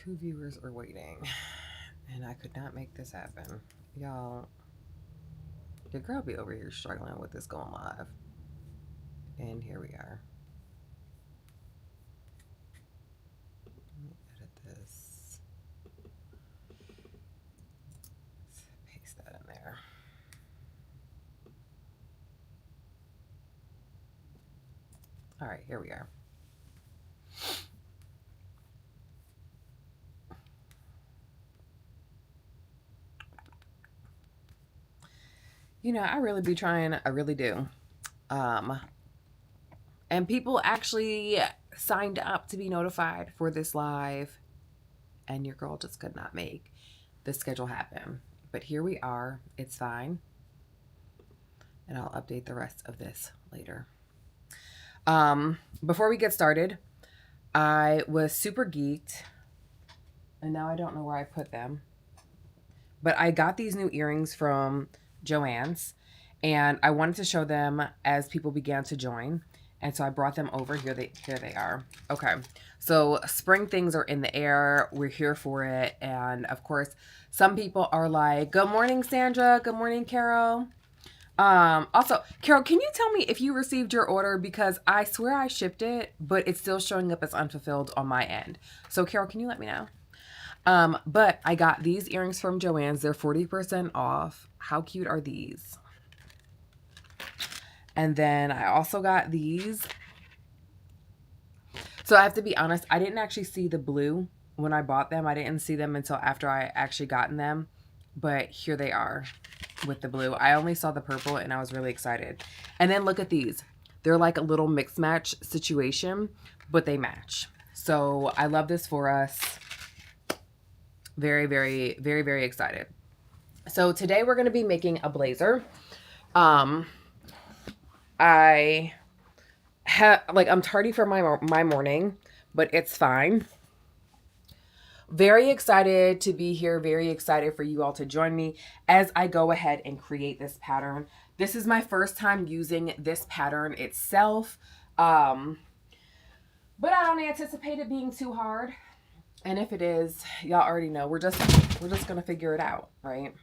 2 viewers are waiting, and I could not make this happen. Y'all, your girl be over here struggling with this going live. And here we are. Let me edit this. Let's paste that in there. All right, here we are. You know, I really be trying. I really do. And people actually signed up to be notified for this live, and your girl just could not make the schedule happen. But here we are. It's fine. And I'll update the rest of this later. Before we get started, I was super geeked, and now I don't know where I put them. But I got these new earrings from Joann's, and I wanted to show them as people began to join. And so I brought them over. Here they are. Okay. So spring things are in the air. We're here for it. And of course, some people are like, good morning, Sandra. Good morning, Carol. Also, Carol, can you tell me if you received your order? Because I swear I shipped it, but it's still showing up as unfulfilled on my end. So Carol, can you let me know? But I got these earrings from Joann's. They're 40% off. How cute are these? And then I also got these. So I have to be honest, I didn't actually see the blue when I bought them. I didn't see them until after I actually gotten them. But here they are with the blue. I only saw the purple and I was really excited. And then look at these. They're like a little mix match situation, but they match. So I love this for us. Very, very, very, very excited. So today we're going to be making a blazer. I'm tardy for my morning, but it's fine. Very excited to be here. Very excited for you all to join me as I go ahead and create this pattern. This is my first time using this pattern itself. But I don't anticipate it being too hard. And if it is, y'all already know, we're just going to figure it out, right?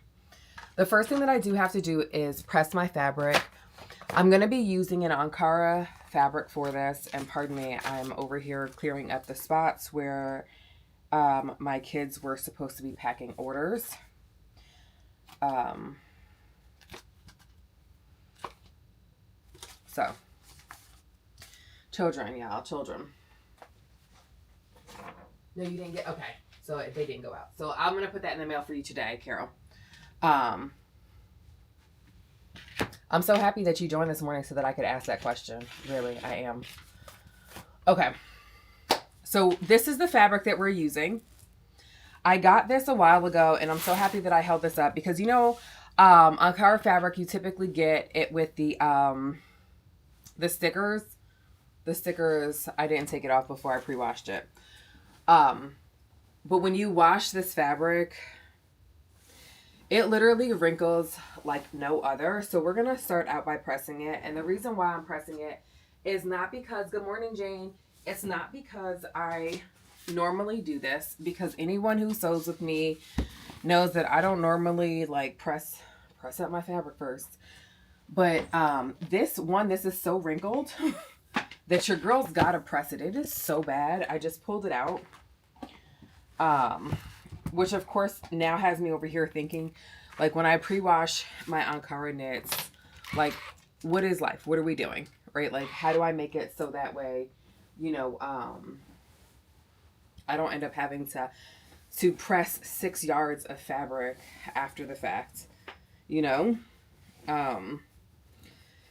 The first thing that I do have to do is press my fabric. I'm going to be using an Ankara fabric for this. And pardon me, I'm over here clearing up the spots where my kids were supposed to be packing orders. So, children, y'all, children. No, you didn't get, okay. So they didn't go out. So I'm going to put that in the mail for you today, Carol. I'm so happy that you joined this morning so that I could ask that question. Really, I am. Okay. So this is the fabric that we're using. I got this a while ago, and I'm so happy that I held this up because, you know, Ankara fabric, you typically get it with the stickers. The stickers, I didn't take it off before I pre-washed it. But when you wash this fabric, it literally wrinkles like no other. So we're going to start out by pressing it. And the reason why I'm pressing it is not because, good morning, Jane. It's not because I normally do this, because anyone who sews with me knows that I don't normally like press up my fabric first. But this is so wrinkled that your girl's got to press it. It is so bad. I just pulled it out. Which of course now has me over here thinking, like, when I pre-wash my Ankara knits, like, what is life? What are we doing? Right? Like, how do I make it so that way, you know, I don't end up having to press 6 yards of fabric after the fact, you know? And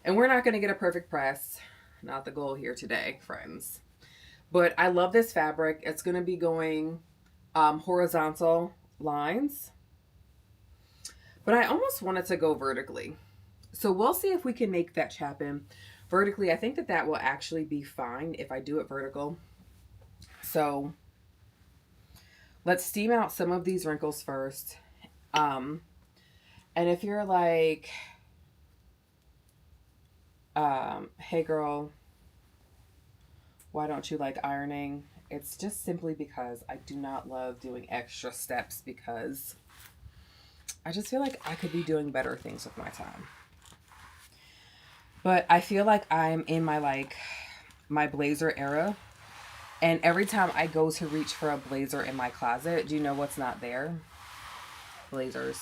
we're not going to get a perfect press. Not the goal here today, friends. But I love this fabric. It's going to be going horizontal lines, but I almost wanted to go vertically. So we'll see if we can make that happen vertically. I think that will actually be fine if I do it vertical. So let's steam out some of these wrinkles first. And if you're like, hey girl, why don't you like ironing? It's just simply because I do not love doing extra steps, because I just feel like I could be doing better things with my time. But I feel like I'm in my blazer era. And every time I go to reach for a blazer in my closet, do you know what's not there? Blazers.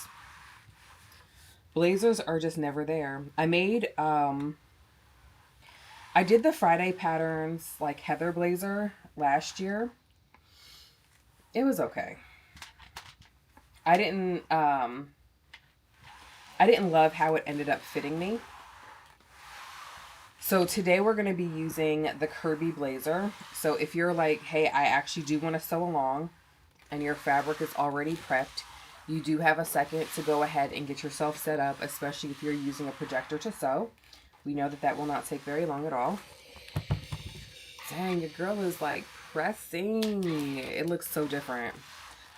Blazers are just never there. I did the Friday patterns like Heather blazer last year. It was okay. I didn't love how it ended up fitting me. So today we're going to be using the Kirby Blazer. So if you're like, hey, I actually do want to sew along and your fabric is already prepped, you do have a second to go ahead and get yourself set up, especially if you're using a projector to sew. We know that that will not take very long at all. Dang, your girl is like pressing. It looks so different.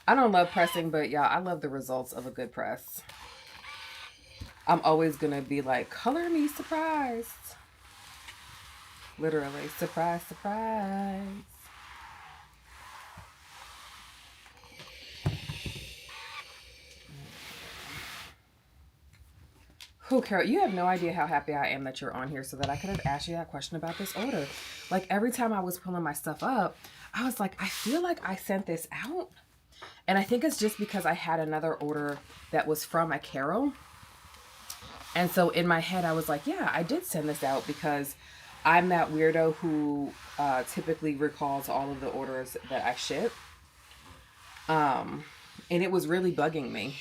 I don't love pressing, but y'all, I love the results of a good press. I'm always going to be like, color me surprised. Literally, surprise, surprise. Oh, Carol, you have no idea how happy I am that you're on here, so that I could have asked you that question about this order. Like, every time I was pulling my stuff up, I was like, I feel like I sent this out. And I think it's just because I had another order that was from a Carol. And so in my head, I was like, yeah, I did send this out, because I'm that weirdo who typically recalls all of the orders that I ship. And it was really bugging me.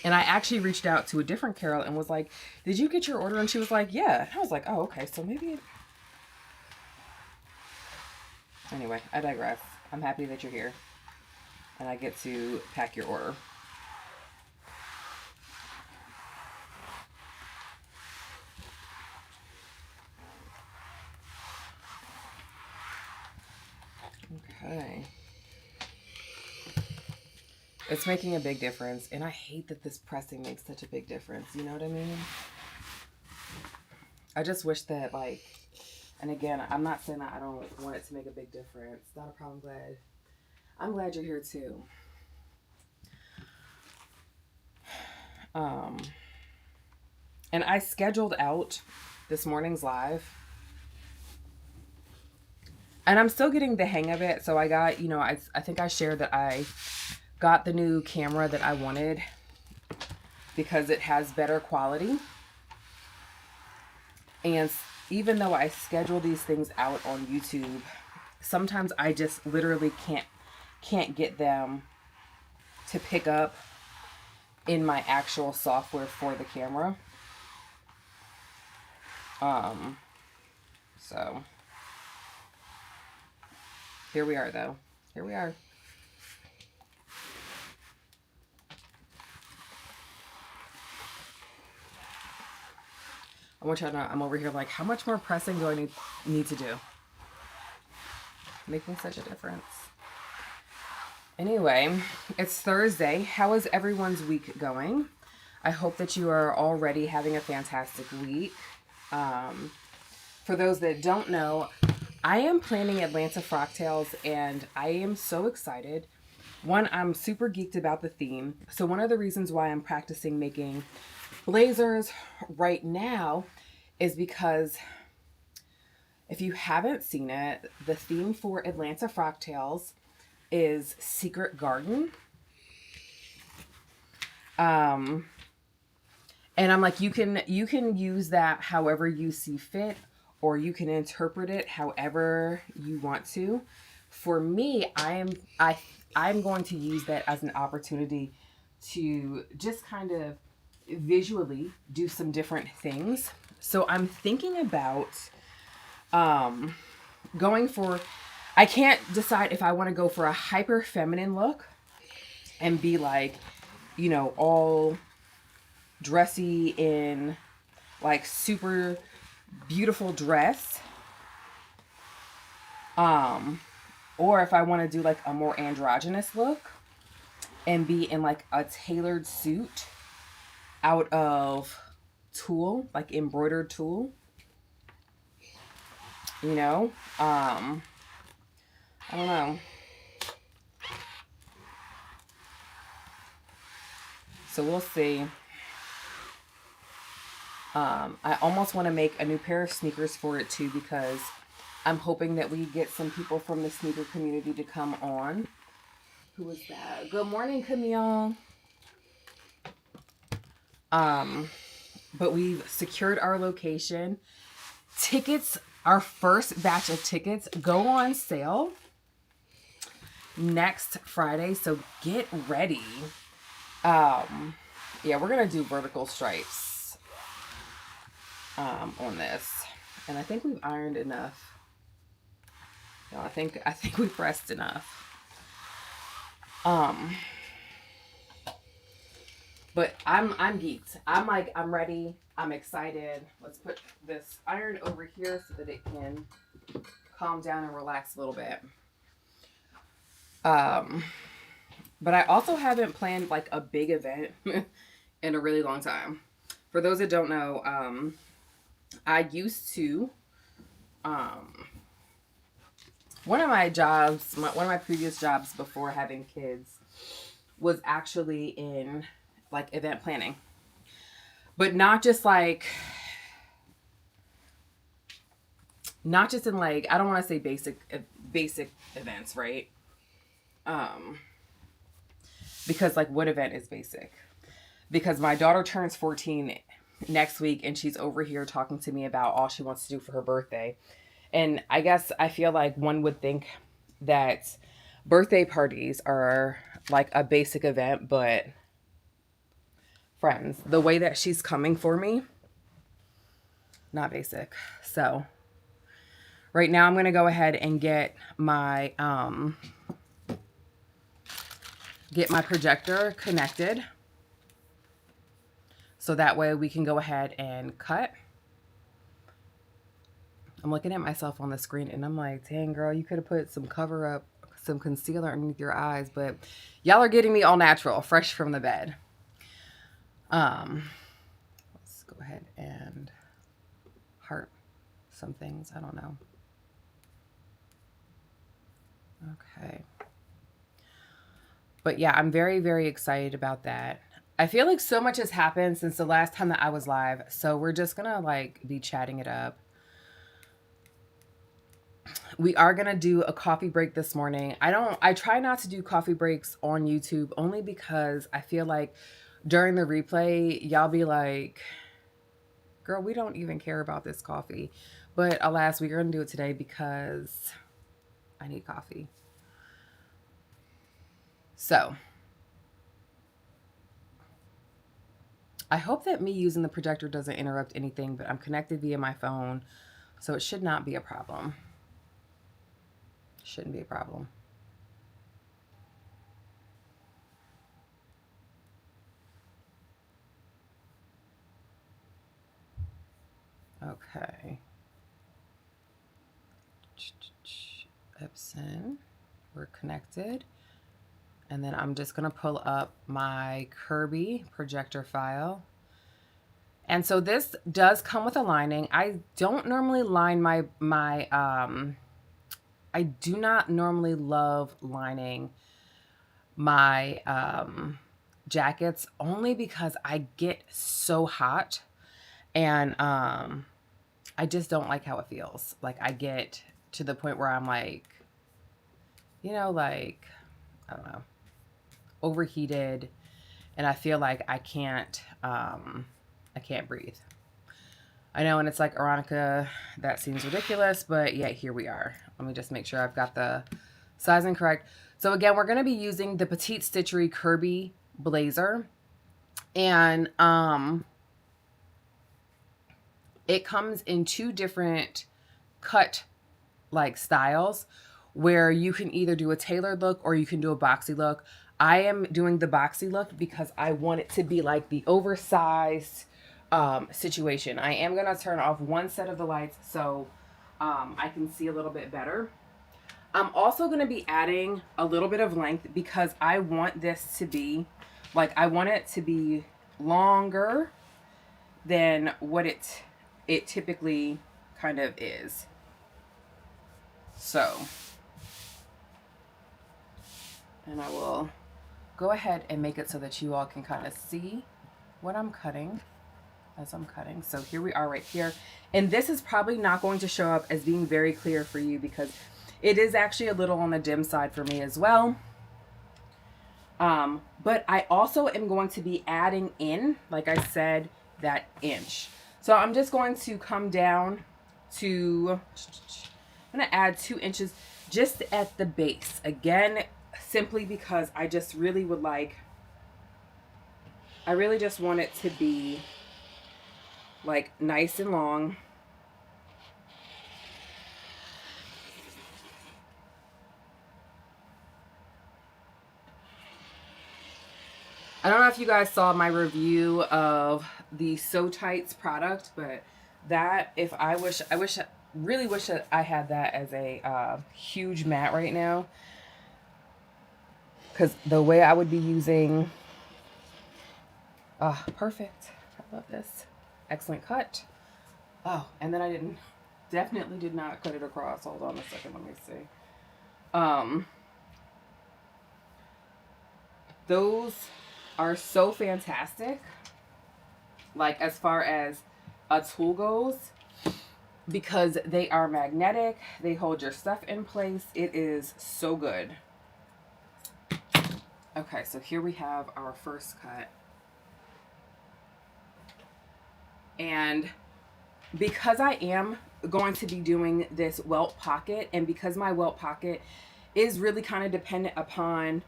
And I actually reached out to a different Carol and was like, did you get your order? And she was like, yeah. And I was like, oh, okay. So maybe. Anyway, I digress. I'm happy that you're here. And I get to pack your order. Okay. It's making a big difference. And I hate that this pressing makes such a big difference. You know what I mean? I just wish that, like, and again, I'm not saying that I don't want it to make a big difference. Not a problem. I'm glad you're here too. And I scheduled out this morning's live. And I'm still getting the hang of it. So I got, I think I shared that I got the new camera that I wanted because it has better quality. And even though I schedule these things out on YouTube, sometimes I just literally can't get them to pick up in my actual software for the camera. So here we are though. Here we are. I want y'all to know I'm over here like, how much more pressing do I need to do? Making such a difference. Anyway, it's Thursday. How is everyone's week going? I hope that you are already having a fantastic week. For those that don't know, I am planning Atlanta Frocktails and I am so excited. One, I'm super geeked about the theme. So one of the reasons why I'm practicing making blazers right now is because if you haven't seen it, the theme for Atlanta Frocktails is Secret Garden. And I'm like, you can use that however you see fit, or you can interpret it however you want to. For me, I'm going to use that as an opportunity to just kind of visually do some different things. So I'm thinking about going for, I can't decide if I want to go for a hyper feminine look and be like, all dressy in like super beautiful dress. Or if I want to do like a more androgynous look and be in like a tailored suit out of tulle, like embroidered tulle, I don't know. So we'll see. I almost want to make a new pair of sneakers for it too, because I'm hoping that we get some people from the sneaker community to come on. Who is that? Good morning, Camille. But we've secured our location. Tickets, our first batch of tickets go on sale next Friday, so get ready. Yeah, we're gonna do vertical stripes on this, and I think we've ironed enough. No, I think we pressed enough. But I'm geeked. I'm ready. I'm excited. Let's put this iron over here so that it can calm down and relax a little bit. But I also haven't planned like a big event in a really long time. For those that don't know, I used to, one of my jobs, one of my previous jobs before having kids was actually in like event planning, but not just in like, I don't want to say basic events, right? Because like, what event is basic? Because my daughter turns 14 next week, and she's over here talking to me about all she wants to do for her birthday. And I guess I feel like one would think that birthday parties are like a basic event, but friends, the way that she's coming for me, not basic. So right now I'm going to go ahead and get my projector connected, so that way we can go ahead and cut. I'm looking at myself on the screen and I'm like, dang girl, you could have put some cover up, some concealer underneath your eyes, but y'all are getting me all natural, fresh from the bed. Let's go ahead and heart some things. I don't know. Okay. But yeah, I'm very, very excited about that. I feel like so much has happened since the last time that I was live. So we're just going to like be chatting it up. We are going to do a coffee break this morning. I try not to do coffee breaks on YouTube only because I feel like during the replay, y'all be like, girl, we don't even care about this coffee. But alas, we're going to do it today because I need coffee. So I hope that me using the projector doesn't interrupt anything, but I'm connected via my phone, so it should not be a problem. Shouldn't be a problem. Okay. Epson, we're connected. And then I'm just going to pull up my Kirby projector file. And so this does come with a lining. I don't normally line I do not normally love lining my jackets, only because I get so hot and I just don't like how it feels. Like I get to the point where I'm like, you know, like, I don't know, overheated, and I feel like I can't breathe. I know, and it's like, Aaronica, that seems ridiculous, but yet here we are. Let me just make sure I've got the sizing correct. So again, we're going to be using the Petite Stitchery Kirby Blazer, and it comes in two different cut like styles, where you can either do a tailored look or you can do a boxy look. I am doing the boxy look because I want it to be like the oversized situation. I am going to turn off one set of the lights so I can see a little bit better. I'm also going to be adding a little bit of length because I want this to be like, I want it to be longer than what it typically kind of is. So And I will go ahead and make it so that you all can kind of see what I'm cutting as I'm cutting. So here we are right here. And this is probably not going to show up as being very clear for you because it is actually a little on the dim side for me as well. But I also am going to be adding in, like I said, that inch. So I'm just going to come down to, I'm going to add 2 inches just at the base. Again, simply because I just really would like, I really just want it to be like nice and long. I don't know if you guys saw my review of the So Tights product, but that, if I really wish that I had that as a huge mat right now. Because the way I would be using, perfect. I love this. Excellent cut. Oh, and then I definitely did not cut it across. Hold on a second, let me see. Those are so fantastic, like as far as a tool goes, because they are magnetic, they hold your stuff in place. It is so good. Okay, so here we have our first cut. And because I am going to be doing this welt pocket, and because my welt pocket is really kind of dependent upon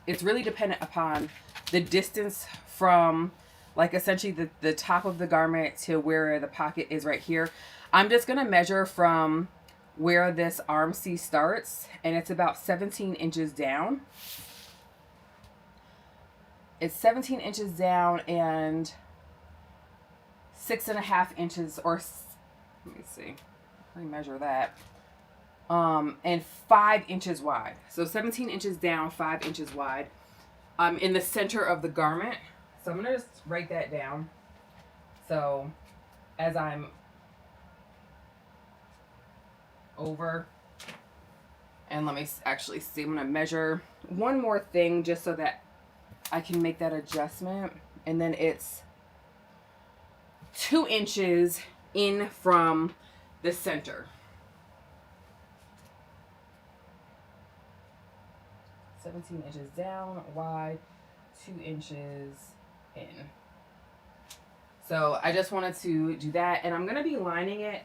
it's really dependent upon the distance from, like, essentially the top of the garment to where the pocket is right here. I'm just going to measure from where this arm C starts, and it's about 17 inches down. It's 17 inches down and 6.5 inches, or let me see, let me measure that. And 5 inches wide. So 17 inches down, 5 inches wide. In the center of the garment. So I'm gonna just write that down. So as I'm over, and let me actually see, I'm gonna measure one more thing just so that I can make that adjustment. And then it's 2 inches in from the center. 17 inches down, wide, 2 inches in. So I just wanted to do that, and I'm going to be lining it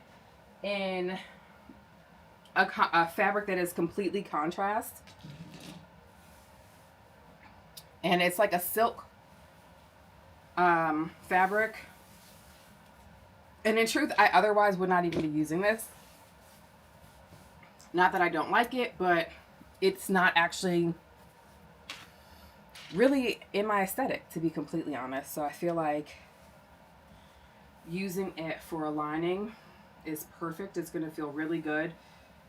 in a fabric that is completely contrast. And it's like a silk fabric. And in truth, I otherwise would not even be using this. Not that I don't like it, but it's not actually really in my aesthetic, to be completely honest. So I feel like using it for a lining is perfect. It's going to feel really good.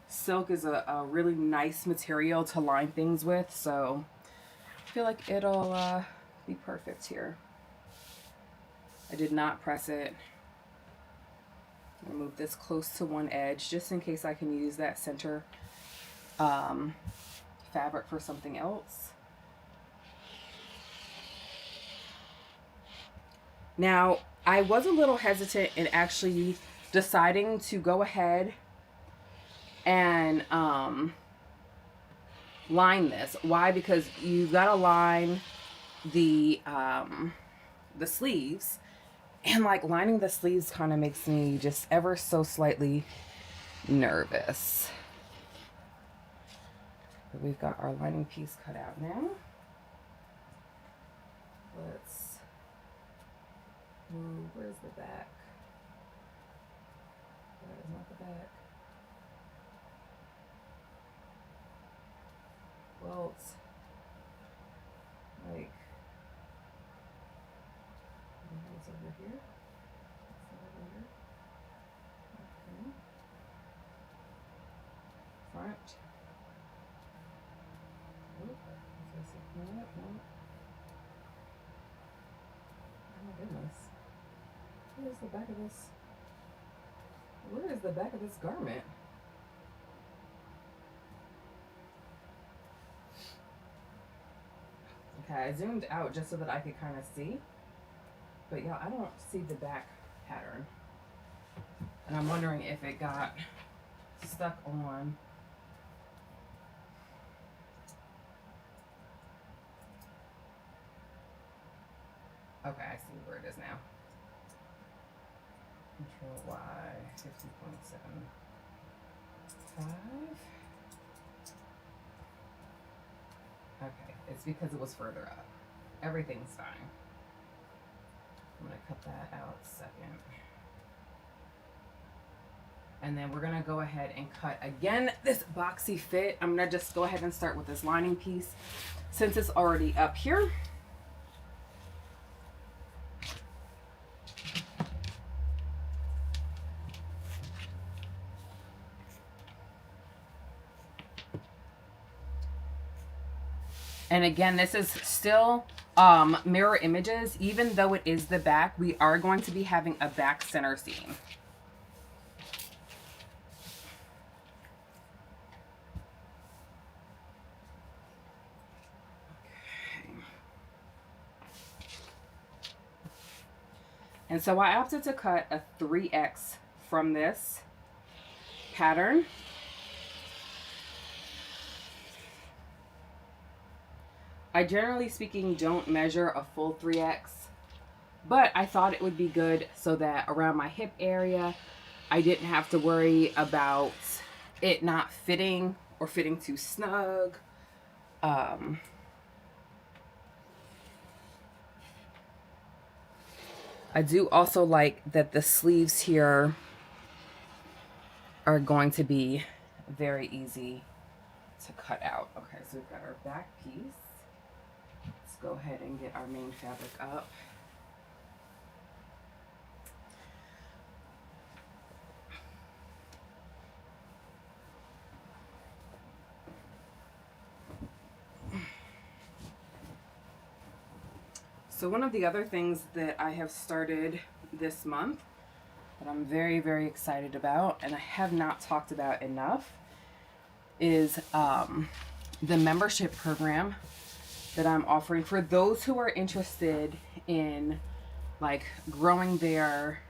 Silk is a really nice material to line things with, so I feel like it'll be perfect here. I did not press it. I'm going to move this close to one edge just in case I can use that center fabric for something else. Now, I was a little hesitant in actually deciding to go ahead and line this. Why? Because you've got to line the sleeves, and like lining the sleeves kind of makes me just ever so slightly nervous. But we've got our lining piece cut out now. Let's move. Where's the back? That is not the back. Well, it's like, it's over here. It's over here. Okay. Front. Oh, no. Oh my goodness. Where's the back of this? Where is the back of this garment? Okay, I zoomed out just so that I could kind of see. But yeah, I don't see the back pattern. And I'm wondering if it got stuck on. Okay, I see where it is now. Control Y, 50.75. Okay, it's because it was further up. Everything's fine. I'm gonna cut that out second. And then we're gonna go ahead and cut again this boxy fit. I'm gonna just go ahead and start with this lining piece since it's already up here. And again, this is still mirror images. Even though it is the back, we are going to be having a back center seam. And so I opted to cut a 3X from this pattern. I generally speaking don't measure a full 3X, but I thought it would be good so that around my hip area, I didn't have to worry about it not fitting or fitting too snug. I do also like that the sleeves here are going to be very easy to cut out. Okay, so we've got our back piece. Let's go ahead and get our main fabric up. So one of the other things that I have started this month that I'm very, very excited about, and I have not talked about enough, is the membership program that I'm offering for those who are interested in like growing their,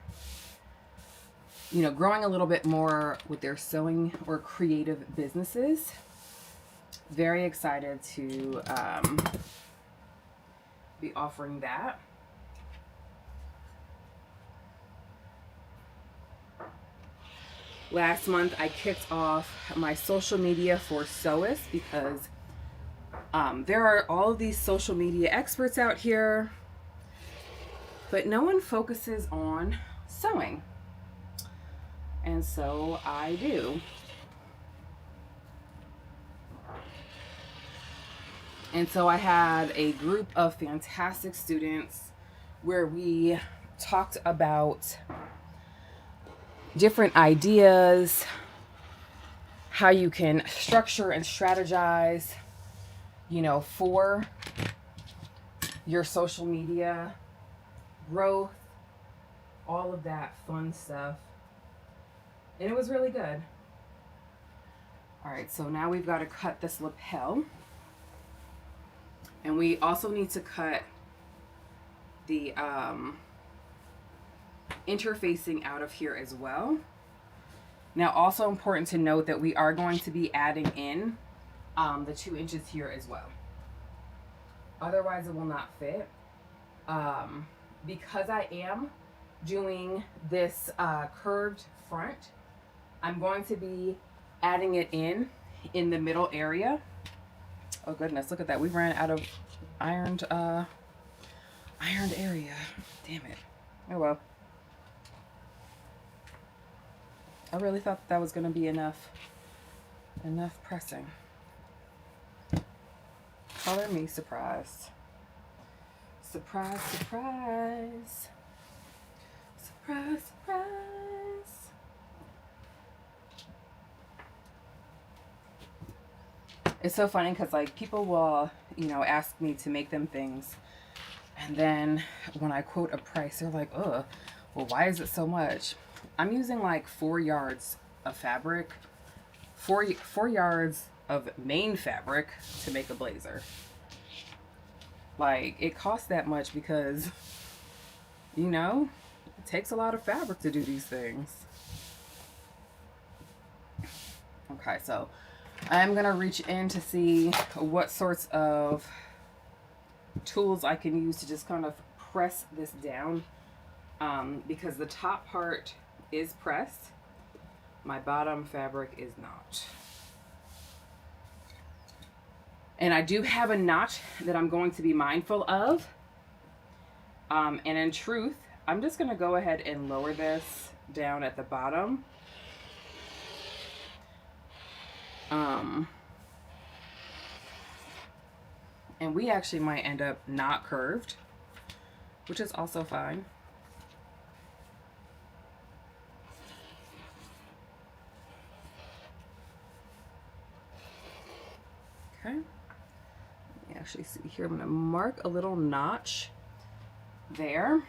growing a little bit more with their sewing or creative businesses. Very excited to be offering that. Last month I kicked off my social media for Sewist because there are all of these social media experts out here, but no one focuses on sewing. And so I do. And so I had a group of fantastic students where we talked about different ideas, how you can structure and strategize, for your social media growth, all of that fun stuff. And it was really good. All right, so now we've got to cut this lapel. And we also need to cut the interfacing out of here as well. Now, also important to note that we are going to be adding in the 2 inches here as well. Otherwise, it will not fit. Because I am doing this curved front, I'm going to be adding it in the middle area. Oh goodness, look at that. We ran out of ironed area. Damn it. Oh well. I really thought that was going to be enough pressing. Color me surprised. Surprise, surprise. Surprise, surprise. It's so funny because like people will, ask me to make them things. And then when I quote a price, they're like, oh, well, why is it so much? I'm using like 4 yards of fabric, 4 yards of main fabric to make a blazer. Like, it costs that much because, you know, it takes a lot of fabric to do these things. Okay, so I'm gonna reach in to see what sorts of tools I can use to just kind of press this down, because the top part is pressed, my bottom fabric is not. And I do have a notch that I'm going to be mindful of, and in truth, I'm just gonna go ahead and lower this down at the bottom. And we actually might end up not curved, which is also fine. Okay. Let me actually see here. I'm going to mark a little notch there.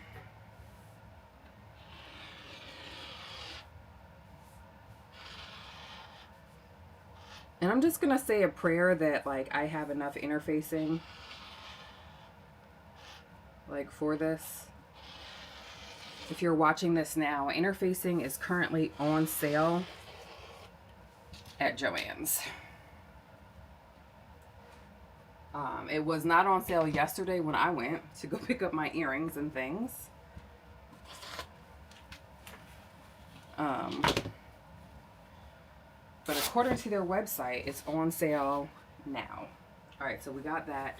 And I'm just going to say a prayer that, like, I have enough interfacing, like, for this. If you're watching this now, interfacing is currently on sale at Joann's. It was not on sale yesterday when I went to go pick up my earrings and things. But according to their website, it's on sale now. All right, so we got that.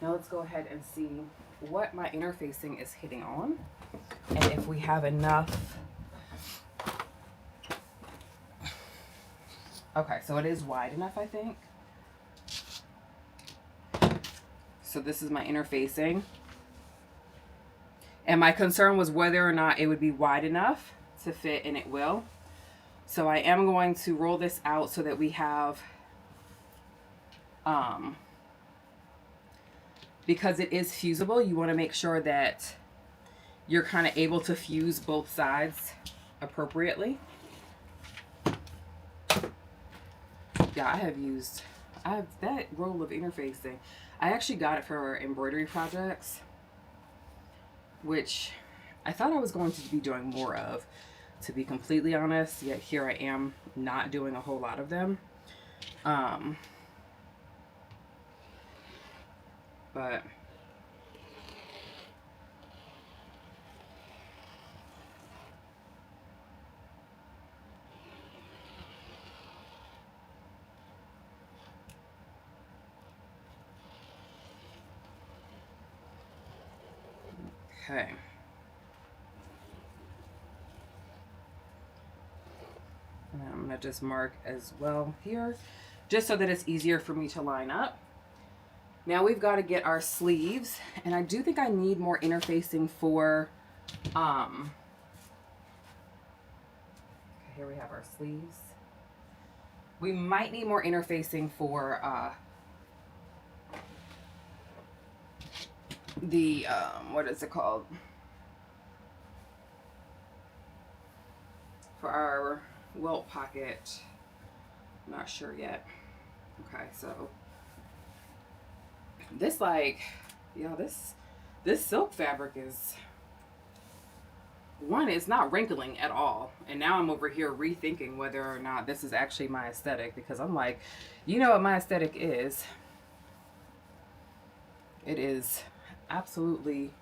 Now let's go ahead and see what my interfacing is hitting on, and if we have enough. Okay, so it is wide enough, I think. So this is my interfacing. And my concern was whether or not it would be wide enough to fit, and it will. So I am going to roll this out so that we have, because it is fusible, you want to make sure that you're kind of able to fuse both sides appropriately. Yeah, I have that roll of interfacing. I actually got it for embroidery projects, which I thought I was going to be doing more of, to be completely honest, yet here I am not doing a whole lot of them. But okay. And then I'm going to just mark as well here, just so that it's easier for me to line up. Now we've got to get our sleeves, and I do think I need more interfacing for, okay, here we have our sleeves. We might need more interfacing for the, what is it called? For our Welt pocket. I'm not sure yet. Okay, so this, like, yeah, this silk fabric is, one, it's not wrinkling at all. And now I'm over here rethinking whether or not this is actually my aesthetic, because I'm like, you know what my aesthetic is? It is absolutely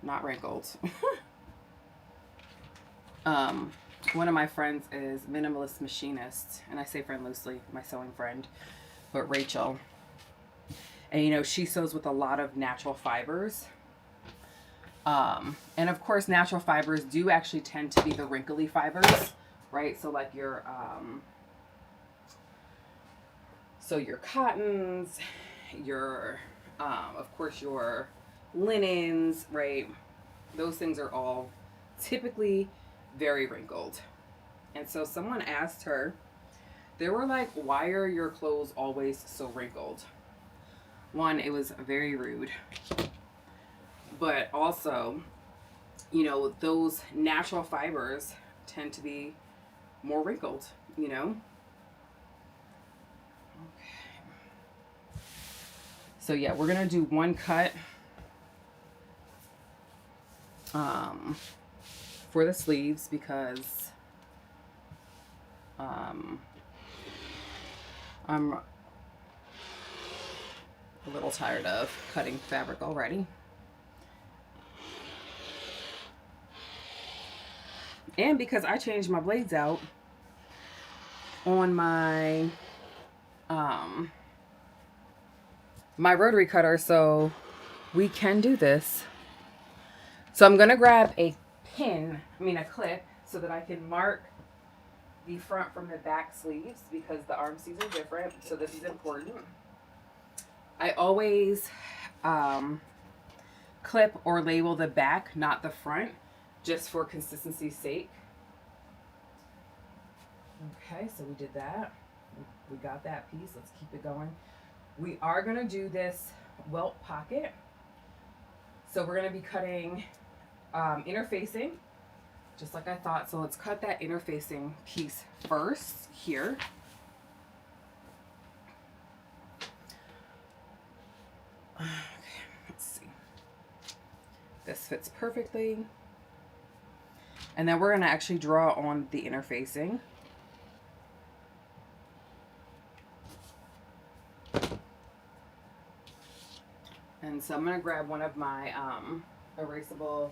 not wrinkled. One of my friends is Minimalist Machinist, and I say friend loosely, my sewing friend, but Rachel. And you know, she sews with a lot of natural fibers. And of course, natural fibers do actually tend to be the wrinkly fibers, right? So like your cottons, your, of course, your linens, right? Those things are all typically very wrinkled. And so someone asked her, they were like, why are your clothes always so wrinkled? One, it was very rude. But also, you know, those natural fibers tend to be more wrinkled, you know? Okay. So yeah, we're gonna do one cut for the sleeves because I'm a little tired of cutting fabric already. And because I changed my blades out on my my rotary cutter, so we can do this. So I'm gonna grab a clip, so that I can mark the front from the back sleeves because the arm sleeves are different. So this is important. I always clip or label the back, not the front, just for consistency's sake. Okay, so we did that. We got that piece. Let's keep it going. We are going to do this welt pocket. So we're going to be cutting interfacing, just like I thought. So let's cut that interfacing piece first here. Okay, let's see. This fits perfectly. And then we're going to actually draw on the interfacing. And so I'm going to grab one of my erasable,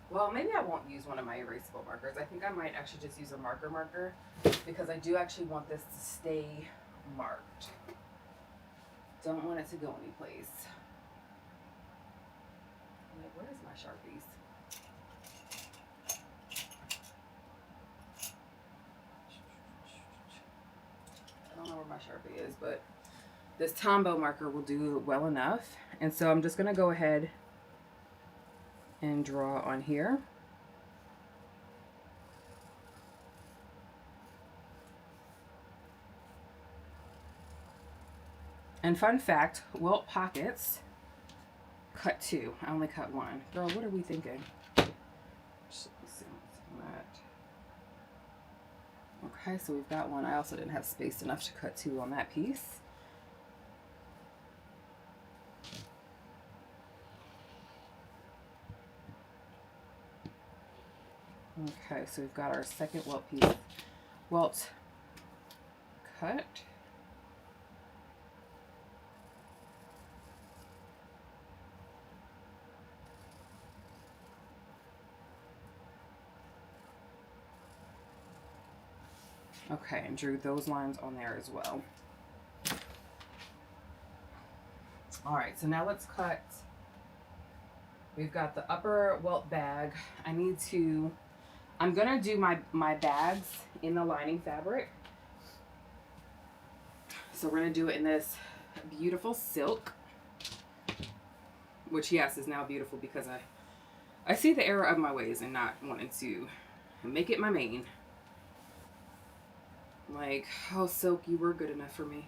well, maybe I won't use one of my erasable markers. I think I might actually just use a marker because I do actually want this to stay marked. Don't want it to go anyplace. Like, where's my Sharpies? I don't know where my Sharpie is, but this Tombow marker will do well enough. And so I'm just going to go ahead and draw on here. And fun fact, welt pockets cut 2. I only cut 1. Girl, what are we thinking? Okay, so we've got 1. I also didn't have space enough to cut 2 on that piece. Okay, so we've got our second welt piece. Welt cut. Okay, and drew those lines on there as well. All right, so now let's cut. We've got the upper welt bag. I'm gonna do my bags in the lining fabric. So we're gonna do it in this beautiful silk, which yes is now beautiful because I see the error of my ways and not wanting to make it my main. Like, oh silk, you were good enough for me.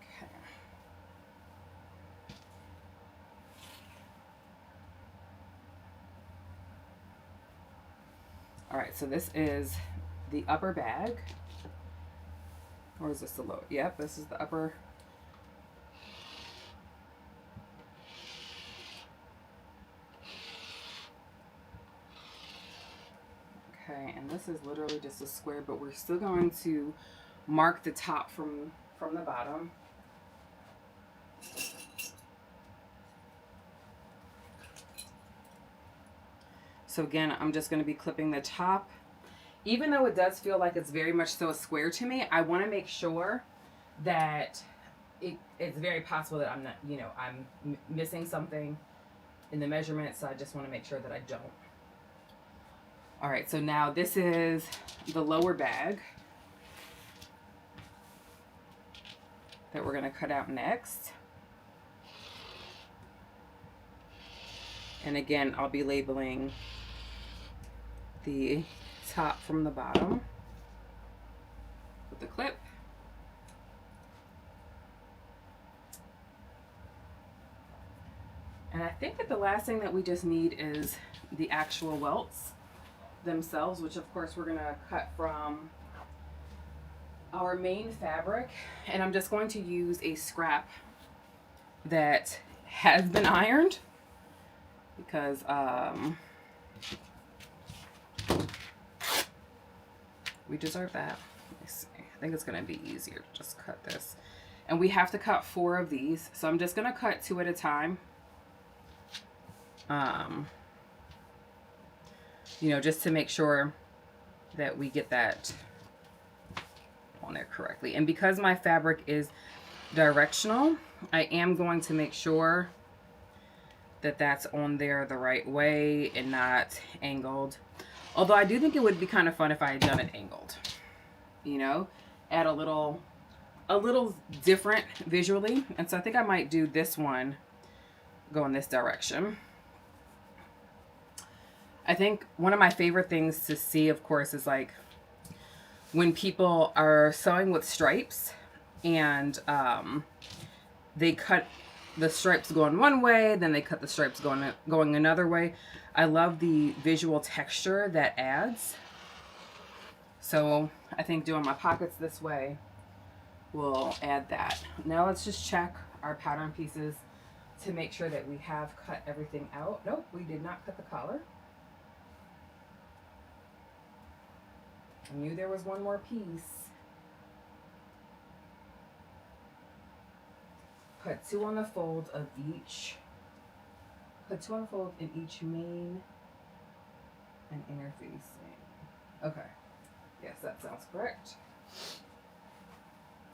Okay. All right, so this is the upper bag. Or is this the lower? Yep, this is the upper. Okay, and this is literally just a square, but we're still going to mark the top from the bottom. So again, I'm just going to be clipping the top. Even though it does feel like it's very much so a square to me, I want to make sure that it's very possible that I'm not, I'm missing something in the measurement. So I just want to make sure that I don't. All right, so now this is the lower bag that we're going to cut out next. And again, I'll be labeling the top from the bottom with the clip. And I think that the last thing that we just need is the actual welts themselves, which of course we're going to cut from our main fabric, and I'm just going to use a scrap that has been ironed because we deserve that. Let me see. I think it's going to be easier to just cut this. And we have to cut 4 of these, so I'm just going to cut 2 at a time. You know, just to make sure that we get that on there correctly. And because my fabric is directional, I am going to make sure that that's on there the right way and not angled. Although I do think it would be kind of fun if I had done it angled, you know, add a little different visually. And so I think I might do this one go in this direction. I think one of my favorite things to see, of course, is like when people are sewing with stripes and they cut the stripes going one way, then they cut the stripes going another way. I love the visual texture that adds. So I think doing my pockets this way will add that. Now let's just check our pattern pieces to make sure that we have cut everything out. Nope, we did not cut the collar. I knew there was one more piece. Put 2 on the fold of each. Put 2 on the fold in each main and interfacing. Okay. Yes, that sounds correct.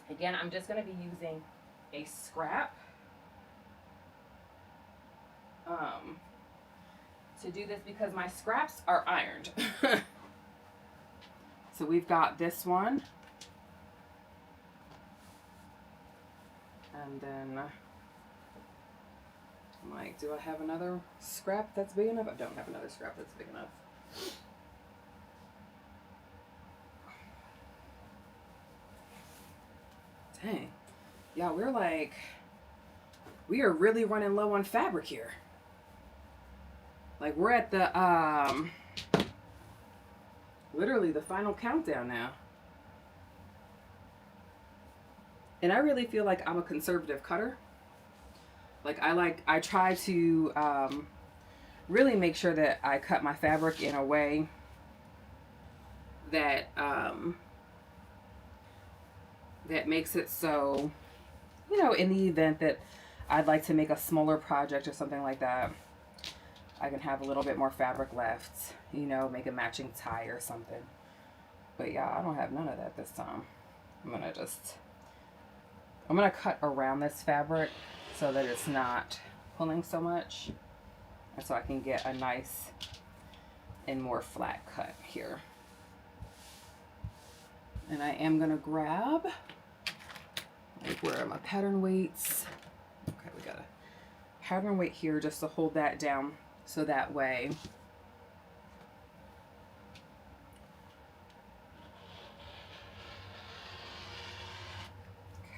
Again, I'm just going to be using a scrap to do this because my scraps are ironed. So we've got this one. And then I'm like, do I have another scrap that's big enough? I don't have another scrap that's big enough. Dang. Yeah, we are really running low on fabric here. Like we're at the, literally the final countdown now. And I really feel like I'm a conservative cutter. I try to really make sure that I cut my fabric in a way that that makes it so, you know, in the event that I'd like to make a smaller project or something like that, I can have a little bit more fabric left, you know, make a matching tie or something. But yeah, I don't have none of that this time. I'm gonna cut around this fabric so that it's not pulling so much, and so I can get a nice and more flat cut here. And I am gonna grab, like, where are my pattern weights? Okay, we got a pattern weight here just to hold that down so that way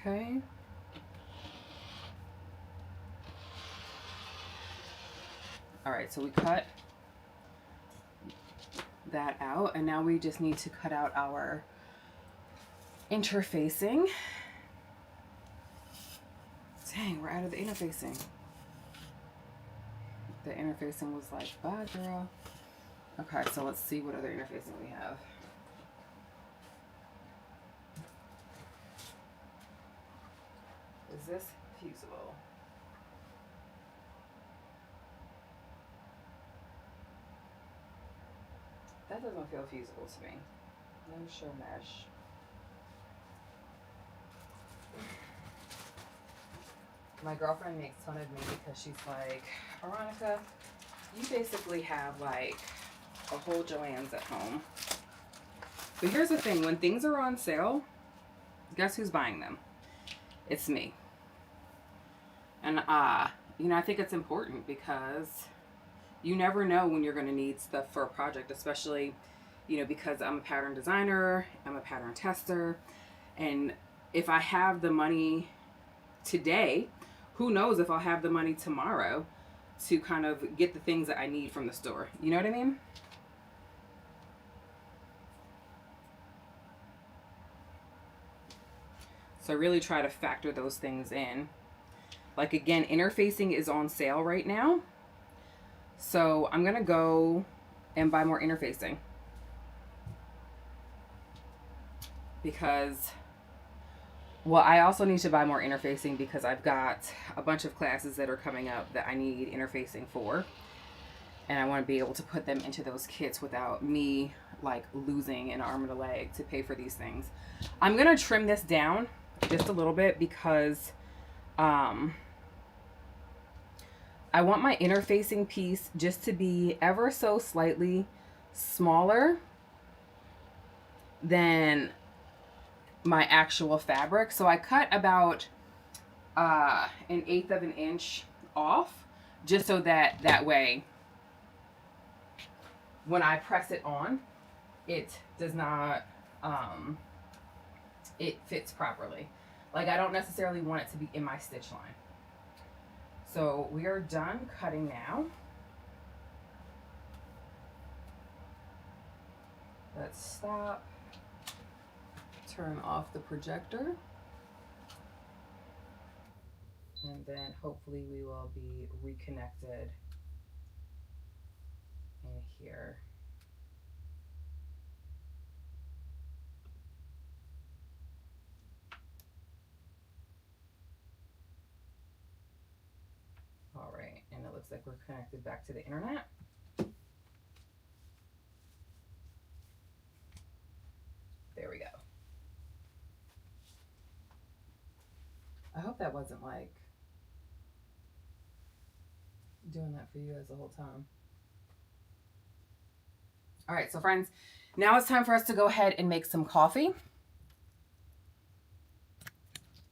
okay. All right, so we cut that out, and now we just need to cut out our interfacing. Dang, we're out of the interfacing. The interfacing was like, bye, girl. Okay, so let's see what other interfacing we have. Is this fusible? That doesn't feel fusible to me. No show mesh. My girlfriend makes fun of me because she's like, Aaronica, you basically have like a whole Joann's at home. But here's the thing, when things are on sale, guess who's buying them? It's me. And you know, I think it's important because you never know when you're going to need stuff for a project, especially, you know, because I'm a pattern designer, I'm a pattern tester, and if I have the money today, who knows if I'll have the money tomorrow to kind of get the things that I need from the store. You know what I mean? So I really try to factor those things in. Like again, interfacing is on sale right now. So I'm going to go and buy more interfacing. Because, well, I also need to buy more interfacing because I've got a bunch of classes that are coming up that I need interfacing for. And I want to be able to put them into those kits without me like losing an arm and a leg to pay for these things. I'm going to trim this down just a little bit because I want my interfacing piece just to be ever so slightly smaller than my actual fabric. So I cut about 1/8 of an inch off just so that way when I press it on, it does not, it fits properly. Like I don't necessarily want it to be in my stitch line. So we are done cutting now. Let's stop, turn off the projector, and then hopefully we will be reconnected in here. All right, and it looks like we're connected back to the internet. There we go. I hope that wasn't like doing that for you guys the whole time. All right, so friends, now it's time for us to go ahead and make some coffee.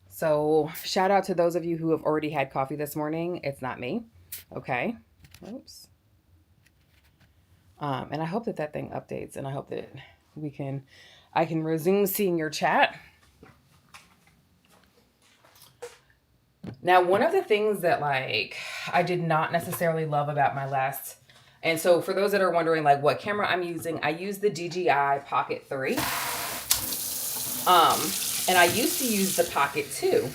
So shout out to those of you who have already had coffee this morning. It's not me. Okay. Oops. And I hope that that thing updates, and I hope that I can resume seeing your chat. Now, one of the things that like I did not necessarily love about my last, and so for those that are wondering like what camera I'm using, I use the DJI Pocket 3. And I used to use the Pocket 2.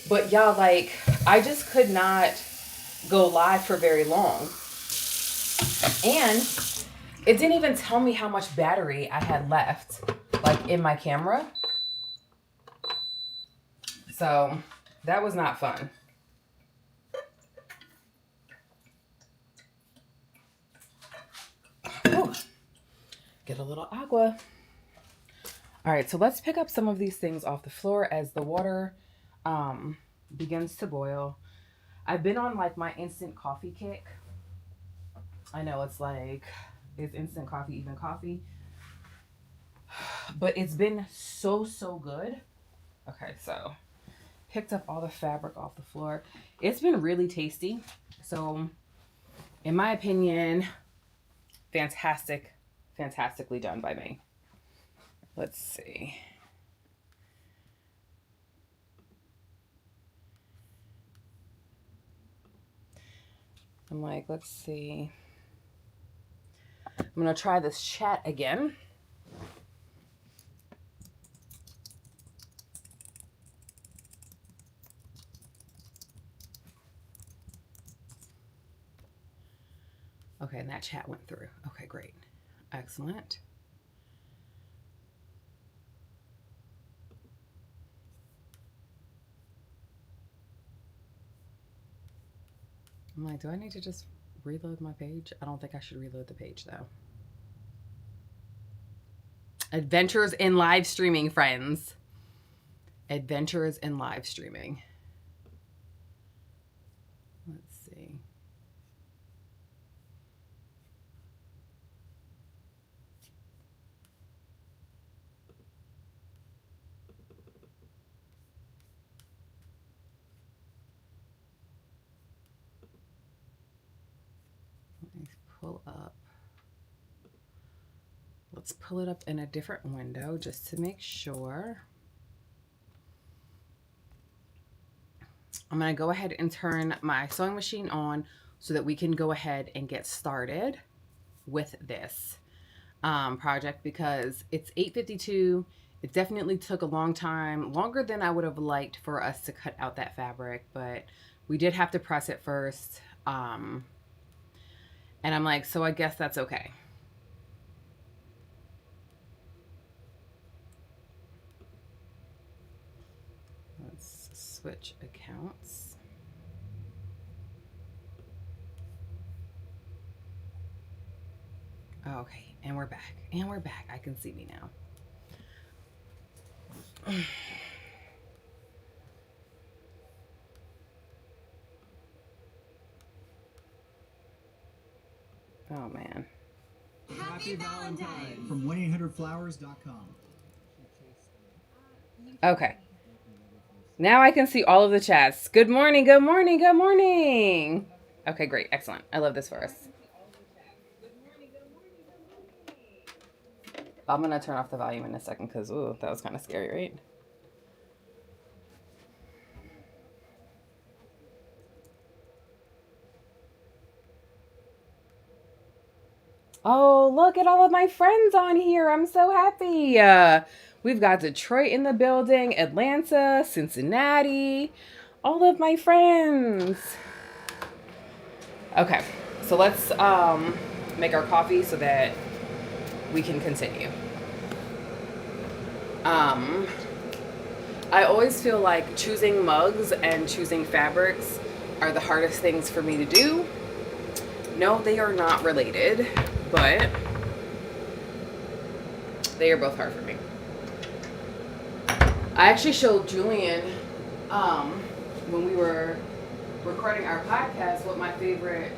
But y'all, like, I just could not go live for very long. And it didn't even tell me how much battery I had left, like, in my camera. So that was not fun. Ooh. Get a little agua. All right, so let's pick up some of these things off the floor as the water begins to boil. I've been on like my instant coffee kick. I know it's like, is instant coffee even coffee? But it's been so good. Okay, so picked up all the fabric off the floor. It's been really tasty. So in my opinion, fantastically done by me. Let's see. I'm like, let's see. I'm going to try this chat again. Okay, and that chat went through. Okay, great. Excellent. I'm like, do I need to just reload my page? I don't think I should reload the page though. Adventures in live streaming, friends. Adventures in live streaming. Let's see. Pull up. Let's pull it up in a different window just to make sure. I'm going to go ahead and turn my sewing machine on so that we can go ahead and get started with this project because it's 8:52 It definitely took a long time, longer than I would have liked for us to cut out that fabric, but we did have to press it first. And I'm like, so I guess that's okay. Let's switch accounts. Okay, and we're back. And we're back. I can see me now. Oh, man. Happy Valentine from 1-800-Flowers.com. Okay. Now I can see all of the chats. Good morning, good morning, good morning. Okay, great. Excellent. I love this for us. I'm going to turn off the volume in a second because, ooh, that was kind of scary, right? Oh, look at all of my friends on here. I'm so happy. We've got Detroit in the building, Atlanta, Cincinnati, all of my friends. Okay, so let's make our coffee so that we can continue. I always feel like choosing mugs and choosing fabrics are the hardest things for me to do. No, they are not related, but they are both hard for me. I actually showed Julian when we were recording our podcast what my favorite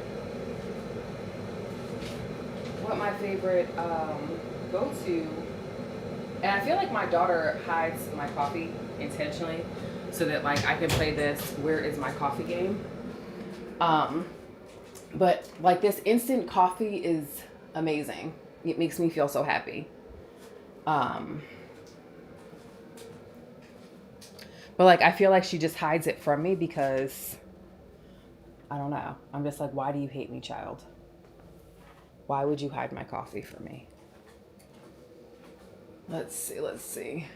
go-to, and I feel like my daughter hides my coffee intentionally so that like I can play this where is my coffee game. But like this instant coffee is amazing. It makes me feel so happy. But like I feel like she just hides it from me because I don't know. I'm just like, why do you hate me, child? Why would you hide my coffee from me? Let's see.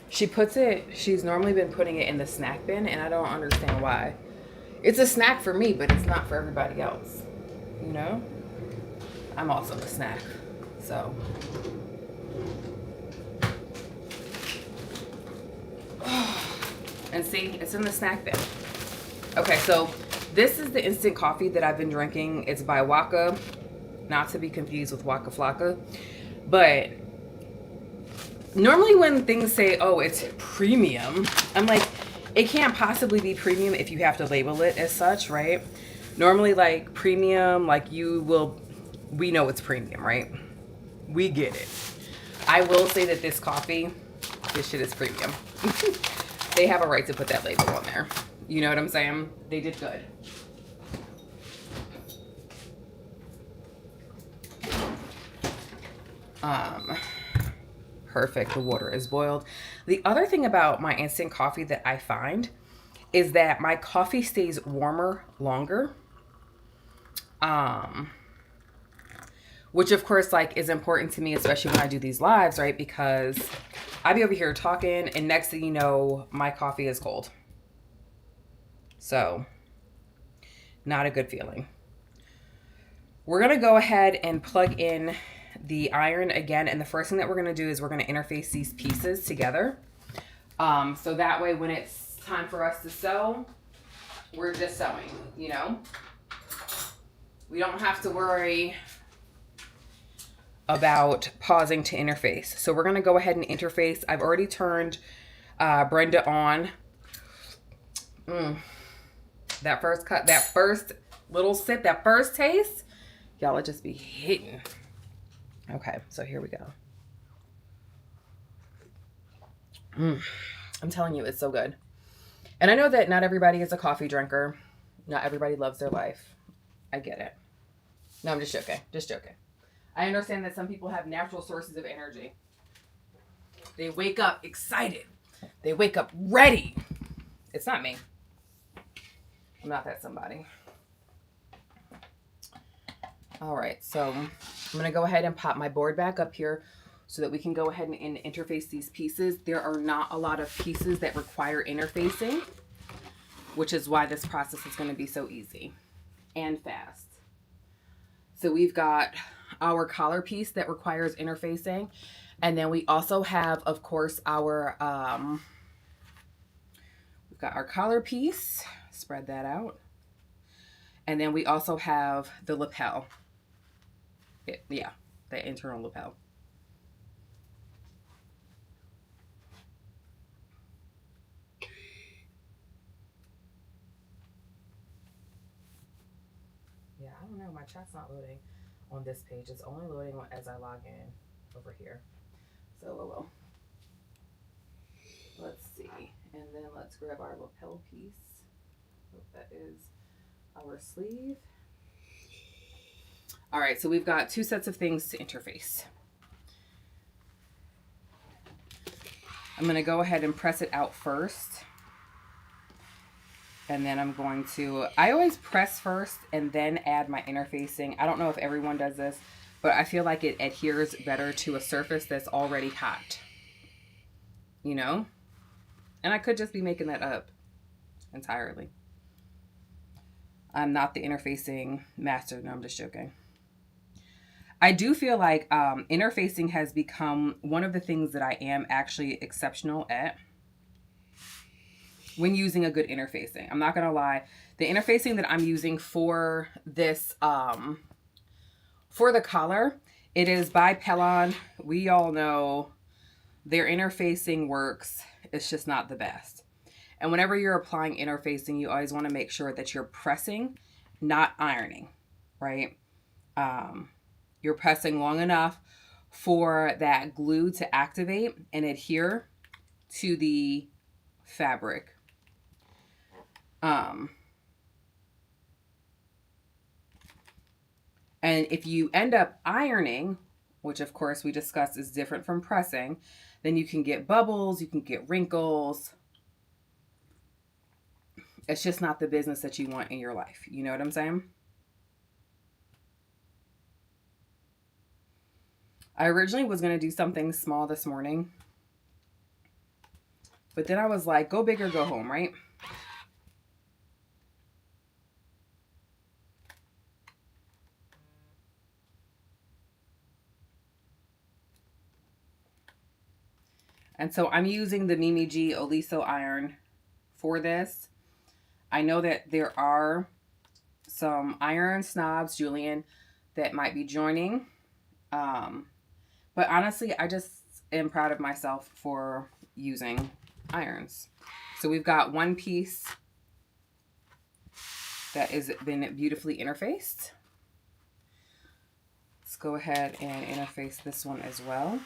She's normally been putting it in the snack bin and I don't understand why. It's a snack for me, but it's not for everybody else. You know? I'm also a snack. So. And see, it's in the snack bin. Okay, so this is the instant coffee that I've been drinking. It's by Waka, not to be confused with Waka Flocka. But normally when things say, oh, it's premium, I'm like, it can't possibly be premium if you have to label it as such, right? Normally, like, premium, like, we know it's premium, right? We get it. I will say that this shit is premium. They have a right to put that label on there. You know what I'm saying? They did good. Perfect. The water is boiled. The other thing about my instant coffee that I find is that my coffee stays warmer longer. Which of course like is important to me, especially when I do these lives, right? Because I be over here talking and next thing you know, my coffee is cold. So, not a good feeling. We're going to go ahead and plug in the iron again. And the first thing that we're going to do is we're going to interface these pieces together. So that way when it's time for us to sew, we're just sewing, you know? We don't have to worry about pausing to interface. So we're going to go ahead and interface. I've already turned Brenda on. That first cut, that first little sip, that first taste, y'all will just be hitting. Okay, so here we go. I'm telling you, it's so good. And I know that not everybody is a coffee drinker. Not everybody loves their life. I get it. No, I'm just joking. Just joking. I understand that some people have natural sources of energy. They wake up excited. They wake up ready. It's not me. I'm not that somebody. All right, so I'm going to go ahead and pop my board back up here so that we can go ahead and interface these pieces. There are not a lot of pieces that require interfacing, which is why this process is going to be so easy and fast. So we've got our collar piece that requires interfacing. And then we also have, of course, our, we've got our collar piece, spread that out. And then we also have the lapel. Yeah, the internal lapel. Yeah, I don't know. My chat's not loading on this page. It's only loading as I log in over here. So, oh well. Let's see. And then let's grab our lapel piece. Hope that is our sleeve. All right, so we've got 2 sets of things to interface. I'm going to go ahead and press it out first. And then I'm going to, I always press first and then add my interfacing. I don't know if everyone does this, but I feel like it adheres better to a surface that's already hot. You know? And I could just be making that up entirely. I'm not the interfacing master. No, I'm just joking. I do feel like interfacing has become one of the things that I am actually exceptional at when using a good interfacing. I'm not going to lie. The interfacing that I'm using for this, for the collar, it is by Pellon. We all know their interfacing works. It's just not the best. And whenever you're applying interfacing, you always want to make sure that you're pressing, not ironing, right? You're pressing long enough for that glue to activate and adhere to the fabric. And if you end up ironing, which of course we discussed is different from pressing, then you can get bubbles, you can get wrinkles. It's just not the business that you want in your life. You know what I'm saying? I originally was going to do something small this morning, but then I was like, go big or go home, right? And so I'm using the Mimi G Oliso iron for this. I know that there are some iron snobs, Julian, that might be joining. But honestly, I just am proud of myself for using irons. So we've got one piece that has been beautifully interfaced. Let's go ahead and interface this one as well.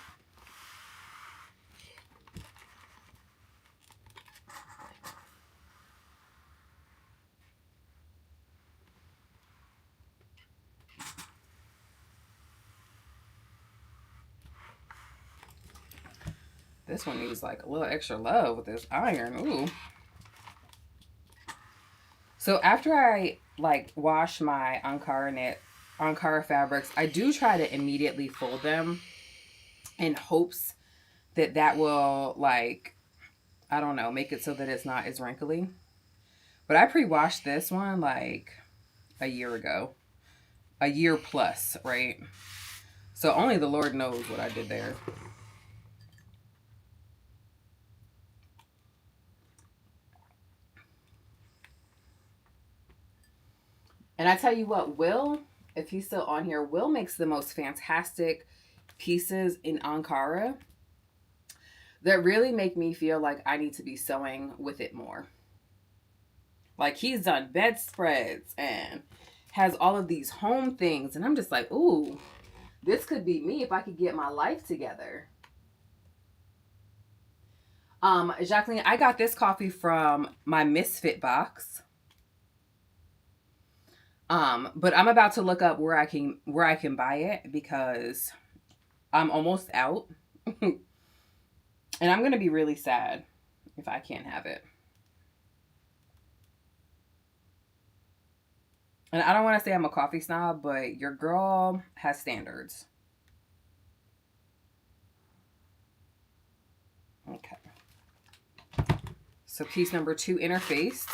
This one needs like a little extra love with this iron. Ooh. So after I like wash my Ankara fabrics, I do try to immediately fold them in hopes that that will like, I don't know, make it so that it's not as wrinkly. But I pre-washed this one like a year ago, a year plus, right? So only the Lord knows what I did there. And I tell you what, Will, if he's still on here, Will makes the most fantastic pieces in Ankara that really make me feel like I need to be sewing with it more. Like he's done bedspreads and has all of these home things. And I'm just like, ooh, this could be me if I could get my life together. Jacqueline, I got this coffee from my Misfit box. But I'm about to look up where I can buy it because I'm almost out. And I'm going to be really sad if I can't have it. And I don't want to say I'm a coffee snob, but your girl has standards. Okay. So piece number 2 interfaced.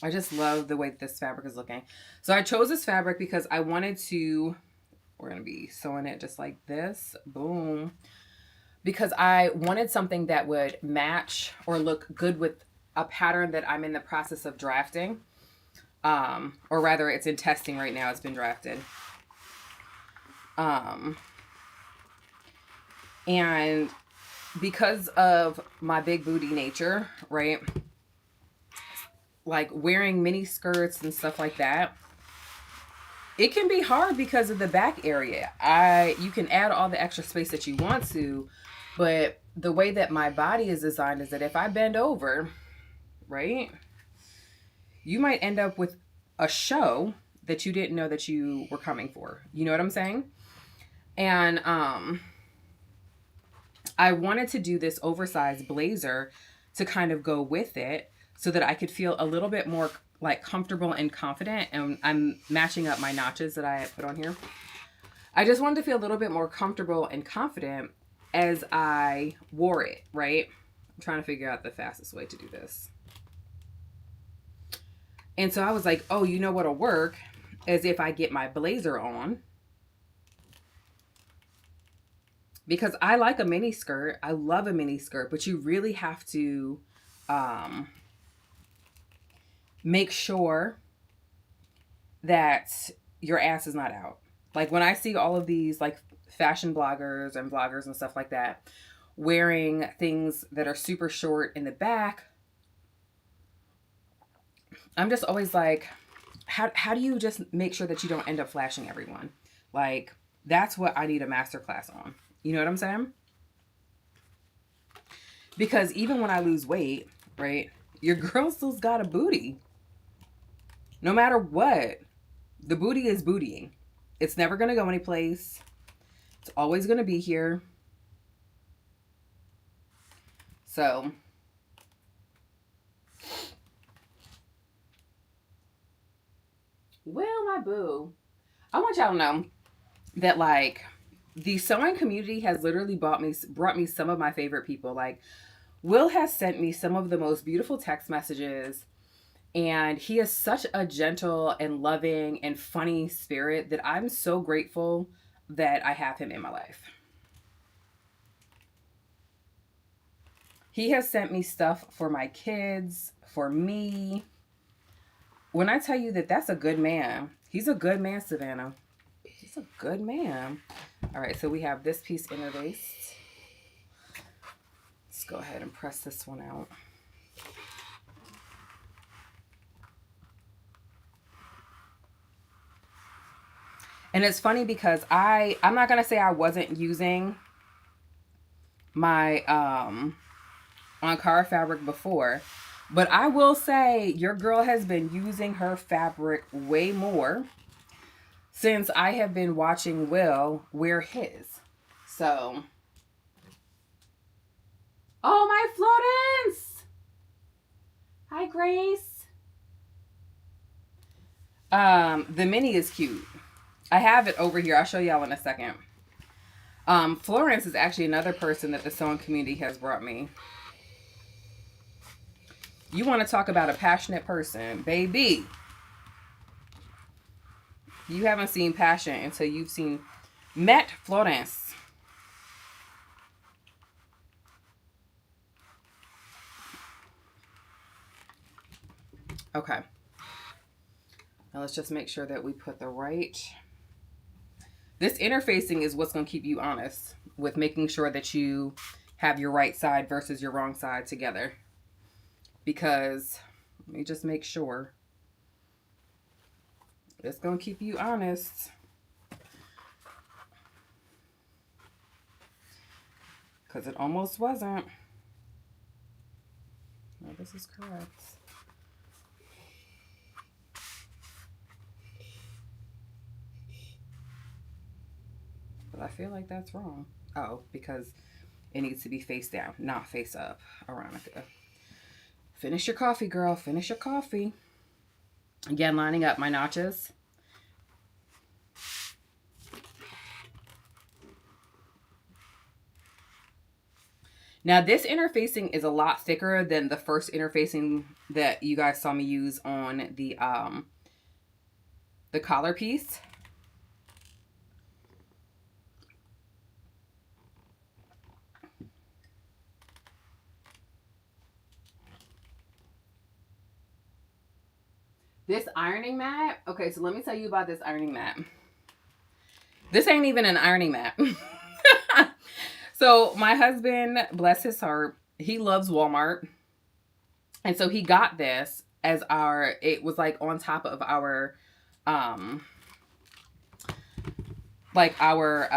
I just love the way this fabric is looking. So I chose this fabric because I wanted to, we're going to be sewing it just like this. Boom. Because I wanted something that would match or look good with a pattern that I'm in the process of drafting. Or rather, it's in testing right now. It's been drafted. And because of my big booty nature, right? Like wearing mini skirts and stuff like that, it can be hard because of the back area. You can add all the extra space that you want to, but the way that my body is designed is that if I bend over, right, you might end up with a show that you didn't know that you were coming for. You know what I'm saying? And I wanted to do this oversized blazer to kind of go with it so that I could feel a little bit more like comfortable and confident. And I'm matching up my notches that I put on here. I just wanted to feel a little bit more comfortable and confident as I wore it, right? I'm trying to figure out the fastest way to do this. And so I was like, oh, you know what'll work is if I get my blazer on. Because I like a mini skirt. I love a mini skirt, but you really have to make sure that your ass is not out. Like when I see all of these like fashion bloggers and stuff like that wearing things that are super short in the back, I'm just always like, how do you just make sure that you don't end up flashing everyone? Like that's what I need a masterclass on. You know what I'm saying? Because even when I lose weight, right, your girl still's got a booty. No matter what, the booty is bootying. It's never going to go anyplace. It's always going to be here. So, well, my boo, I want y'all to know that like the sewing community has literally brought me some of my favorite people. Like Will has sent me some of the most beautiful text messages, and he is such a gentle and loving and funny spirit that I'm so grateful that I have him in my life. He has sent me stuff for my kids, for me. When I tell you that that's a good man, he's a good man, Savannah. He's a good man. All right, so we have this piece interlaced. Let's go ahead and press this one out. And it's funny because I'm not going to say I wasn't using my Ankara fabric before, but I will say your girl has been using her fabric way more since I have been watching Will wear his. So, oh, my Florence! Hi, Grace. The mini is cute. I have it over here. I'll show y'all in a second. Florence is actually another person that the sewing community has brought me. You want to talk about a passionate person, baby. You haven't seen passion until you've met Florence. Okay. Now let's just make sure that we put the right... This interfacing is what's going to keep you honest with making sure that you have your right side versus your wrong side together. Because let me just make sure. It's going to keep you honest. Because it almost wasn't. No, this is correct. But I feel like that's wrong. Oh, because it needs to be face down, not face up. Aaronica. Finish your coffee, girl. Finish your coffee. Again, lining up my notches. Now this interfacing is a lot thicker than the first interfacing that you guys saw me use on the collar piece. This ironing mat, okay, so let me tell you about this ironing mat. This ain't even an ironing mat. So my husband, bless his heart, he loves Walmart. And so he got this as it was like on top of our, like our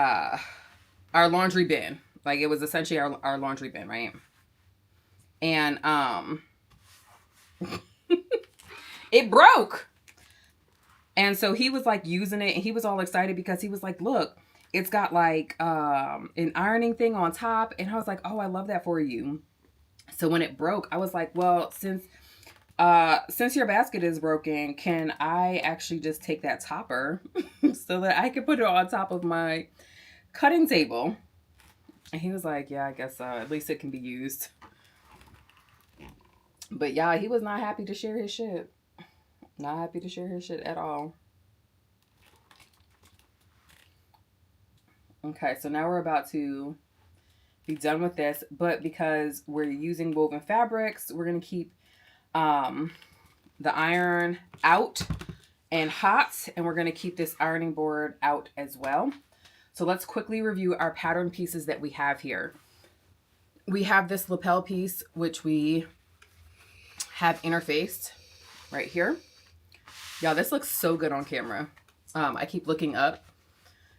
laundry bin. Like it was essentially our laundry bin, right? And, it broke. And so he was like using it and he was all excited because he was like, look, it's got like an ironing thing on top. And I was like, oh, I love that for you. So when it broke, I was like, well, since your basket is broken, can I actually just take that topper so that I can put it on top of my cutting table? And he was like, yeah, I guess so. At least it can be used. But yeah, he was not happy to share his shit. Not happy to share his shit at all. Okay, so now we're about to be done with this, but because we're using woven fabrics, we're going to keep the iron out and hot, and we're going to keep this ironing board out as well. So let's quickly review our pattern pieces that we have here. We have this lapel piece, which we have interfaced right here. Y'all, this looks so good on camera. I keep looking up.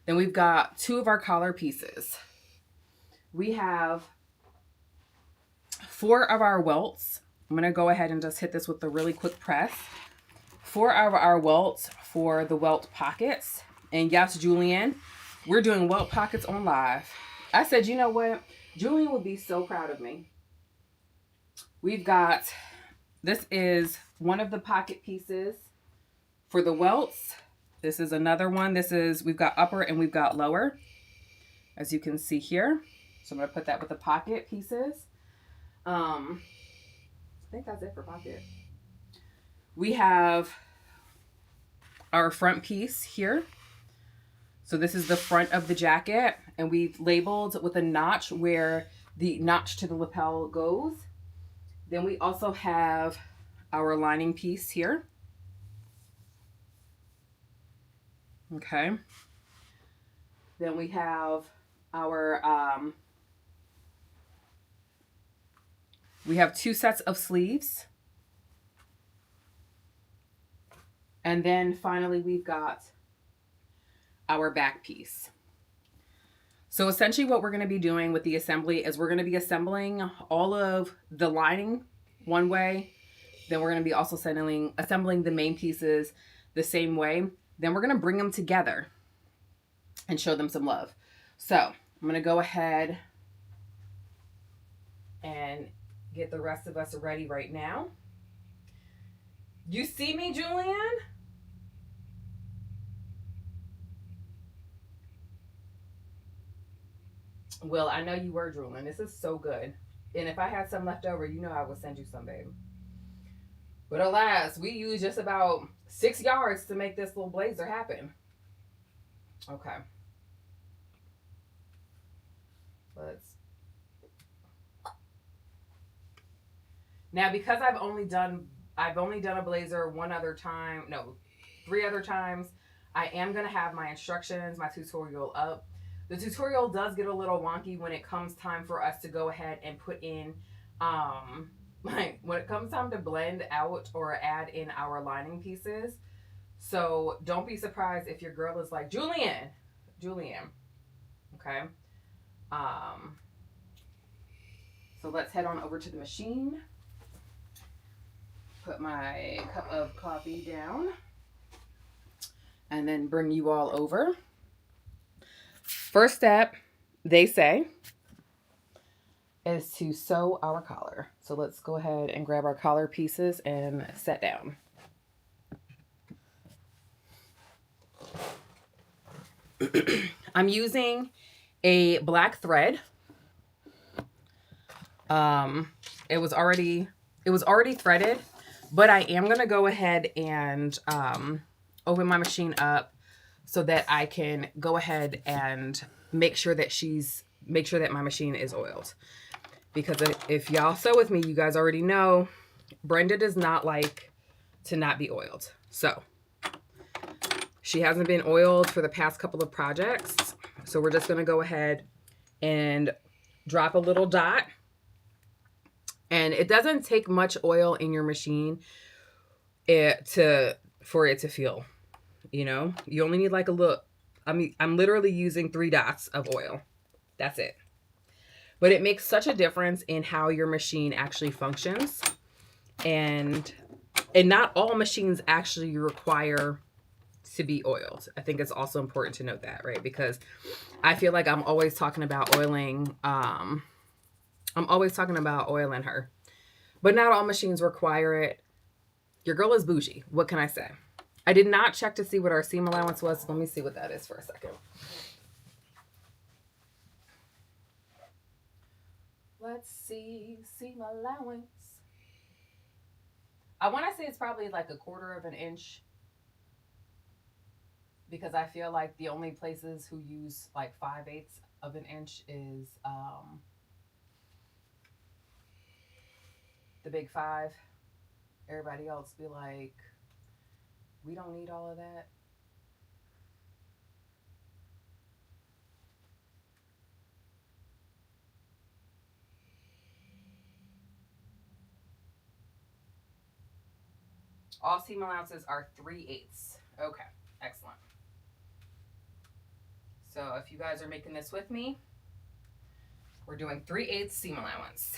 Then we've got 2 of our collar pieces. We have 4 of our welts. I'm going to go ahead and just hit this with a really quick press. 4 of our welts for the welt pockets. And yes, Julian, we're doing welt pockets on live. I said, you know what? Julian would be so proud of me. We've got, this is one of the pocket pieces for the welts. This is another one. We've got upper and we've got lower, as you can see here. So I'm going to put that with the pocket pieces. I think that's it for pocket. We have our front piece here. So this is the front of the jacket, and we've labeled with a notch where the notch to the lapel goes. Then we also have our lining piece here. Okay. Then we have our, we have 2 sets of sleeves. And then finally, we've got our back piece. So essentially what we're going to be doing with the assembly is we're going to be assembling all of the lining one way. Then we're going to be also assembling the main pieces the same way. Then we're going to bring them together and show them some love. So I'm going to go ahead and get the rest of us ready right now. You see me, Julian? Well, I know you were drooling. This is so good. And if I had some left over, you know I would send you some, babe. But alas, we used just about 6 yards to make this little blazer happen. Okay. Now, because I've only done a blazer 3 other times, I am going to have my instructions, my tutorial up. The tutorial does get a little wonky when it comes time for us to go ahead and put in, when it comes time to blend out or add in our lining pieces. So don't be surprised if your girl is like, Julian. Okay. So let's head on over to the machine. Put my cup of coffee down and then bring you all over. First step, they say, is to sew our collar. So let's go ahead and grab our collar pieces and set down. I'm using a black thread. It was already threaded, but I am gonna go ahead and open my machine up so that I can go ahead and make sure that my machine is oiled. Because if y'all sew with me, you guys already know Brenda does not like to not be oiled. So she hasn't been oiled for the past couple of projects. So we're just gonna go ahead and drop a little dot. And it doesn't take much oil in your machine for it to feel, you know, you only need like a little. I'm literally using 3 dots of oil. That's it. But it makes such a difference in how your machine actually functions. And not all machines actually require to be oiled. I think it's also important to note that, right? Because I feel like I'm always talking about oiling. I'm always talking about oiling her. But not all machines require it. Your girl is bougie. What can I say? I did not check to see what our seam allowance was. Let me see what that is for a second. Let's see. Seam allowance. I want to say it's probably like 1/4 of an inch. Because I feel like the only places who use like 5/8 of an inch is the big 5. Everybody else be like, we don't need all of that. All seam allowances are 3/8. Okay, excellent. So if you guys are making this with me, we're doing 3/8 seam allowance.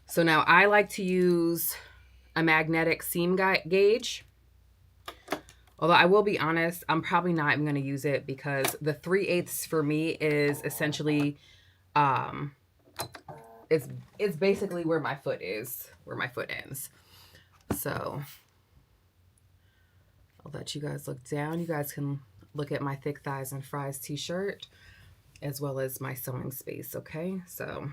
So now I like to use a magnetic seam gauge. Although I will be honest, I'm probably not even going to use it because the 3/8 for me is essentially, it's basically where my foot is, where my foot ends. So I'll let you guys look down. You guys can look at my Thick Thighs and Fries t-shirt as well as my sewing space, okay? So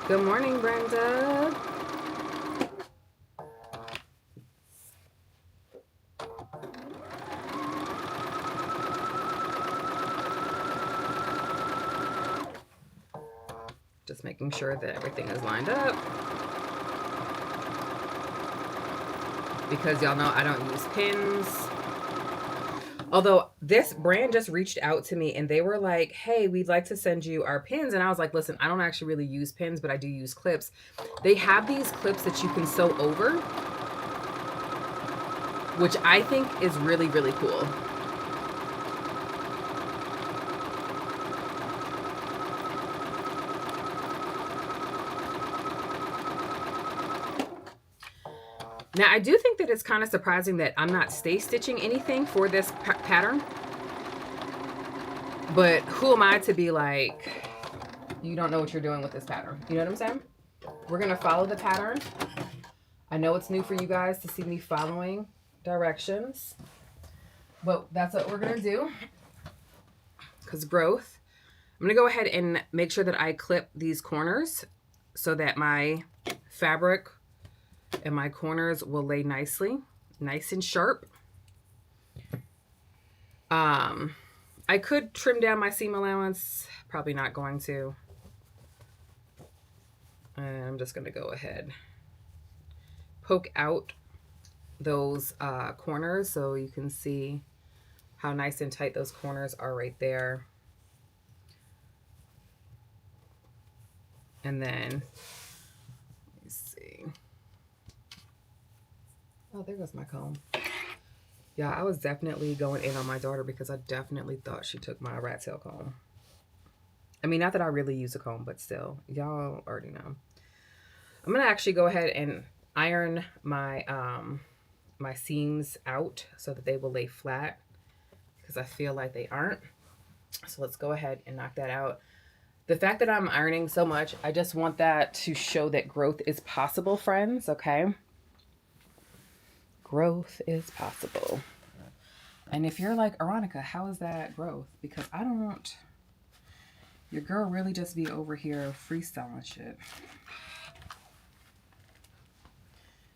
good morning, Brenda. Just making sure that everything is lined up. Because y'all know I don't use pins. Although this brand just reached out to me and they were like, hey, we'd like to send you our pins. And I was like, listen, I don't actually really use pins, but I do use clips. They have these clips that you can sew over, which I think is really, really cool. Now, I do think that it's kind of surprising that I'm not stay stitching anything for this pattern. But who am I to be like, you don't know what you're doing with this pattern? You know what I'm saying? We're going to follow the pattern. I know it's new for you guys to see me following directions. But that's what we're going to do. Because growth. I'm going to go ahead and make sure that I clip these corners so that my fabric and my corners will lay nicely, nice and sharp. I could trim down my seam allowance, probably not going to. And I'm just going to go ahead, poke out those corners so you can see how nice and tight those corners are right there. And then, let me see. Oh, there goes my comb. Yeah, I was definitely going in on my daughter because I definitely thought she took my rat tail comb. I mean, not that I really use a comb, but still, y'all already know. I'm going to actually go ahead and iron my my seams out so that they will lay flat because I feel like they aren't. So let's go ahead and knock that out. The fact that I'm ironing so much, I just want that to show that growth is possible, friends, okay? growth is possible. And if you're like, Aaronica, how is that growth? Because I don't, your girl really just be over here freestyling shit.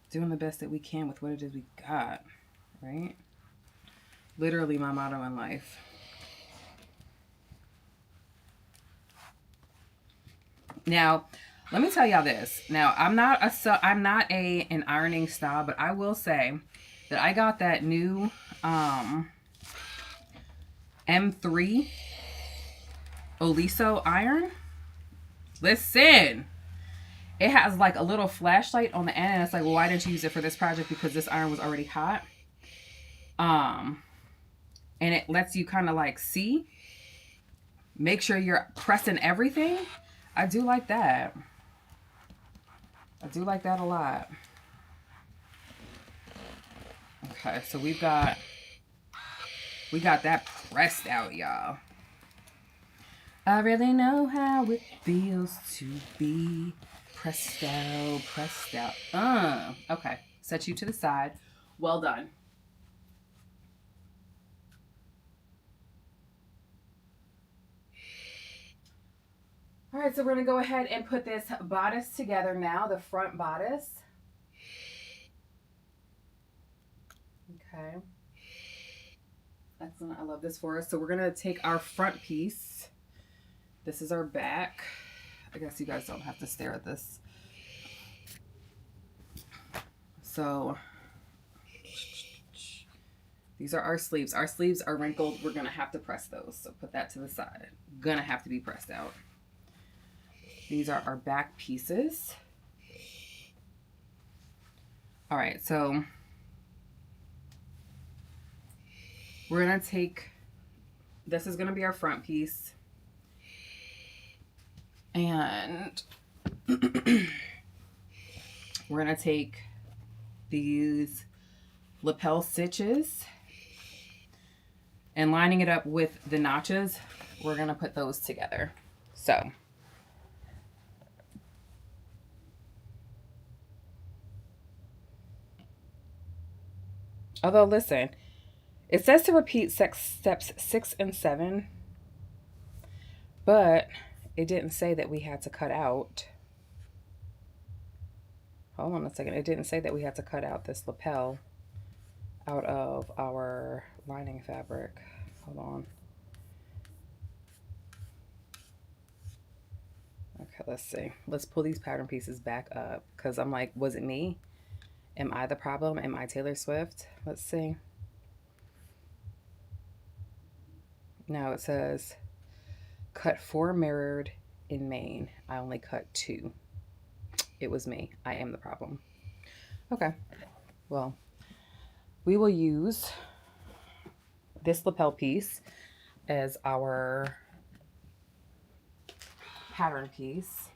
Doing the best that we can with what it is we got, right? Literally my motto in life. Now, let me tell y'all this. Now, I'm not an ironing snob, but I will say that I got that new M3 Oliso iron. Listen, it has like a little flashlight on the end, and it's like, well, why didn't you use it for this project? Because this iron was already hot. And it lets you kind of like see, make sure you're pressing everything. I do like that. I do like that a lot. Okay, so we got that pressed out, y'all. I really know how it feels to be pressed out, pressed out. Okay, set you to the side. Well done. All right, so we're gonna go ahead and put this bodice together now, the front bodice. Okay. Excellent, I love this for us. So we're gonna take our front piece. This is our back. I guess you guys don't have to stare at this. So these are our sleeves. Our sleeves are wrinkled. We're gonna have to press those. So put that to the side. Gonna have to be pressed out. These are our back pieces. All right, so we're gonna take, this is gonna be our front piece. And we're gonna take these lapel stitches and lining it up with the notches, we're gonna put those together. So although, listen, it says to repeat steps 6 and 7, but it didn't say that we had to cut out. Hold on a second. It didn't say that we had to cut out this lapel out of our lining fabric. Hold on. Okay, let's see. Let's pull these pattern pieces back up because I'm like, was it me? Am I the problem? Am I Taylor Swift? Let's see. No, it says cut 4 mirrored in Maine. I only cut 2. It was me. I am the problem. Okay. Well, we will use this lapel piece as our pattern piece.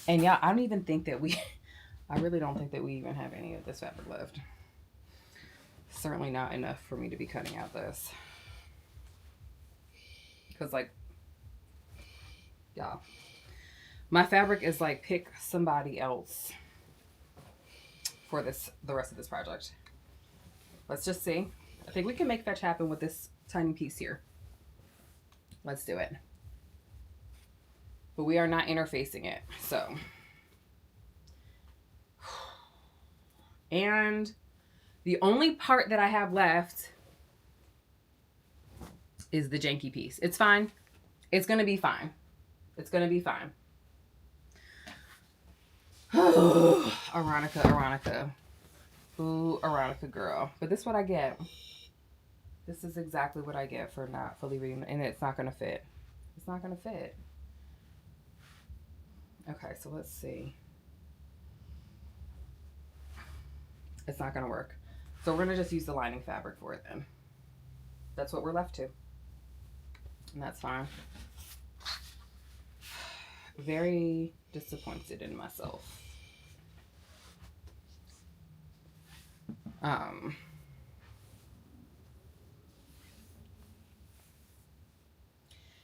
And yeah, I don't even think that I really don't think that we even have any of this fabric left. Certainly not enough for me to be cutting out this. Because like, yeah, my fabric is like, pick somebody else for the rest of this project. Let's just see. I think we can make fetch happen with this tiny piece here. Let's do it. But we are not interfacing it, so. And the only part that I have left is the janky piece. It's fine. It's gonna be fine. It's gonna be fine. Aaronica, Aaronica. Ooh, Aaronica girl. But this is what I get. This is exactly what I get for not fully reading, and it's not gonna fit. It's not gonna fit. Okay, so let's see. It's not gonna work. So we're gonna just use the lining fabric for it then. That's what we're left to. And that's fine. Very disappointed in myself.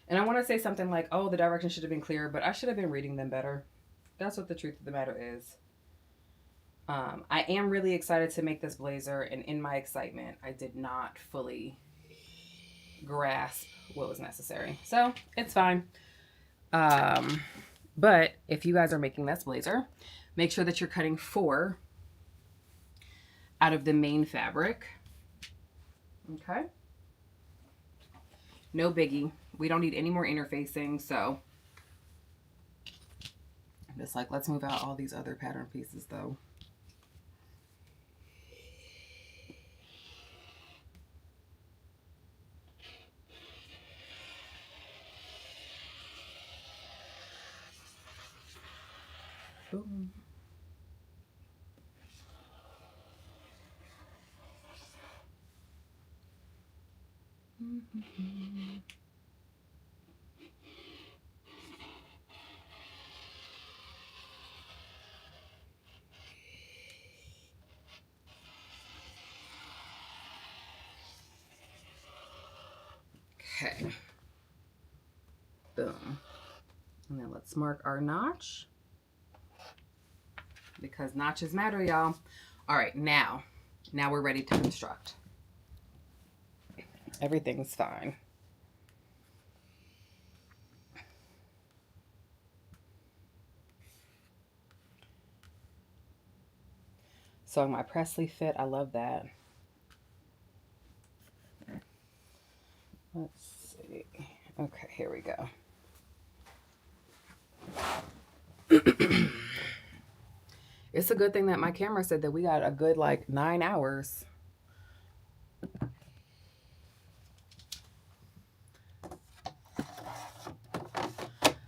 And I want to say something like, oh, the direction should have been clearer, but I should have been reading them better. That's what the truth of the matter is. I am really excited to make this blazer, and in my excitement, I did not fully grasp what was necessary. So it's fine. But if you guys are making this blazer, make sure that you're cutting 4 out of the main fabric. Okay. No biggie. We don't need any more interfacing, so just like, let's move out all these other pattern pieces though. Boom. Okay. Boom. And then let's mark our notch, because notches matter, y'all. All right, now we're ready to construct. Everything's fine. So my Presley fit, I love that. Let's see. Okay, here we go. It's a good thing that my camera said that we got a good like 9 hours.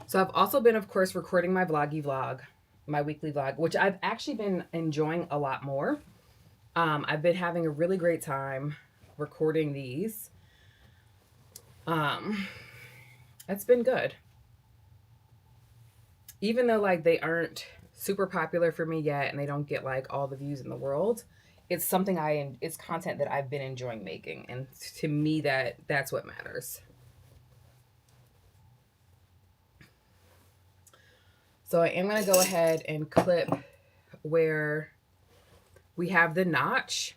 So I've also been, of course, recording my vloggy vlog, my weekly vlog, which I've actually been enjoying a lot more. I've been having a really great time recording these. It's been good. Even though like they aren't super popular for me yet and they don't get like all the views in the world, it's something it's content that I've been enjoying making, and to me that's what matters. So I am going to go ahead and clip where we have the notch.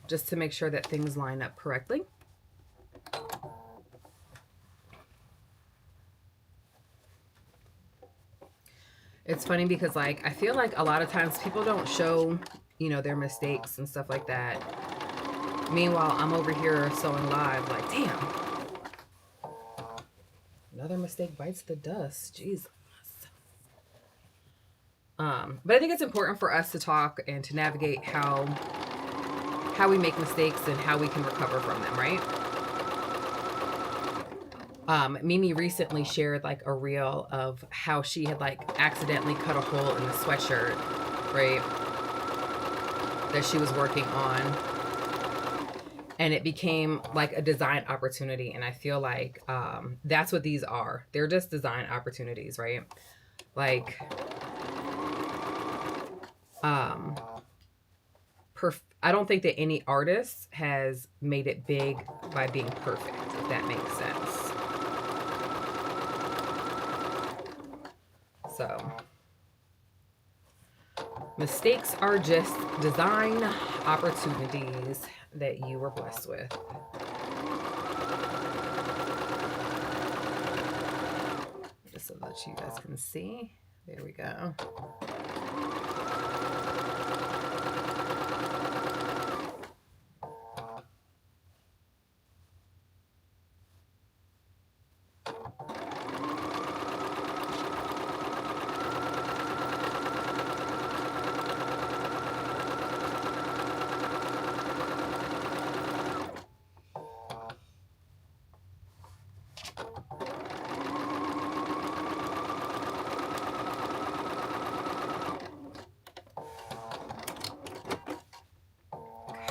Just to make sure that things line up correctly. It's funny because like I feel like a lot of times people don't show, you know, their mistakes and stuff like that. Meanwhile, I'm over here sewing live like, damn. Another mistake bites the dust. Jesus. But I think it's important for us to talk and to navigate how we make mistakes and how we can recover from them, right? Mimi recently shared like a reel of how she had like accidentally cut a hole in the sweatshirt, right? That she was working on. And it became like a design opportunity. And I feel like that's what these are. They're just design opportunities, right? Like, I don't think that any artist has made it big by being perfect, if that makes sense. So, mistakes are just design opportunities that you were blessed with. Just so that you guys can see. There we go.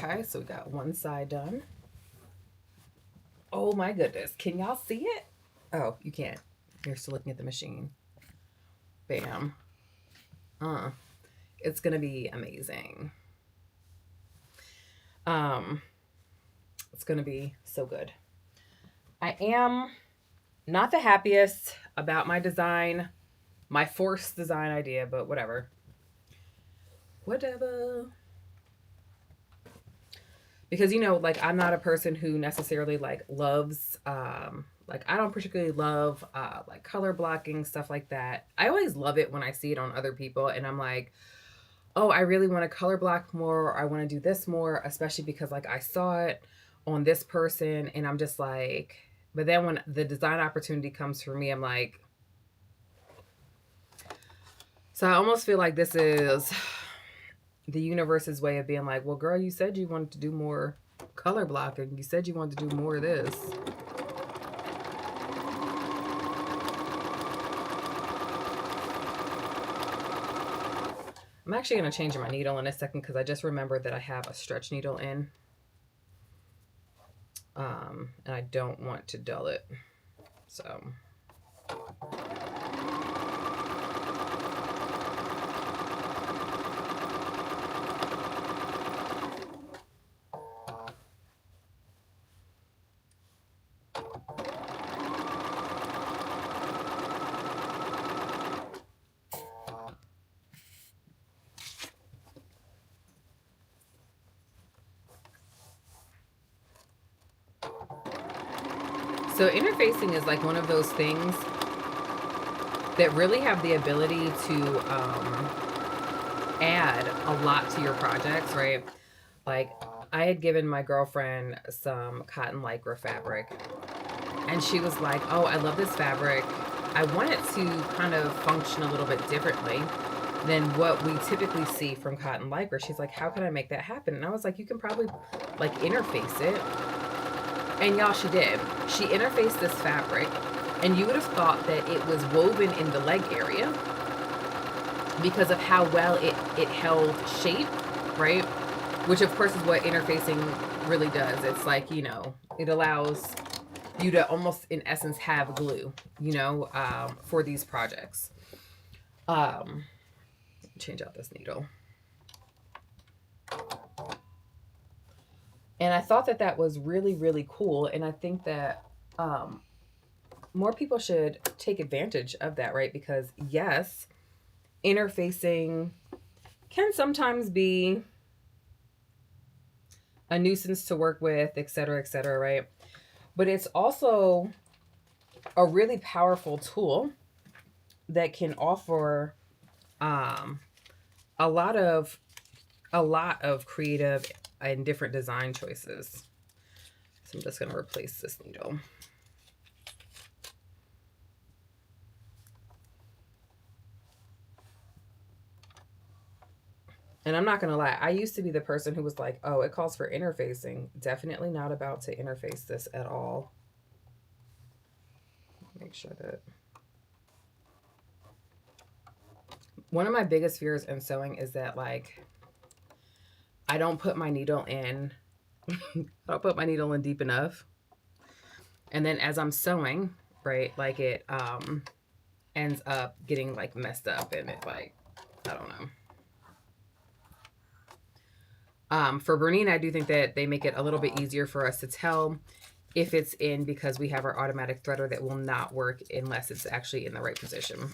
Okay, so we got one side done. Oh my goodness. Can y'all see it? Oh, you can't. You're still looking at the machine. Bam. It's gonna be amazing. It's going to be so good. I am not the happiest about my design, my forced design idea, but whatever. Whatever. Because, you know, like, I'm not a person who necessarily like loves, like, I don't particularly love like color blocking, stuff like that. I always love it when I see it on other people and I'm like, oh, I really want to color block more, or I want to do this more, especially because like I saw it on this person and I'm just like, but then when the design opportunity comes for me, I'm like, so I almost feel like this is the universe's way of being like, well, girl, you said you wanted to do more color blocking. You said you wanted to do more of this. I'm actually going to change my needle in a second because I just remembered that I have a stretch needle in. And I don't want to dull it. So... So interfacing is like one of those things that really have the ability to add a lot to your projects, right? Like, I had given my girlfriend some cotton lycra fabric and she was like, oh, I love this fabric. I want it to kind of function a little bit differently than what we typically see from cotton lycra. She's like, how can I make that happen? And I was like, you can probably like interface it. And y'all, she did. She interfaced this fabric, and you would have thought that it was woven in the leg area because of how well it held shape, right? Which of course is what interfacing really does. It's like, you know, it allows you to almost in essence have glue, you know, for these projects. Change out this needle. And I thought that that was really, really cool. And I think that more people should take advantage of that, right? Because yes, interfacing can sometimes be a nuisance to work with, et cetera, right? But it's also a really powerful tool that can offer a lot of creative and different design choices. So I'm just going to replace this needle. And I'm not going to lie, I used to be the person who was like, oh, it calls for interfacing. Definitely not about to interface this at all. Make sure that... One of my biggest fears in sewing is that, like, I don't put my needle in. I don't put my needle in deep enough. And then as I'm sewing, right, like it ends up getting like messed up and it like, I don't know. For Bernine, I do think that they make it a little bit easier for us to tell if it's in because we have our automatic threader that will not work unless it's actually in the right position.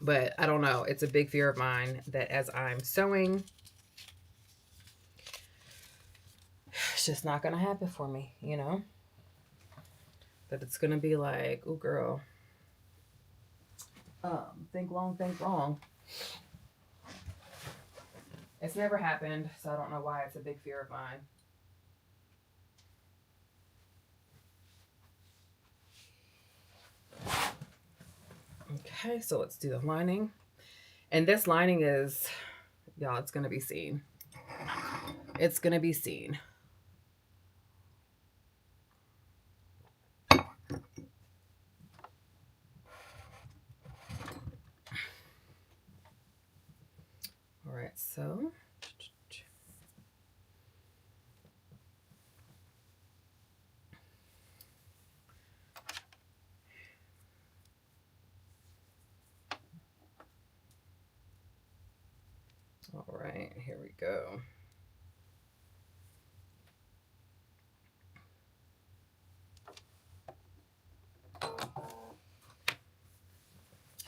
But I don't know. It's a big fear of mine that as I'm sewing, it's just not going to happen for me, you know? That it's going to be like, oh, girl. Think long, think wrong. It's never happened, so I don't know why it's a big fear of mine. Okay, so let's do the lining. And this lining is, y'all, it's going to be seen. It's going to be seen. All right, so all right, here we go.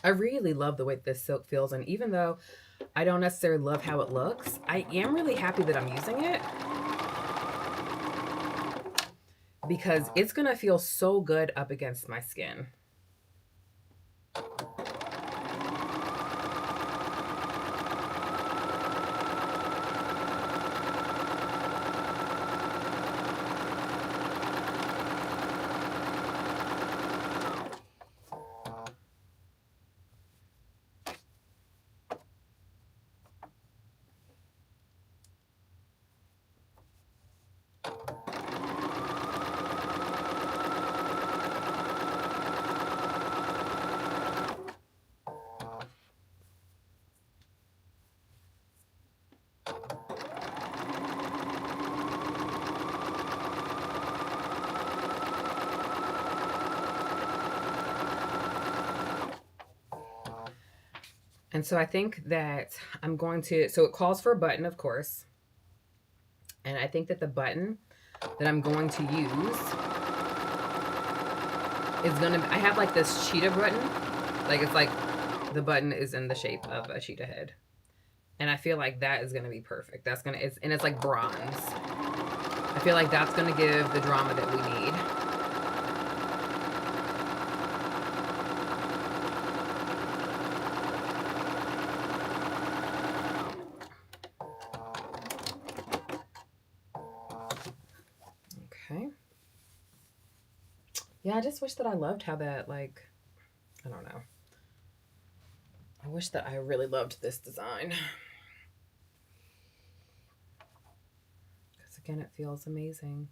I really love the way this silk feels, and even though I don't necessarily love how it looks, I am really happy that I'm using it because it's gonna feel so good up against my skin. And so I think that I'm going to, so it calls for a button, of course. And I think that the button that I'm going to use is going to, I have like this cheetah button. Like it's like the button is in the shape of a cheetah head. And I feel like that is going to be perfect. That's going to, and it's like bronze. I feel like that's going to give the drama that we need. Okay. Yeah, I just wish that I loved how that, like, I don't know. I wish that I really loved this design. Because again, it feels amazing.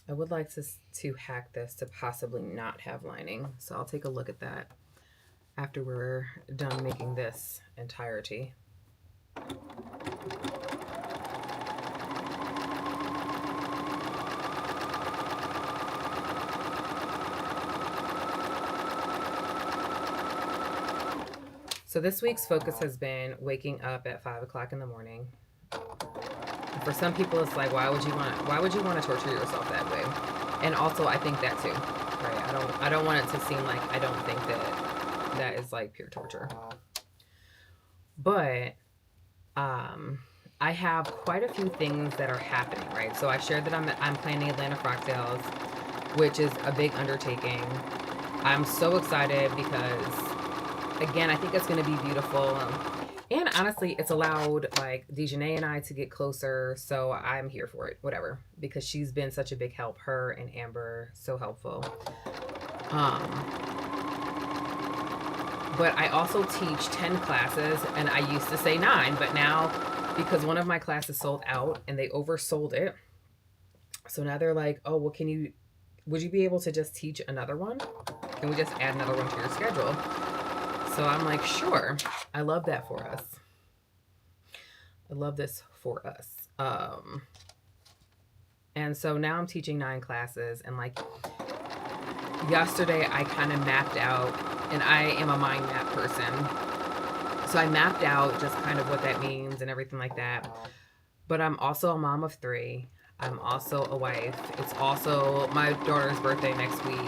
I would like to hack this to possibly not have lining. So I'll take a look at that after we're done making this entirety. So this week's focus has been waking up at 5 o'clock in the morning. For some people, it's like, why would you want to torture yourself that way? And also, I think that too, right? I don't want it to seem like I don't think that is like pure torture. But I have quite a few things that are happening, right? So I shared that I'm planning Atlanta Frock Sales, which is a big undertaking. I'm so excited because, again, I think it's going to be beautiful. And honestly, it's allowed like Dejanay and I to get closer. So I'm here for it, whatever, because she's been such a big help. Her and Amber, so helpful. But I also teach 10 classes, and I used to say 9, but now because one of my classes sold out and they oversold it. So now they're like, oh, well, would you be able to just teach another one? Can we just add another one to your schedule? So I'm like, sure. I love that for us. I love this for us. And so now I'm teaching 9 classes, and like yesterday I kind of mapped out, and I am a mind map person. So I mapped out just kind of what that means and everything like that. But I'm also a mom of 3. I'm also a wife. It's also my daughter's birthday next week.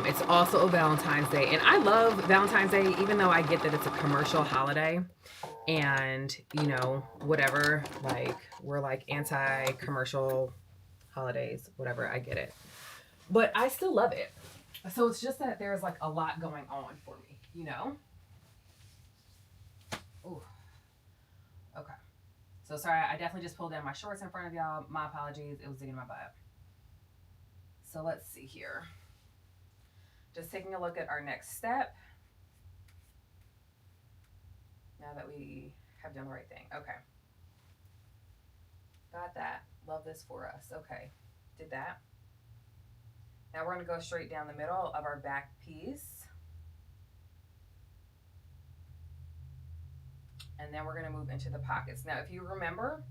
It's also Valentine's Day. And I love Valentine's Day, even though I get that it's a commercial holiday. And, you know, whatever, like, we're like anti-commercial holidays, whatever, I get it. But I still love it. So it's just that there's like a lot going on for me, you know? Ooh. Okay. So sorry, I definitely just pulled down my shorts in front of y'all. My apologies. It was digging my butt. So let's see here. Just taking a look at our next step. Now that we have done the right thing. Okay. Got that. Love this for us. Okay. Did that. Now we're going to go straight down the middle of our back piece. And then we're going to move into the pockets. Now, if you remember,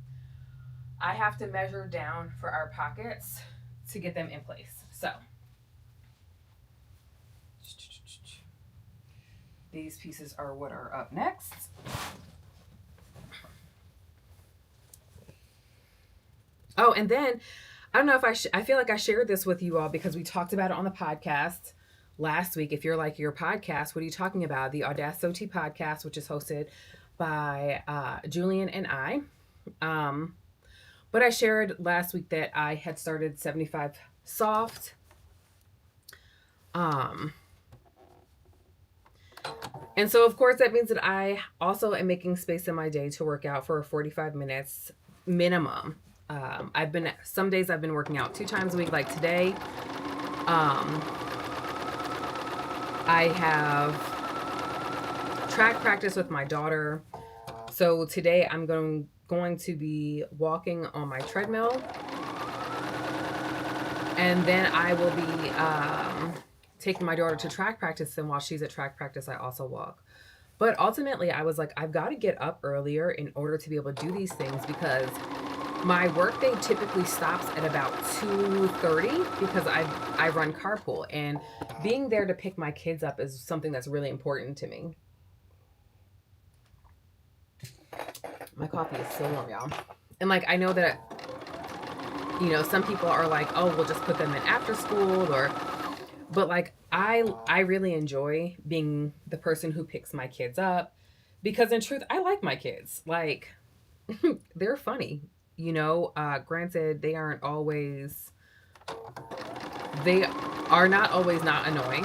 I have to measure down for our pockets to get them in place. So these pieces are what are up next. Oh, and then I don't know if I feel like I shared this with you all because we talked about it on the podcast last week. If you're like your podcast, what are you talking about? The AUDASEWTEA podcast, which is hosted by Julian and I. Um, but I shared last week that I had started 75 Soft. Um, and so, of course, that means that I also am making space in my day to work out for 45 minutes minimum. Some days I've been working out 2 times a week, like today. I have track practice with my daughter. So today I'm going to be walking on my treadmill. And then I will be taking my daughter to track practice. And while she's at track practice, I also walk. But ultimately, I was like, I've got to get up earlier in order to be able to do these things because my workday typically stops at about 2:30 because I run carpool, and being there to pick my kids up is something that's really important to me. My coffee is so warm, y'all. And like I know that some people are like, oh, we'll just put them in after school but like I really enjoy being the person who picks my kids up because in truth I like my kids. Like they're funny. Granted they are not always not annoying.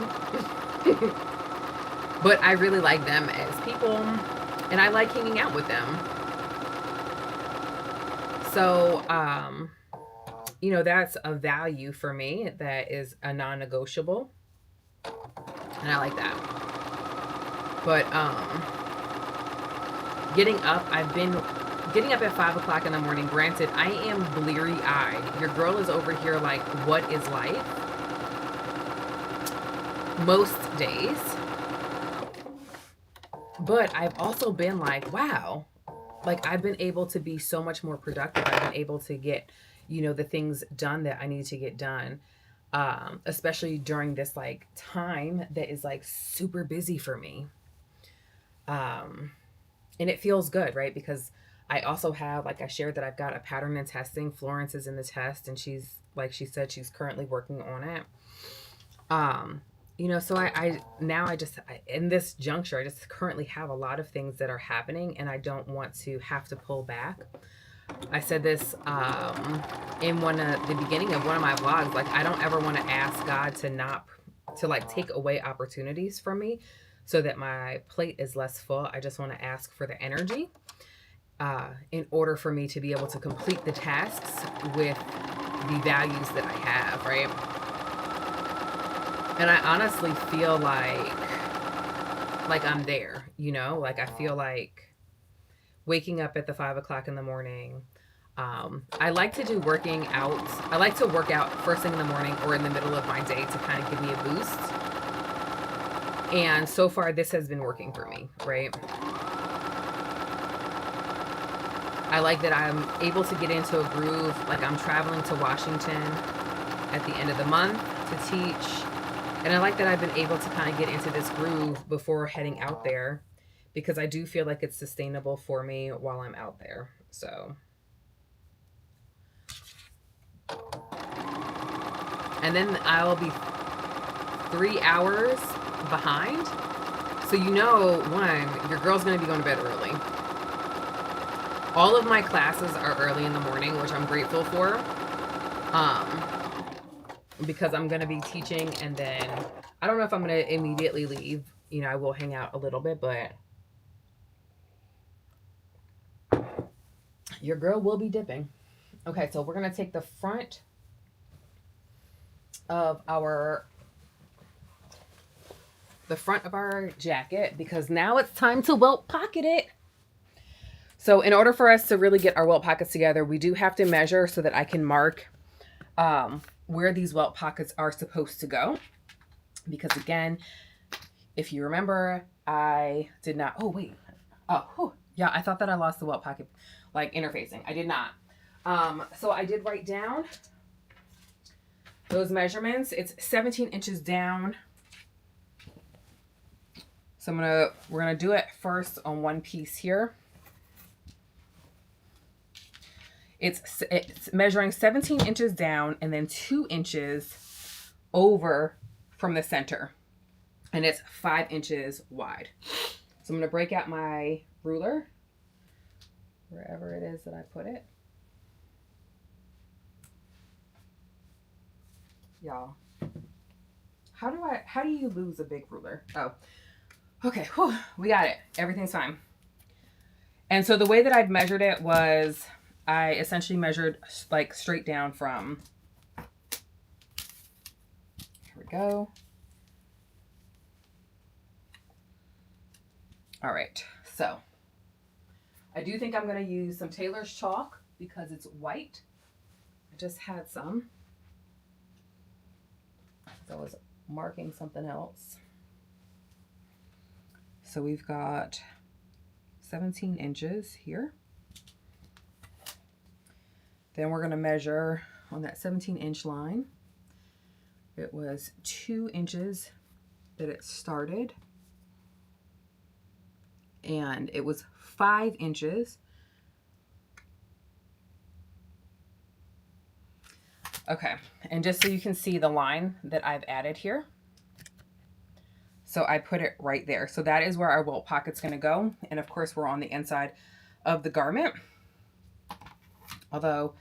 But I really like them as people and I like hanging out with them. So that's a value for me that is a non-negotiable. And I like that. But I've been getting up at 5 o'clock in the morning. Granted, I am bleary eyed. Your girl is over here like, what is life? Most days. But I've also been like, wow, like I've been able to be so much more productive. I've been able to get, the things done that I need to get done. Especially during this like time that is like super busy for me. And it feels good, right? Because I also have, like I shared that I've got a pattern in testing. Florence is in the test and she's, like she said, she's currently working on it. So in this juncture, I just currently have a lot of things that are happening and I don't want to have to pull back. I said this in the beginning of one of my vlogs. Like, I don't ever want to ask God to like take away opportunities from me so that my plate is less full. I just want to ask for the energy in order for me to be able to complete the tasks with the values that I have, right? And I honestly feel like I'm there, like I feel like waking up at the 5 o'clock in the morning. I like to do working out. I like to work out first thing in the morning or in the middle of my day to kind of give me a boost. And so far, this has been working for me, right? I like that I'm able to get into a groove. Like I'm traveling to Washington at the end of the month to teach. And I like that I've been able to kind of get into this groove before heading out there because I do feel like it's sustainable for me while I'm out there. So. And then I'll be 3 hours behind. So your girl's going to be going to bed early. All of my classes are early in the morning, which I'm grateful for. Because I'm going to be teaching and then I don't know if I'm going to immediately leave. I will hang out a little bit, but your girl will be dipping. Okay, so we're going to take the front of our jacket because now it's time to welt pocket it. So in order for us to really get our welt pockets together, we do have to measure so that I can mark where these welt pockets are supposed to go. Because again, if you remember, I did not, yeah, I thought that I lost the welt pocket like interfacing. I did not. So I did write down those measurements. It's 17 inches down. So we're gonna do it first on one piece here. It's measuring 17 inches down and then 2 inches over from the center. And it's 5 inches wide. So I'm going to break out my ruler, wherever it is that I put it. Y'all, how do you lose a big ruler? Oh, okay. Whew, we got it. Everything's fine. And so the way that I've measured it was I essentially measured like straight down from, here we go. All right, so I do think I'm going to use some Taylor's chalk because it's white. I just had some. So I was marking something else. So we've got 17 inches here. Then we're going to measure on that 17-inch line. It was 2 inches that it started. And it was 5 inches. Okay, and just so you can see the line that I've added here. So I put it right there. So that is where our welt pocket's gonna go. And of course we're on the inside of the garment. Although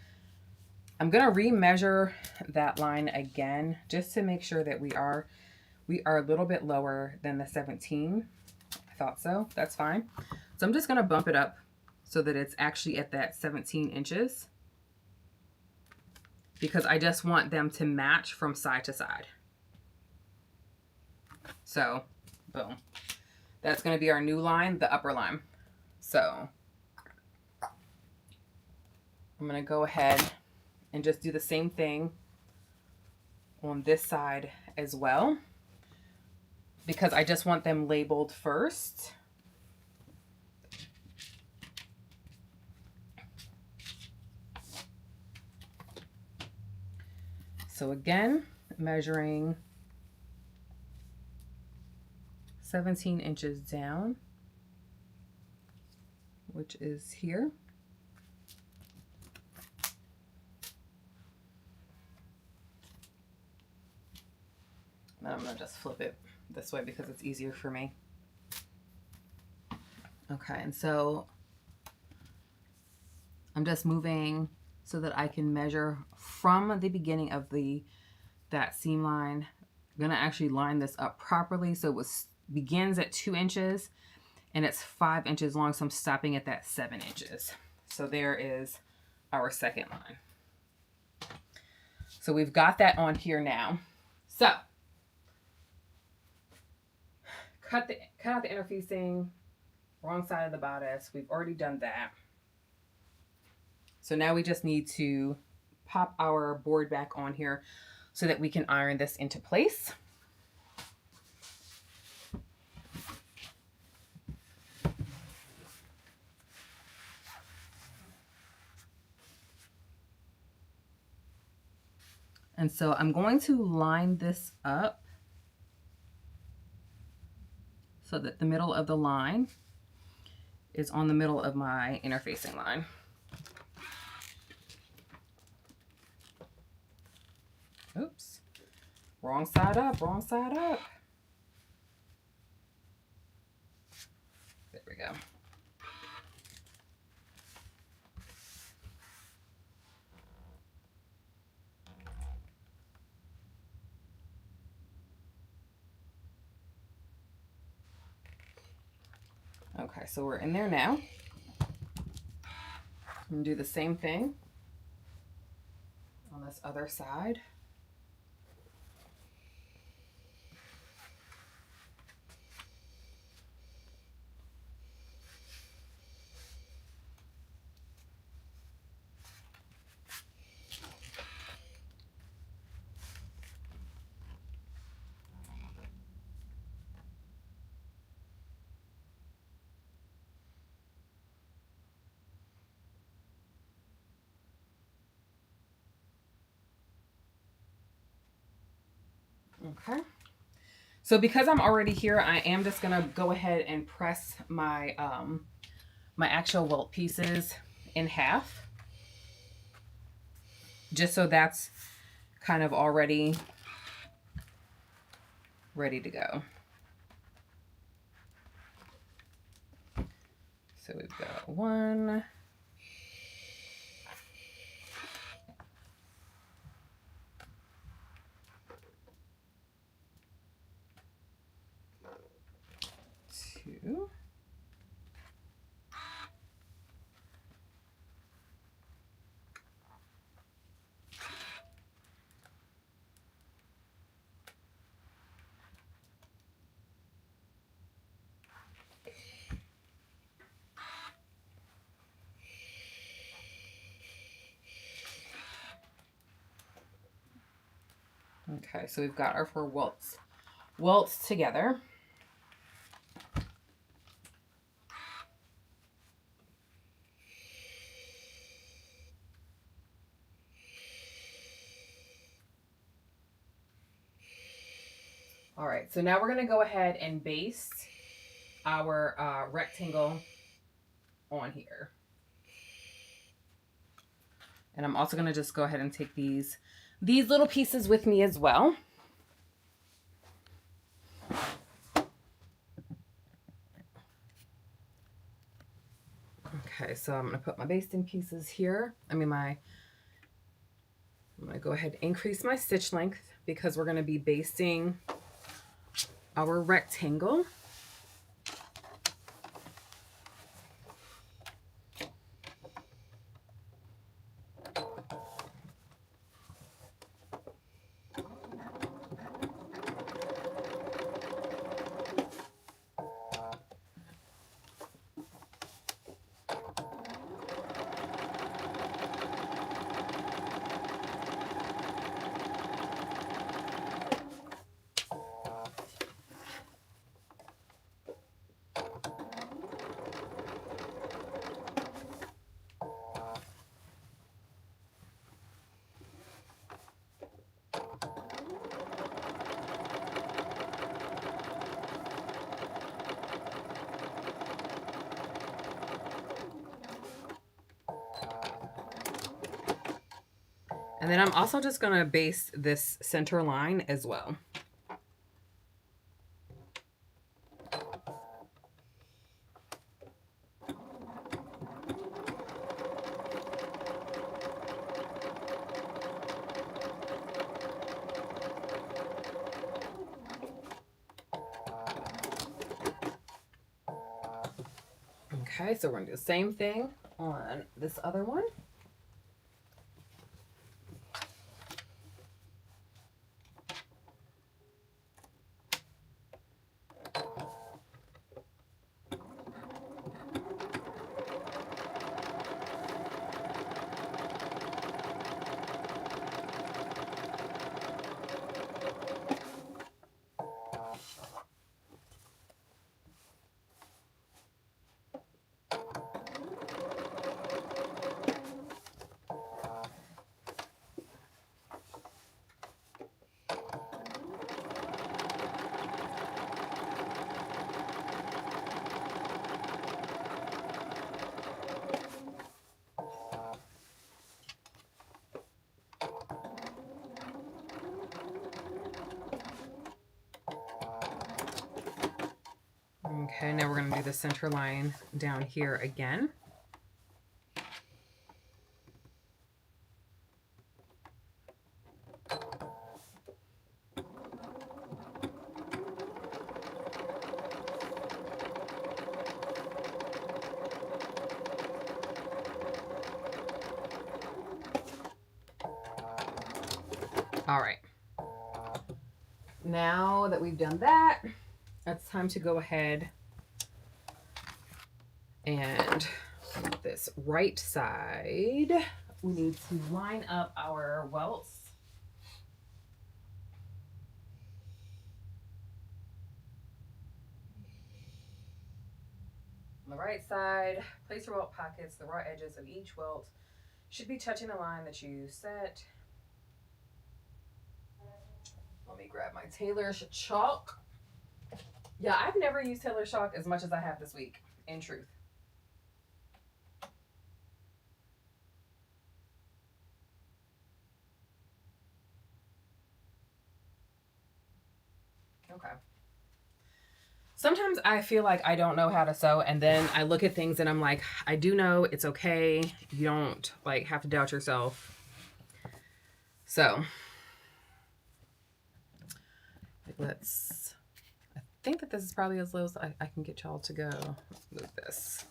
I'm gonna remeasure that line again, just to make sure that we are a little bit lower than the 17. I thought so, that's fine. So I'm just gonna bump it up so that it's actually at that 17 inches. Because I just want them to match from side to side. So, boom. That's going to be our new line, the upper line. So, I'm going to go ahead and just do the same thing on this side as well. Because I just want them labeled first. So again, measuring 17 inches down, which is here. And I'm gonna just flip it this way because it's easier for me. Okay, and so I'm just moving so that I can measure from the beginning of that seam line. I'm gonna actually line this up properly. So it begins at 2 inches and it's 5 inches long. So I'm stopping at that 7 inches. So there is our second line. So we've got that on here now. So cut out the interfacing, wrong side of the bodice. We've already done that. So now we just need to pop our board back on here so that we can iron this into place. And so I'm going to line this up so that the middle of the line is on the middle of my interfacing line. Oops, wrong side up, wrong side up. There we go. Okay, so we're in there now. I'm gonna do the same thing on this other side. Okay, so because I'm already here, I am just gonna go ahead and press my my actual welt pieces in half. just so that's kind of already ready to go. So we've got 1, 2. Okay, so we've got our 4 welts together. All right, so now we're going to go ahead and baste our rectangle on here. And I'm also going to just go ahead and take these little pieces with me as well. Okay, so I'm going to put my basting pieces here. I'm going to go ahead and increase my stitch length because we're going to be basting our rectangle. And then I'm also just going to baste this center line as well. Okay, so we're going to do the same thing on this other one. Okay, now we're going to do the center line down here again. All right. Now that we've done that, it's time to go ahead and this right side, we need to line up our welts. On the right side, place your welt pockets. The raw edges of each welt should be touching the line that you set. Let me grab my Taylor's chalk. Yeah, I've never used Taylor's chalk as much as I have this week, in truth. Okay. Sometimes I feel like I don't know how to sew, and then I look at things and I'm like, I do know, it's okay. You don't like have to doubt yourself. So let's, I think that this is probably as low as I can get y'all to go. Let's move this.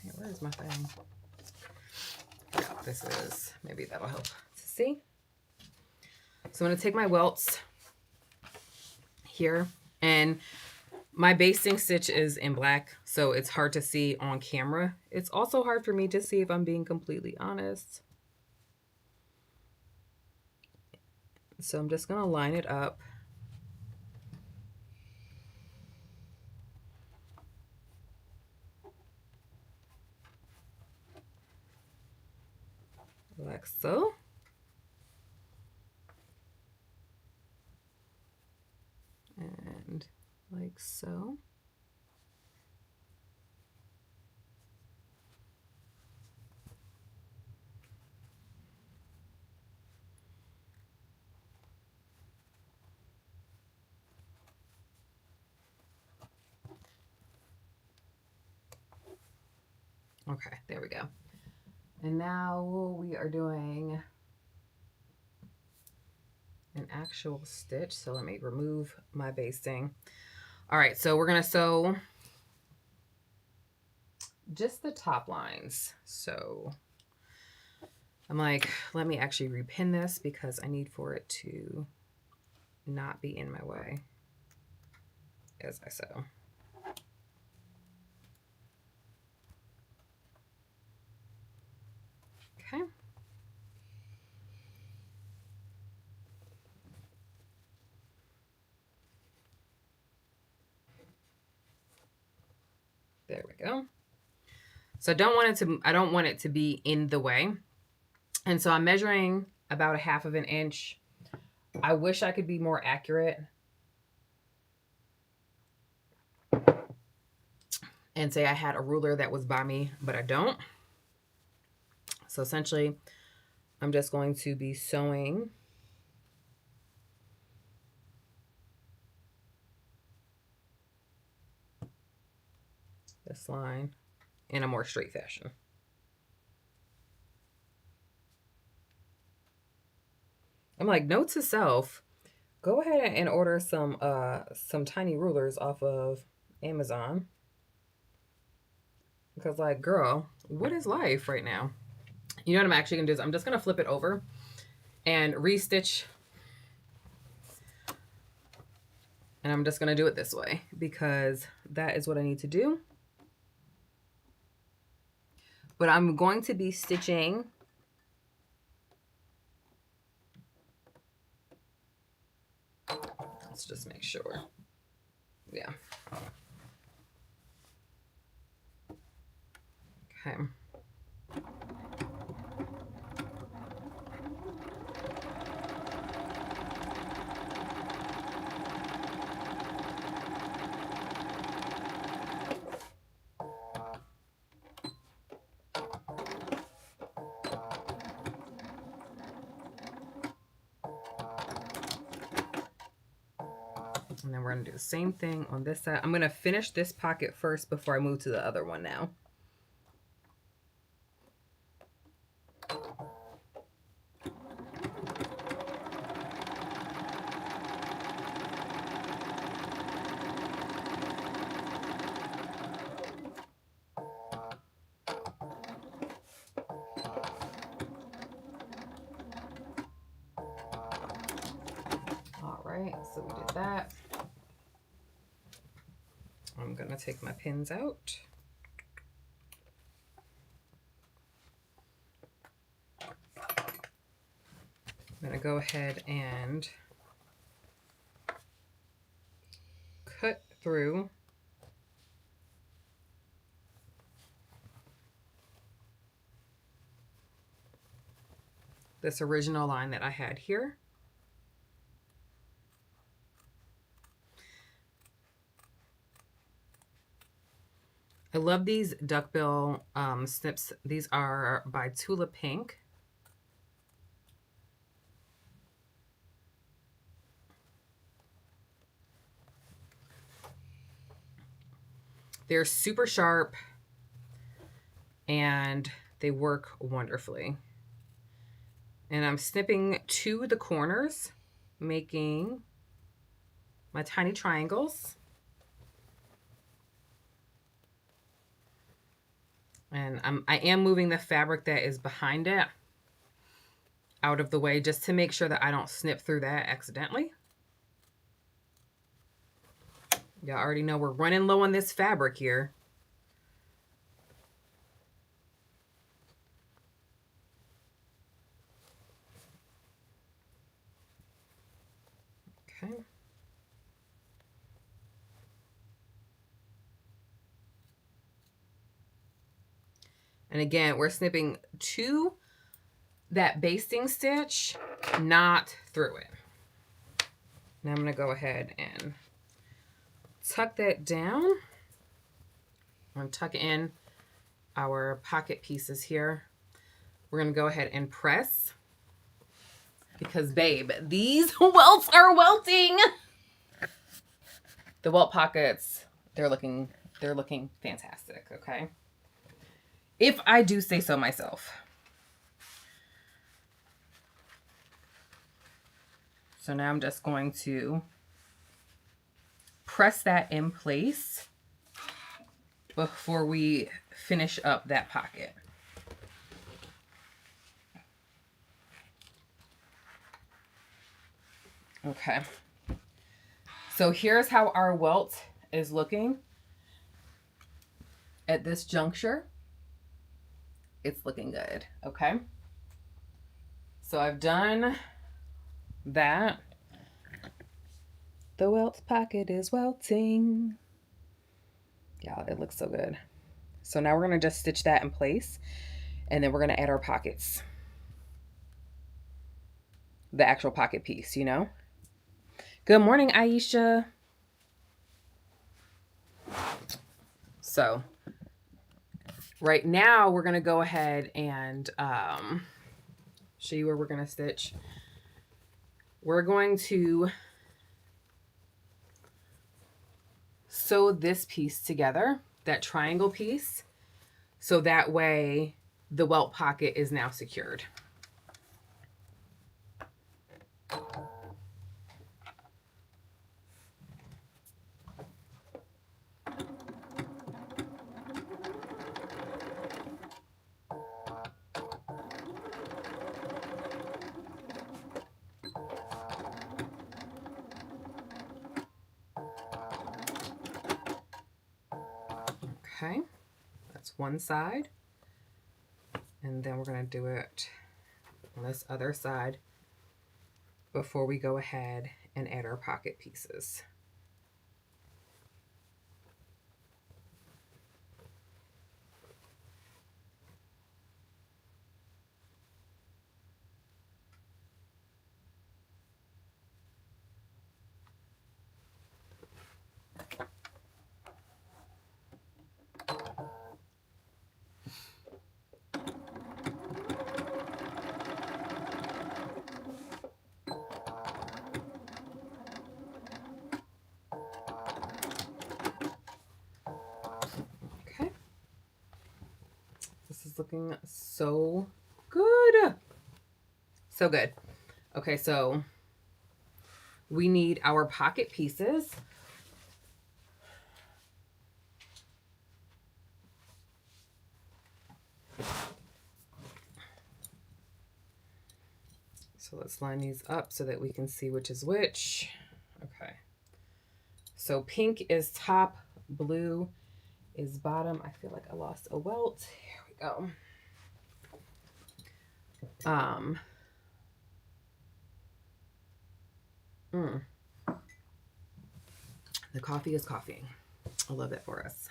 Hey, where is my thing? Yeah, this is, maybe that'll help to see. So I'm gonna take my welts here, and my basting stitch is in black, so it's hard to see on camera. It's also hard for me to see, if I'm being completely honest. So I'm just gonna line it up. Like so. And like so. Okay, there we go. And now we are doing an actual stitch. So let me remove my basting. All right, so we're gonna sew just the top lines. So I'm like, let me actually repin this because I need for it to not be in my way as I sew. Okay. There we go. So I don't want it to be in the way. And so I'm measuring about 1/2 inch. I wish I could be more accurate and say I had a ruler that was by me, but I don't. So essentially, I'm just going to be sewing this line in a more straight fashion. I'm like, note to self, go ahead and order some tiny rulers off of Amazon. Because like, girl, what is life right now? You know what I'm actually gonna do is I'm just gonna flip it over and restitch. And I'm just gonna do it this way because that is what I need to do. But I'm going to be stitching let's just make sure. Yeah. Okay. And then we're gonna do the same thing on this side. I'm gonna finish this pocket first before I move to the other one now. All right, so we did that. I'm gonna take my pins out. I'm gonna go ahead and cut through this original line that I had here. I love these duckbill snips. These are by Tula Pink. They're super sharp and they work wonderfully. And I'm snipping to the corners, making my tiny triangles. And I am moving the fabric that is behind it out of the way just to make sure that I don't snip through that accidentally. Y'all already know we're running low on this fabric here. Okay. And again, we're snipping to that basting stitch, not through it. Now I'm going to go ahead and tuck that down. I'm going to tuck in our pocket pieces here. We're going to go ahead and press because, babe, these welts are welting. The welt pockets, they're looking fantastic, okay? If I do say so myself. So now I'm just going to press that in place before we finish up that pocket. Okay. So here's how our welt is looking at this juncture. It's looking good, okay? So I've done that. The welt pocket is welting. Yeah, it looks so good. So now we're going to just stitch that in place and then we're going to add our pockets. The actual pocket piece, you know? Good morning, Aisha. So right now we're going to go ahead and show you where we're going to stitch. We're going to sew this piece together, that triangle piece, so that way the welt pocket is now secured. Okay, that's one side. And then we're going to do it on this other side before we go ahead and add our pocket pieces. Looking so good. So good. Okay, so we need our pocket pieces. So let's line these up so that we can see which is which. Okay. So pink is top, blue is bottom. I feel like I lost a welt. Here we go. The coffee is coffeeing. I love it for us.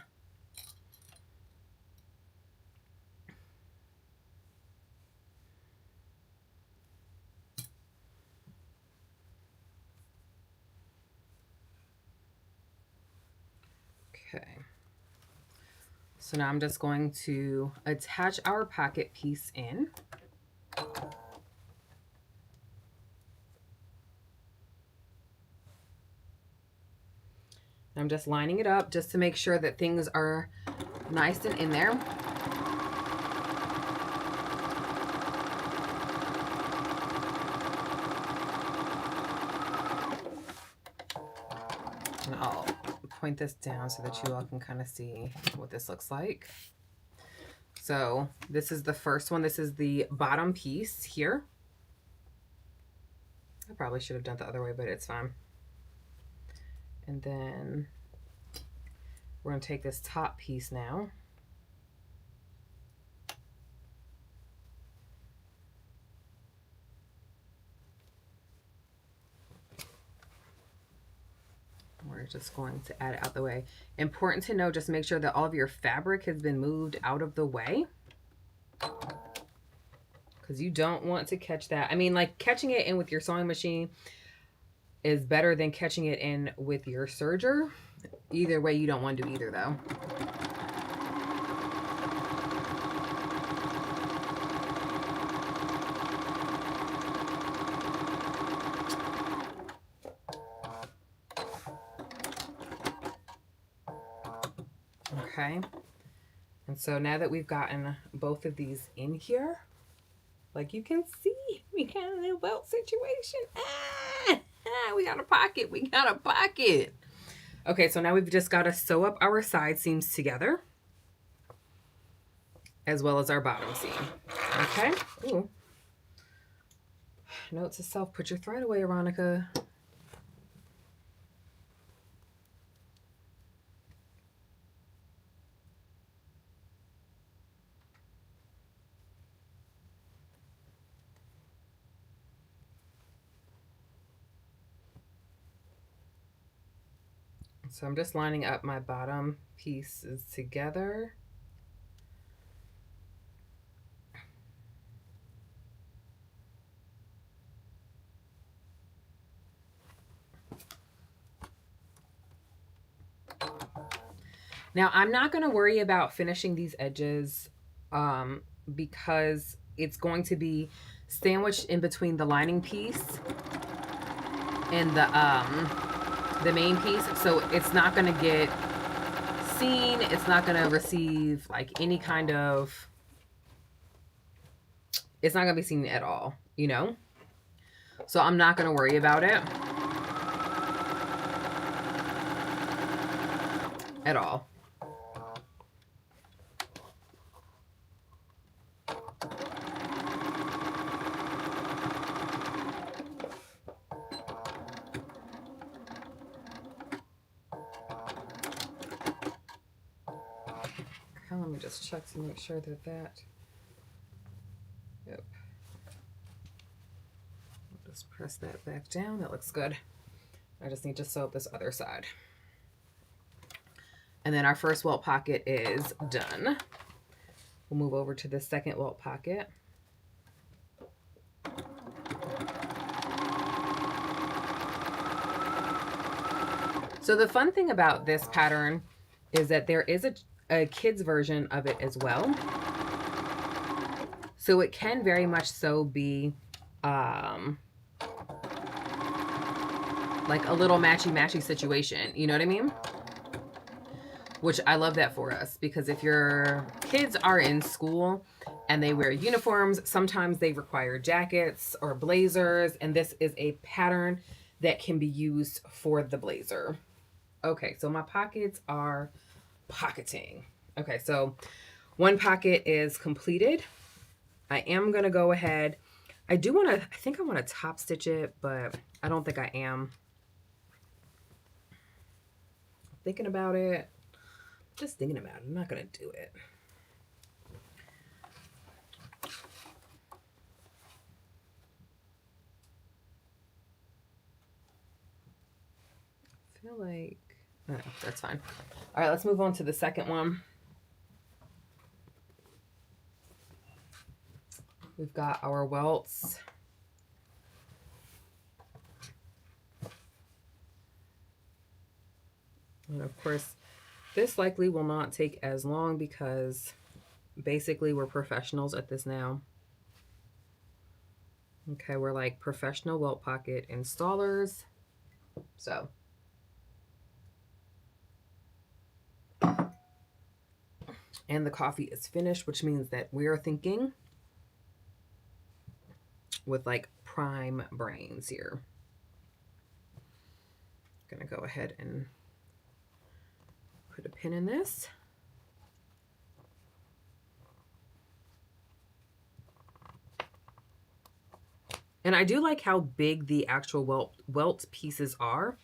Okay. So now I'm just going to attach our pocket piece in. I'm just lining it up just to make sure that things are nice and in there. And I'll point this down so that you all can kind of see what this looks like. So this is the first one. This is the bottom piece here. I probably should have done it the other way, but it's fine. And then we're going to take this top piece now. We're just going to add it out the way. Important to know, just make sure that all of your fabric has been moved out of the way, because you don't want to catch that. I mean, like, catching it in with your sewing machine is better than catching it in with your serger. Either way, you don't want to do either, though. Okay, and so now that we've gotten both of these in here, like you can see, we got a little belt situation. We got a pocket. We got a pocket. Okay, so now we've just got to sew up our side seams together, as well as our bottom seam. Okay. Ooh. Note to self: put your thread away, Aaronica. So I'm just lining up my bottom pieces together. Now I'm not going to worry about finishing these edges because it's going to be sandwiched in between the lining piece and the main piece, so it's not going to get seen. It's not going to receive like any kind of, it's not going to be seen at all, you know? So I'm not going to worry about it at all. Let me just check to make sure that yep. I'll just press that back down. That looks good. I just need to sew up this other side. And then our first welt pocket is done. We'll move over to the second welt pocket. So the fun thing about this pattern is that there is a kid's version of it as well. So it can very much so be like a little matchy-matchy situation. You know what I mean? Which I love that for us, because if your kids are in school and they wear uniforms, sometimes they require jackets or blazers, and this is a pattern that can be used for the blazer. Okay, so my pockets are pocketing. Okay, so one pocket is completed. I am going to go ahead. I think I want to top stitch it, but I don't think I am. Thinking about it. Just thinking about it. I'm not going to do it. I feel like, oh, that's fine. All right, let's move on to the second one. We've got our welts. And of course, this likely will not take as long because basically we're professionals at this now. Okay, we're like professional welt pocket installers. So And the coffee is finished, which means that we are thinking with like prime brains here. Gonna go ahead and put a pin in this. And I do like how big the actual welt pieces are,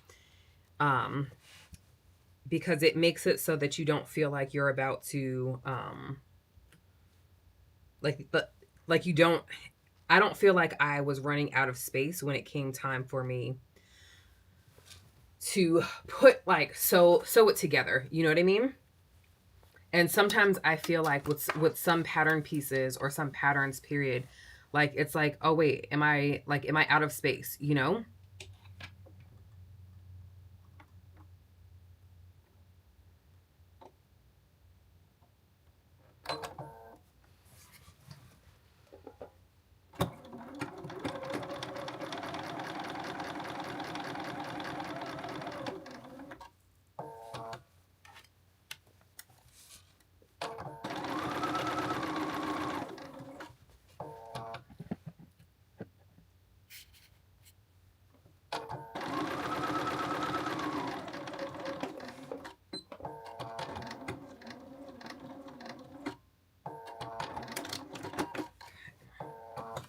because it makes it so that you don't feel like you're about to like you don't. I don't feel like I was running out of space when it came time for me to put like sew it together. You know what I mean? And sometimes I feel like with some pattern pieces or some patterns, period, like it's like, oh wait, am I out of space? You know?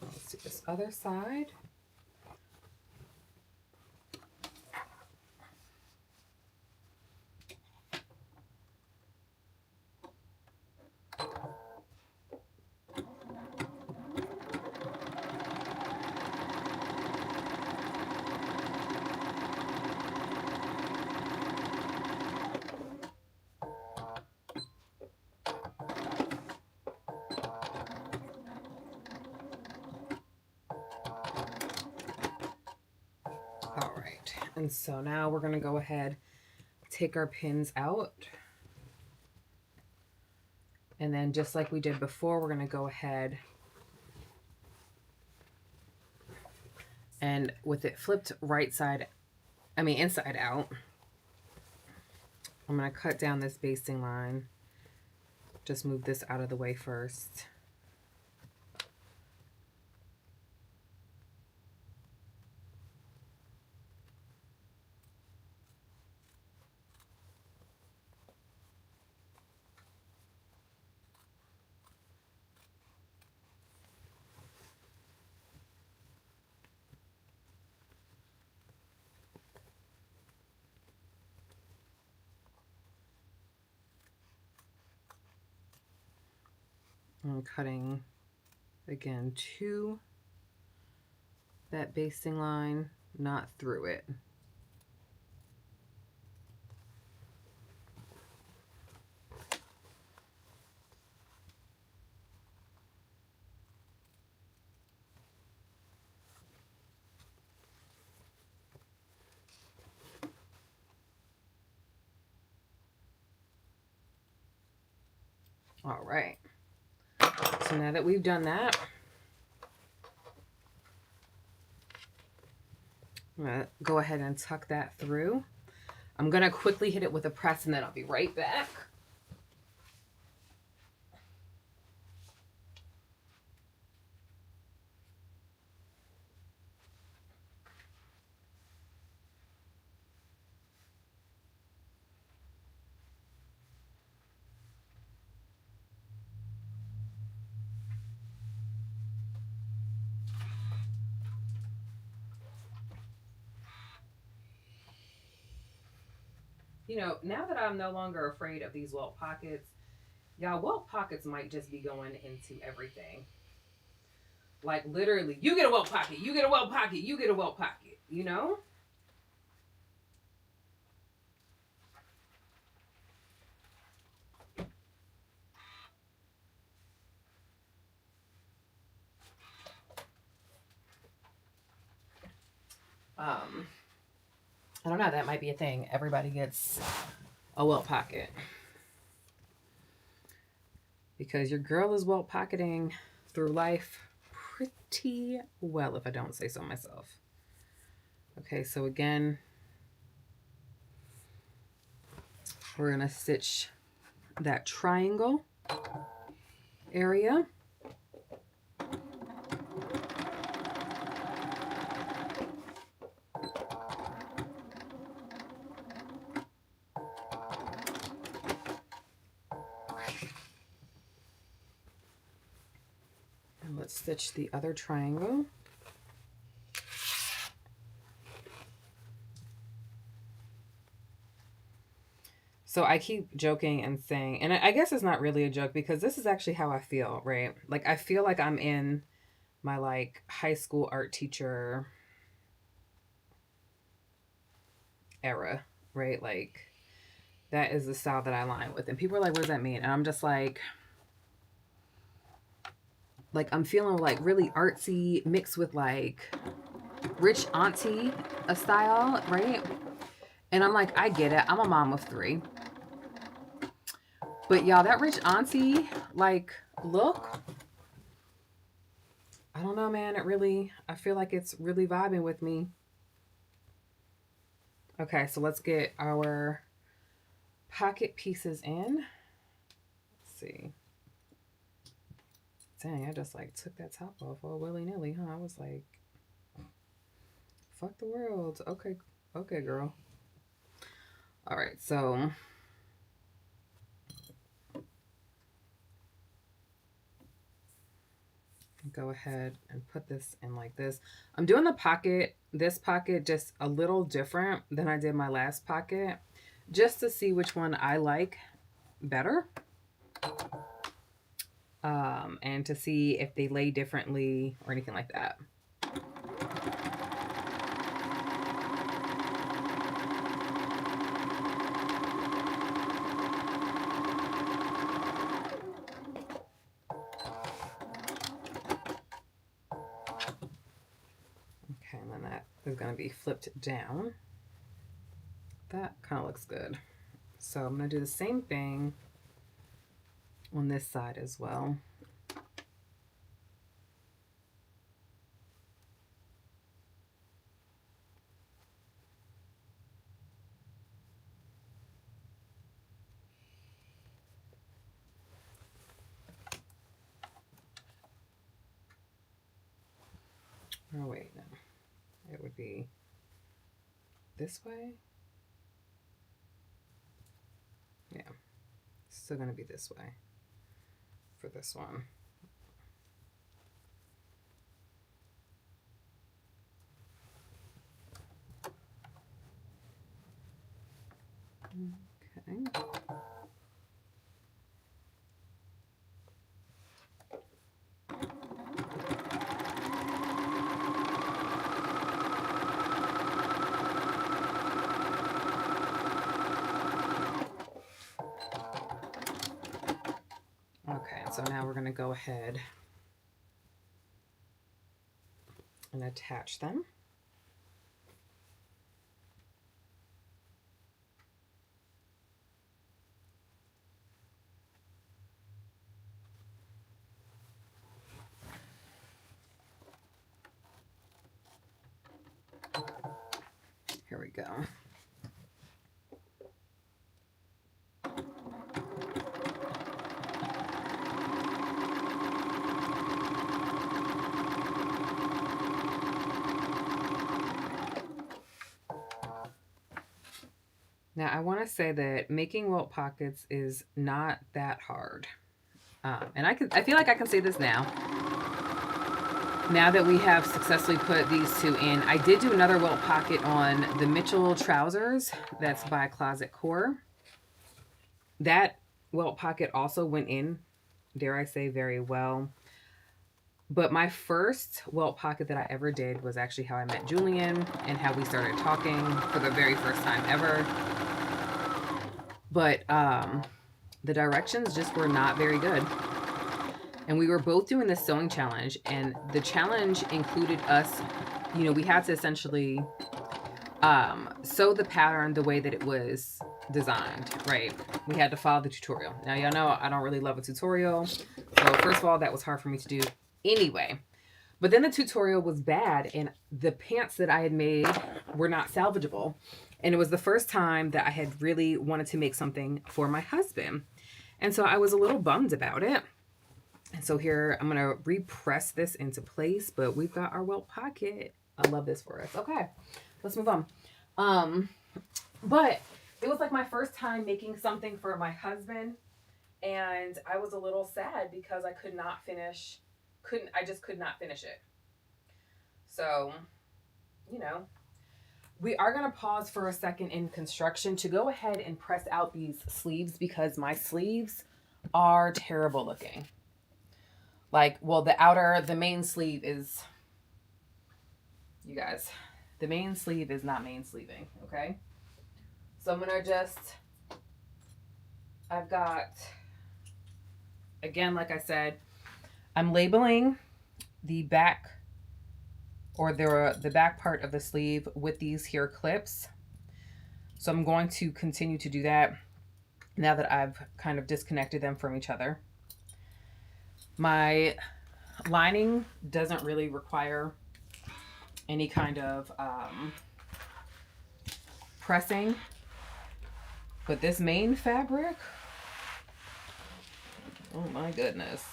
Let's do this other side. All right, and so now we're gonna go ahead, take our pins out, and then just like we did before, we're gonna go ahead and with it flipped inside out, I'm gonna cut down this basting line. Just move this out of the way first. I'm cutting again to that basting line, not through it. All right. So now that we've done that, I'm going to go ahead and tuck that through. I'm going to quickly hit it with a press and then I'll be right back. You know, now that I'm no longer afraid of these welt pockets, y'all, welt pockets might just be going into everything. Like literally, you get a welt pocket, you get a welt pocket, you get a welt pocket, you know? I don't know, that might be a thing. Everybody gets a welt pocket. Because your girl is welt pocketing through life pretty well, if I don't say so myself. Okay, so again, we're gonna stitch that triangle. area. And let's stitch the other triangle. So I keep joking and saying, and I guess it's not really a joke because this is actually how I feel, right? Like I feel like I'm in my like high school art teacher era, right? Like that is the style that I align with. And people are like, what does that mean? And I'm just like I'm feeling like really artsy mixed with like rich auntie a style, right? And I'm like, I get it. I'm a mom of 3. But y'all, that rich auntie like look, I don't know, man. I feel like it's really vibing with me. Okay, so let's get our pocket pieces in. Let's see. Dang, I just like took that top off all willy-nilly, huh? I was like, fuck the world. Okay, okay, girl. All right, so go ahead and put this in like this. I'm doing this pocket just a little different than I did my last pocket, just to see which one I like better. And to see if they lay differently or anything like that. Okay, and then that is going to be flipped down. That kind of looks good. So I'm going to do the same thing on this side as well. Oh, wait, no. It would be this way. Yeah, it's still going to be this way for this one. Okay. Okay, so now we're going to go ahead and attach them. Here we go. Now, I want to say that making welt pockets is not that hard. And I feel like I can say this now. Now that we have successfully put these 2 in, I did do another welt pocket on the Mitchell trousers. That's by Closet Core. That welt pocket also went in, dare I say, very well. But my first welt pocket that I ever did was actually how I met Julian and how we started talking for the very first time ever. But the directions just were not very good. And we were both doing this sewing challenge, and the challenge included us, you know, we had to essentially sew the pattern the way that it was designed, right? We had to follow the tutorial. Now, y'all know I don't really love a tutorial. So first of all, that was hard for me to do anyway. But then the tutorial was bad, and the pants that I had made were not salvageable. And it was the first time that I had really wanted to make something for my husband. And so I was a little bummed about it. And so here, I'm going to repress this into place, but we've got our Welt pocket. I love this for us. Okay, let's move on. But it was like my first time making something for my husband, and I was a little sad because I could not finish, I just could not finish it. So, you know, we are going to pause for a second in construction to go ahead and press out these sleeves because my sleeves are terrible looking. Like, well, the main sleeve is, you guys, the main sleeve is not main sleeving, okay? So I'm going to just, I've got, again, like I said, I'm labeling the back or the back part of the sleeve with these here clips. So I'm going to continue to do that now that I've kind of disconnected them from each other. My lining doesn't really require any kind of pressing, but this main fabric, oh my goodness.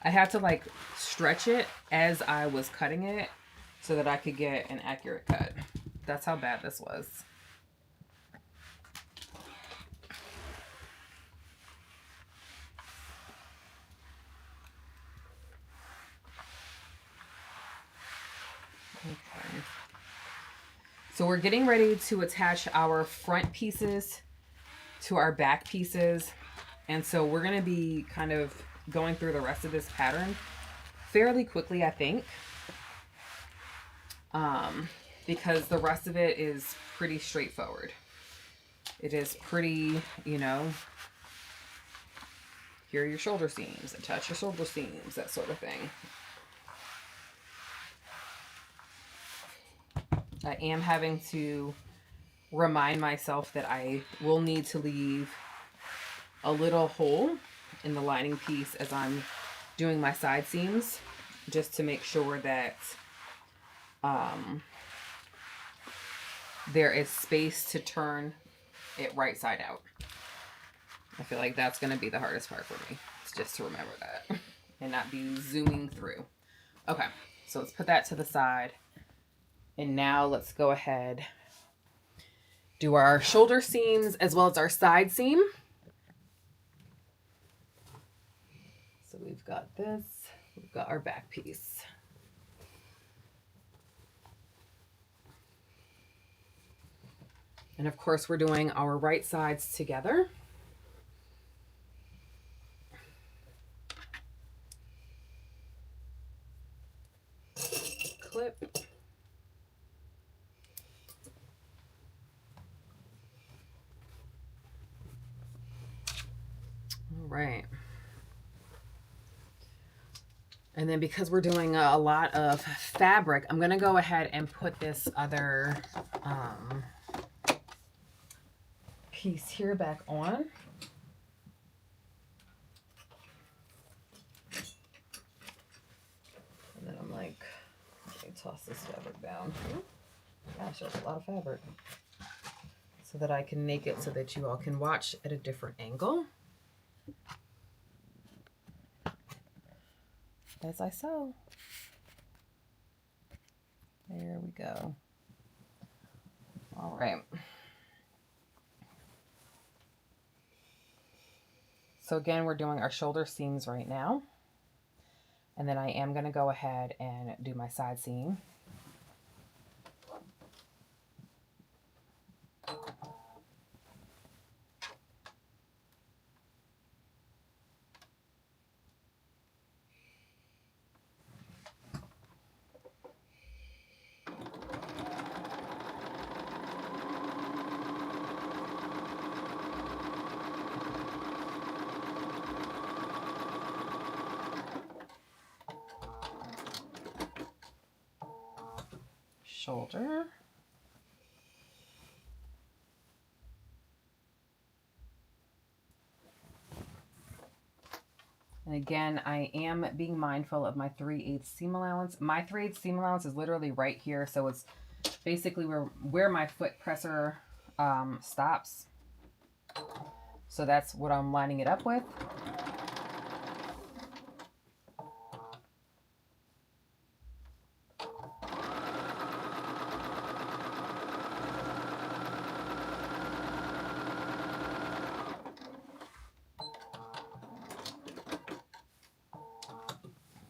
I had to like stretch it as I was cutting it so that I could get an accurate cut. That's how bad this was. Okay. So we're getting ready to attach our front pieces to our back pieces. And so we're going to be kind of going through the rest of this pattern fairly quickly, I think. Because the rest of it is pretty straightforward. It is pretty, you know, here are your shoulder seams, attach your shoulder seams, that sort of thing. I am having to remind myself that I will need to leave a little hole in the lining piece as I'm doing my side seams, just to make sure that there is space to turn it right side out. I feel like that's going to be the hardest part for me. It's just to remember that and not be zooming through. Okay, so let's put that to the side. And now let's go ahead, do our shoulder seams as well as our side seam. So we've got this, we've got our back piece. And of course, we're doing our right sides together. Clip. All right. And then because we're doing a lot of fabric, I'm going to go ahead and put this other piece here back on. And then I'm like, let me toss this fabric down. Gosh, that's a lot of fabric. So that I can make it so that you all can watch at a different angle. As I sew. There we go. All right. So again, we're doing our shoulder seams right now. And then I am going to go ahead and do my side seam. Shoulder. And again, I am being mindful of my 3/8 seam allowance. My 3/8 seam allowance is literally right here. So it's basically where my foot presser stops. So that's what I'm lining it up with.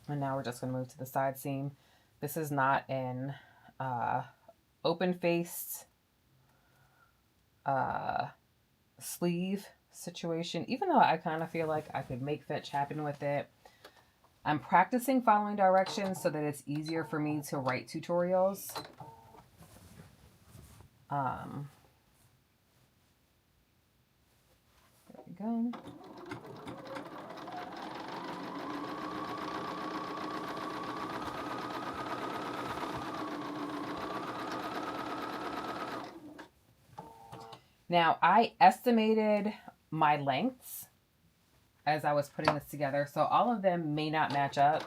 And now we're just going to move to the side seam. This is not an open-faced sleeve situation, even though I kind of feel like I could make fetch happen with it. I'm practicing following directions so that it's easier for me to write tutorials. There we go. Now, I estimated my lengths as I was putting this together, so all of them may not match up.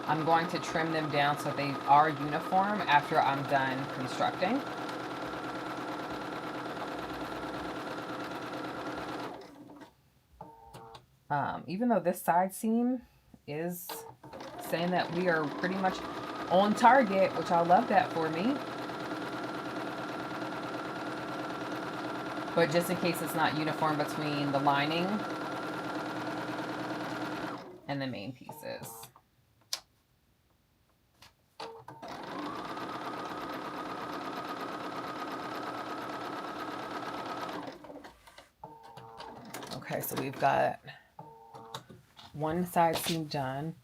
I'm going to trim them down so they are uniform after I'm done constructing. Even though this side seam is saying that we are pretty much on target, which I love that for me. But just in case it's not uniform between the lining and the main pieces. Okay, so we've got one side seam done.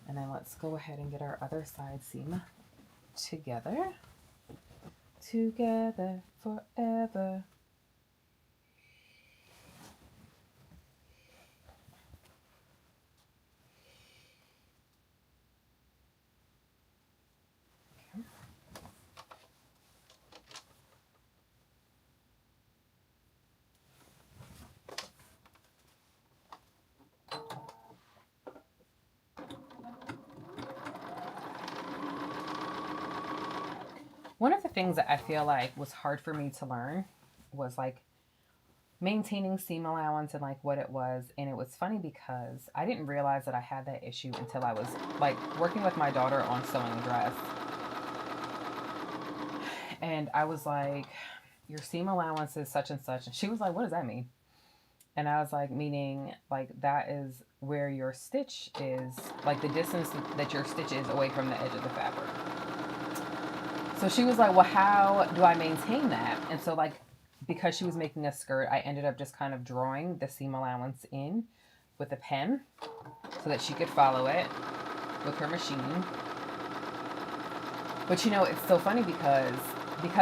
And then let's go ahead and get our other side seam together. Together forever. One of the things that I feel like was hard for me to learn was like maintaining seam allowance and like what it was. And it was funny because I didn't realize that I had that issue until I was like working with my daughter on sewing a dress. And I was like, your seam allowance is such and such. And she was like, what does that mean? And I was like, meaning like that is where your stitch is, like the distance that your stitch is away from the edge of the fabric. So she was like, well, how do I maintain that? And so like, because she was making a skirt, I ended up just kind of drawing the seam allowance in with a pen so that she could follow it with her machine. But you know, it's so funny because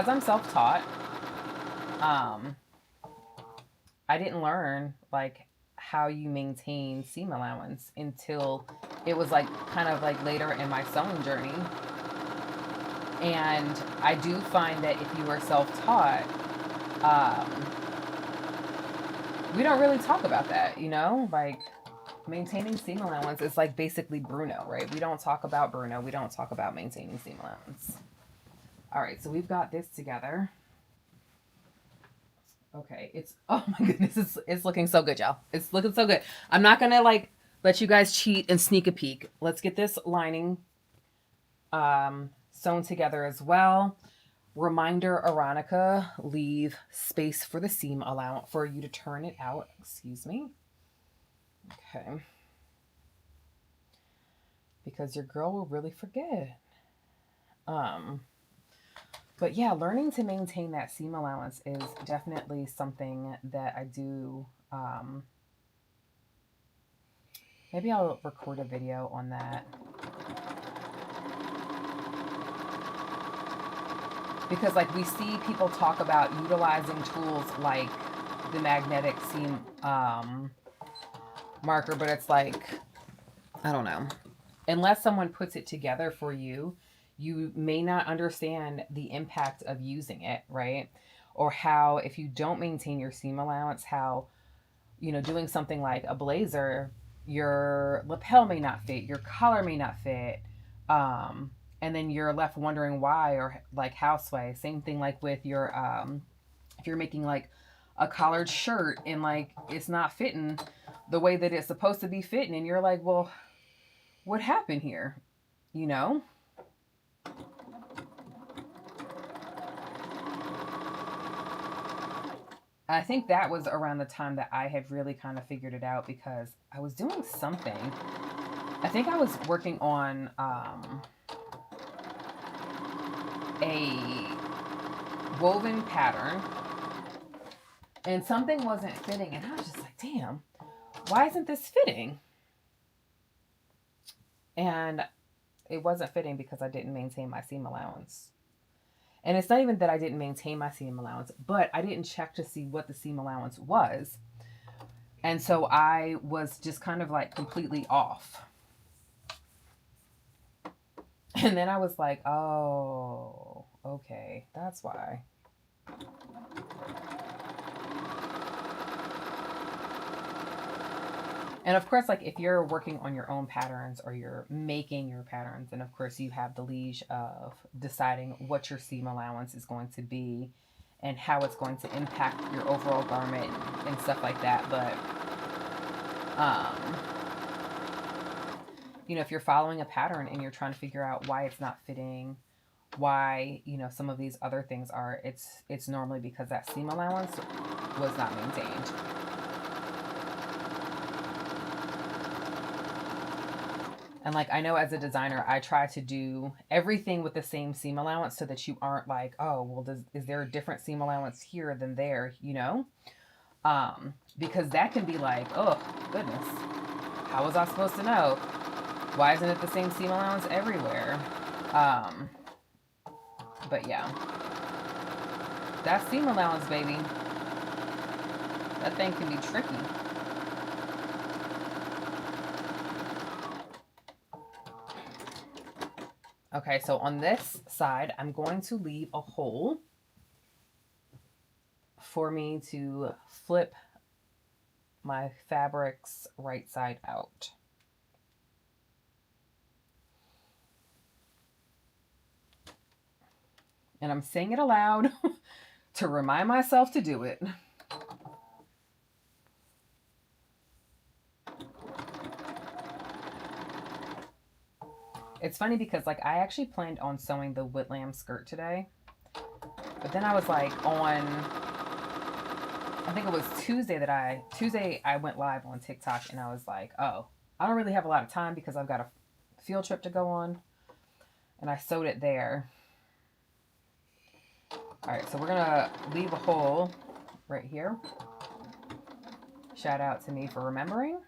I'm self-taught, I didn't learn like how you maintain seam allowance until it was like kind of like later in my sewing journey. And I do find that if you are self-taught, we don't really talk about that, you know, like maintaining seam allowance is like basically Bruno, right? We don't talk about Bruno. We don't talk about maintaining seam allowance. All right, so we've got this together. Okay, oh my goodness, it's looking so good, y'all. It's looking so good. I'm not gonna like let you guys cheat and sneak a peek. Let's get this lining sewn together as well. Reminder, Aaronica, leave space for the seam allowance for you to turn it out. Excuse me. Okay. Because your girl will really forget. But yeah, learning to maintain that seam allowance is definitely something that I do. Maybe I'll record a video on that. Because like we see people talk about utilizing tools like the magnetic seam marker, but it's like, I don't know. Unless someone puts it together for you, you may not understand the impact of using it, right? Or how, if you don't maintain your seam allowance, how, you know, doing something like a blazer, your lapel may not fit, your collar may not fit, and then you're left wondering why, or like houseway. Same thing like with your, if you're making like a collared shirt and like it's not fitting the way that it's supposed to be fitting, and you're like, well, what happened here? You know? I think that was around the time that I had really kind of figured it out, because I was doing something. I think I was working on a woven pattern, and something wasn't fitting, and I was just like, damn, why isn't this fitting? And it wasn't fitting because I didn't maintain my seam allowance. And it's not even that I didn't maintain my seam allowance, but I didn't check to see what the seam allowance was. And so I was just kind of like completely off. And then I was like, oh, okay, that's why. And of course, like if you're working on your own patterns or you're making your patterns, and of course you have the liege of deciding what your seam allowance is going to be and how it's going to impact your overall garment and stuff like that. But, you know, if you're following a pattern and you're trying to figure out why it's not fitting, why, you know, some of these other things are, it's normally because that seam allowance was not maintained. And like, I know as a designer, I try to do everything with the same seam allowance so that you aren't like, oh, well, is there a different seam allowance here than there, you know? Because that can be like, oh, goodness, how was I supposed to know? Why isn't it the same seam allowance everywhere? But yeah, that seam allowance, baby, that thing can be tricky. Okay, so on this side, I'm going to leave a hole for me to flip my fabrics right side out. And I'm saying it aloud to remind myself to do it. It's funny because like I actually planned on sewing the Whitlam skirt today, but then I was like on, I think it was Tuesday I went live on TikTok, and I was like, oh, I don't really have a lot of time because I've got a field trip to go on, and I sewed it there. All right, so we're gonna leave a hole right here. Shout out to me for remembering.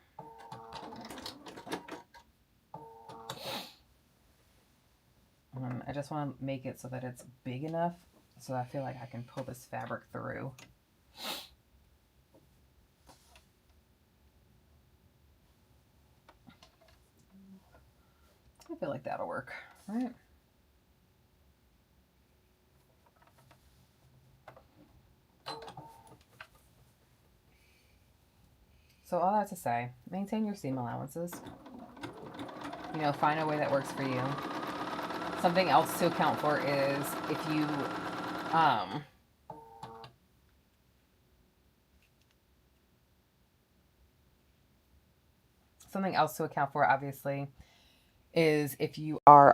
I just want to make it so that it's big enough so I feel like I can pull this fabric through. I feel like that'll work, right? So all that to say, maintain your seam allowances. You know, find a way that works for you. Something else to account for is if you, something else to account for, obviously, is if you are,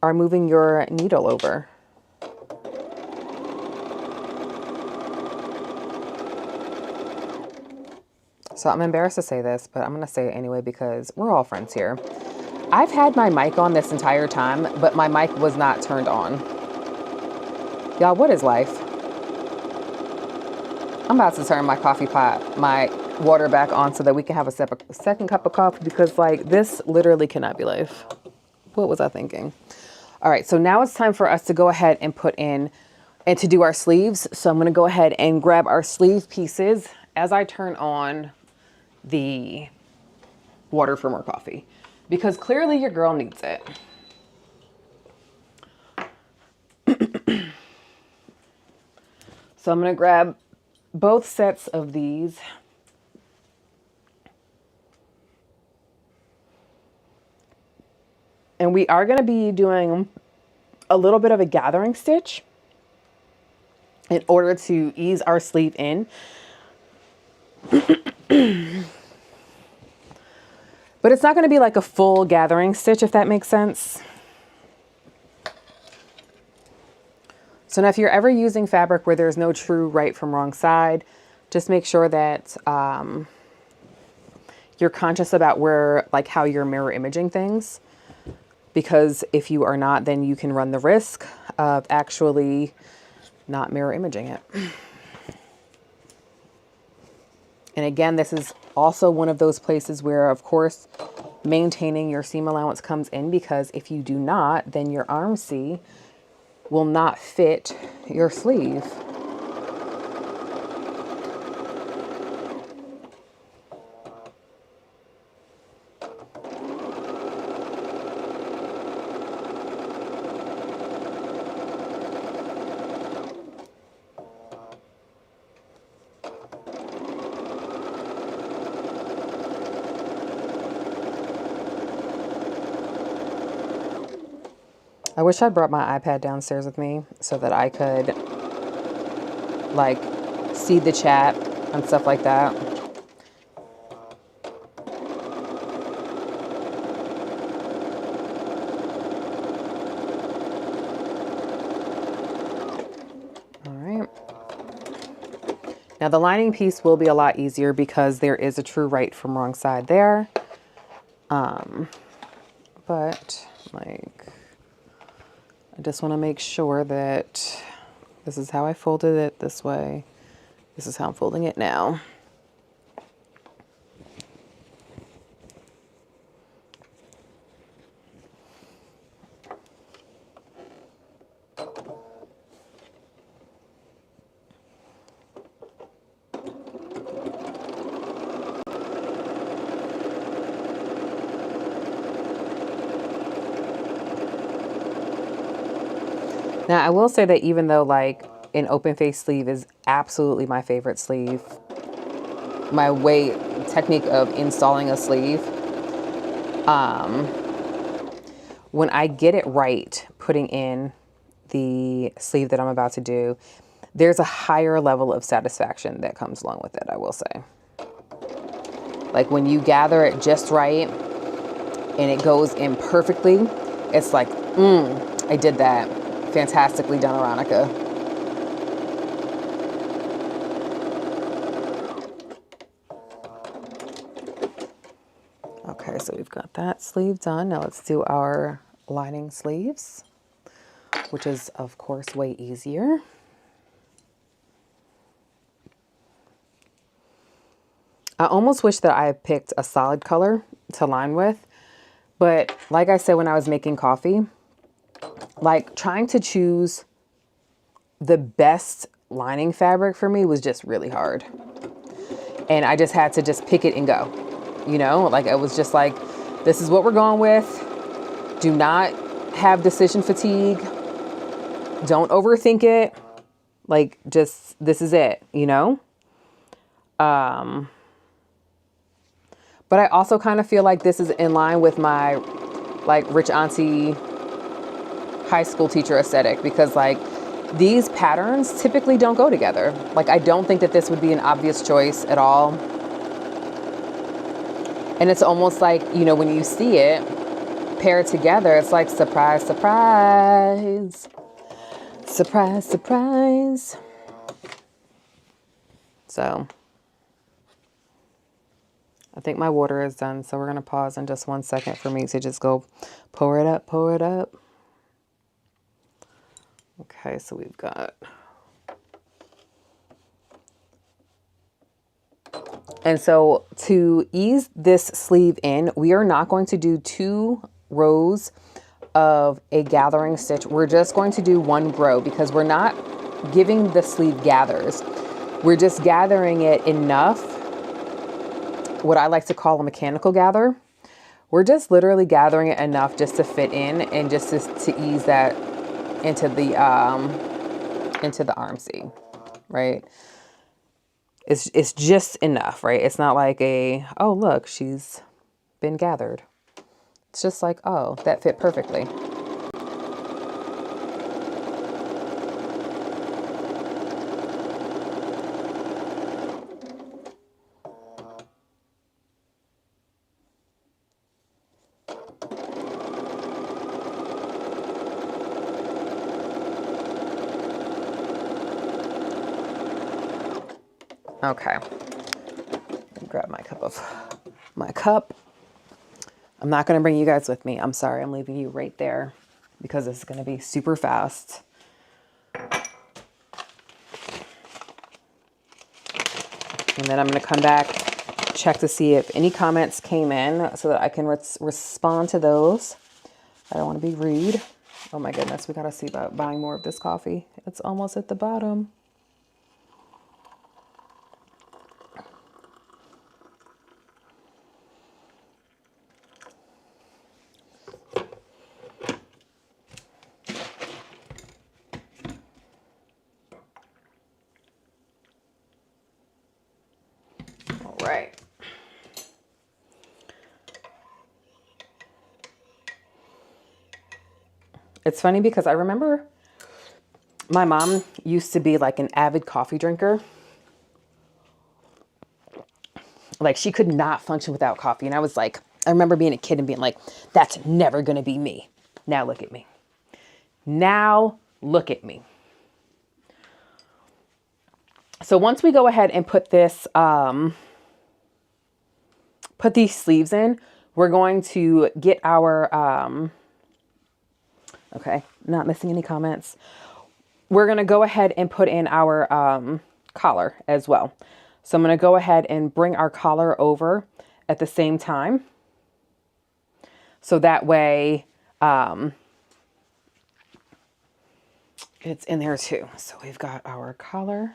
moving your needle over. So I'm embarrassed to say this, but I'm going to say it anyway because we're all friends here. I've had my mic on this entire time, but my mic was not turned on. Y'all, what is life? I'm about to turn my coffee pot, my water back on so that we can have a second cup of coffee, because like this literally cannot be life. What was I thinking? All right, so now it's time for us to go ahead and put in and to do our sleeves. So I'm going to go ahead and grab our sleeve pieces as I turn on the water for more coffee, because clearly your girl needs it. So I'm going to grab both sets of these. And we are going to be doing a little bit of a gathering stitch in order to ease our sleeve in. But it's not going to be like a full gathering stitch, if that makes sense. So now if you're ever using fabric where there's no true right from wrong side, just make sure that you're conscious about where, like how you're mirror imaging things. Because if you are not, then you can run the risk of actually not mirror imaging it. And again, this is also one of those places where, of course, maintaining your seam allowance comes in, because if you do not, then your arm C will not fit your sleeve. I wish I'd brought my iPad downstairs with me so that I could like see the chat and stuff like that. All right. Now the lining piece will be a lot easier because there is a true right from wrong side there. But like, I just want to make sure that this is how I folded it this way. This is how I'm folding it now. Now, I will say that even though like an open face sleeve is absolutely my favorite sleeve, my technique of installing a sleeve, when I get it right, putting in the sleeve that I'm about to do, there's a higher level of satisfaction that comes along with it, I will say. Like when you gather it just right and it goes in perfectly, it's like, I did that. Fantastically done, Aaronica. Okay, so we've got that sleeve done. Now let's do our lining sleeves, which is of course way easier. I almost wish that I had picked a solid color to line with, but like I said when I was making coffee, like trying to choose the best lining fabric for me was just really hard. And I just had to just pick it and go, you know, like it was just like, this is what we're going with. Do not have decision fatigue. Don't overthink it. Like just, this is it, you know? But I also kind of feel like this is in line with my like rich auntie high school teacher aesthetic, because like these patterns typically don't go together. Like I don't think that this would be an obvious choice at all. And it's almost like, you know, when you see it paired together, it's like surprise, surprise, surprise, surprise. So I think my water is done. So we're going to pause in just 1 second for me to just go pour it up, pour it up. Okay, so we've got, and so to ease this sleeve in, we are not going to do 2 rows of a gathering stitch. We're just going to do 1 row because we're not giving the sleeve gathers. We're just gathering it enough, what I like to call a mechanical gather. We're just literally gathering it enough just to fit in and just to ease that into the arm seam, right? It's just enough, right? It's not like a, oh look, she's been gathered. It's just like, oh, that fit perfectly. Okay, grab my cup. I'm not going to bring you guys with me. I'm sorry. I'm leaving you right there because it's going to be super fast. And then I'm going to come back, check to see if any comments came in so that I can respond to those. I don't want to be rude. Oh my goodness. We got to see about buying more of this coffee. It's almost at the bottom. Right. It's funny because I remember my mom used to be like an avid coffee drinker. Like she could not function without coffee. And I was like, I remember being a kid and being like, that's never going to be me. Now look at me. Now look at me. So once we go ahead and put this, put these sleeves in, we're going to get our, okay, not missing any comments. We're going to go ahead and put in our collar as well. So I'm going to go ahead and bring our collar over at the same time. So that way it's in there too. So we've got our collar.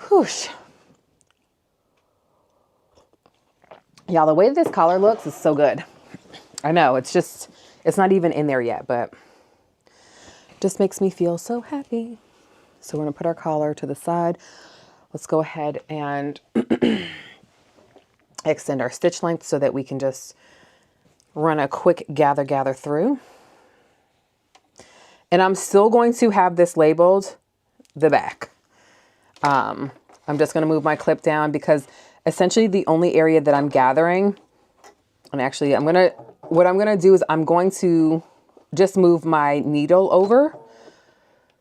Whoosh. Y'all, the way this collar looks is so good. I know, it's just, it's not even in there yet, but just makes me feel so happy. So we're gonna put our collar to the side. Let's go ahead and extend our stitch length so that we can just run a quick gather through. And I'm still going to have this labeled the back. I'm just going to move my clip down because essentially the only area that I'm gathering, and actually what I'm going to do is I'm going to just move my needle over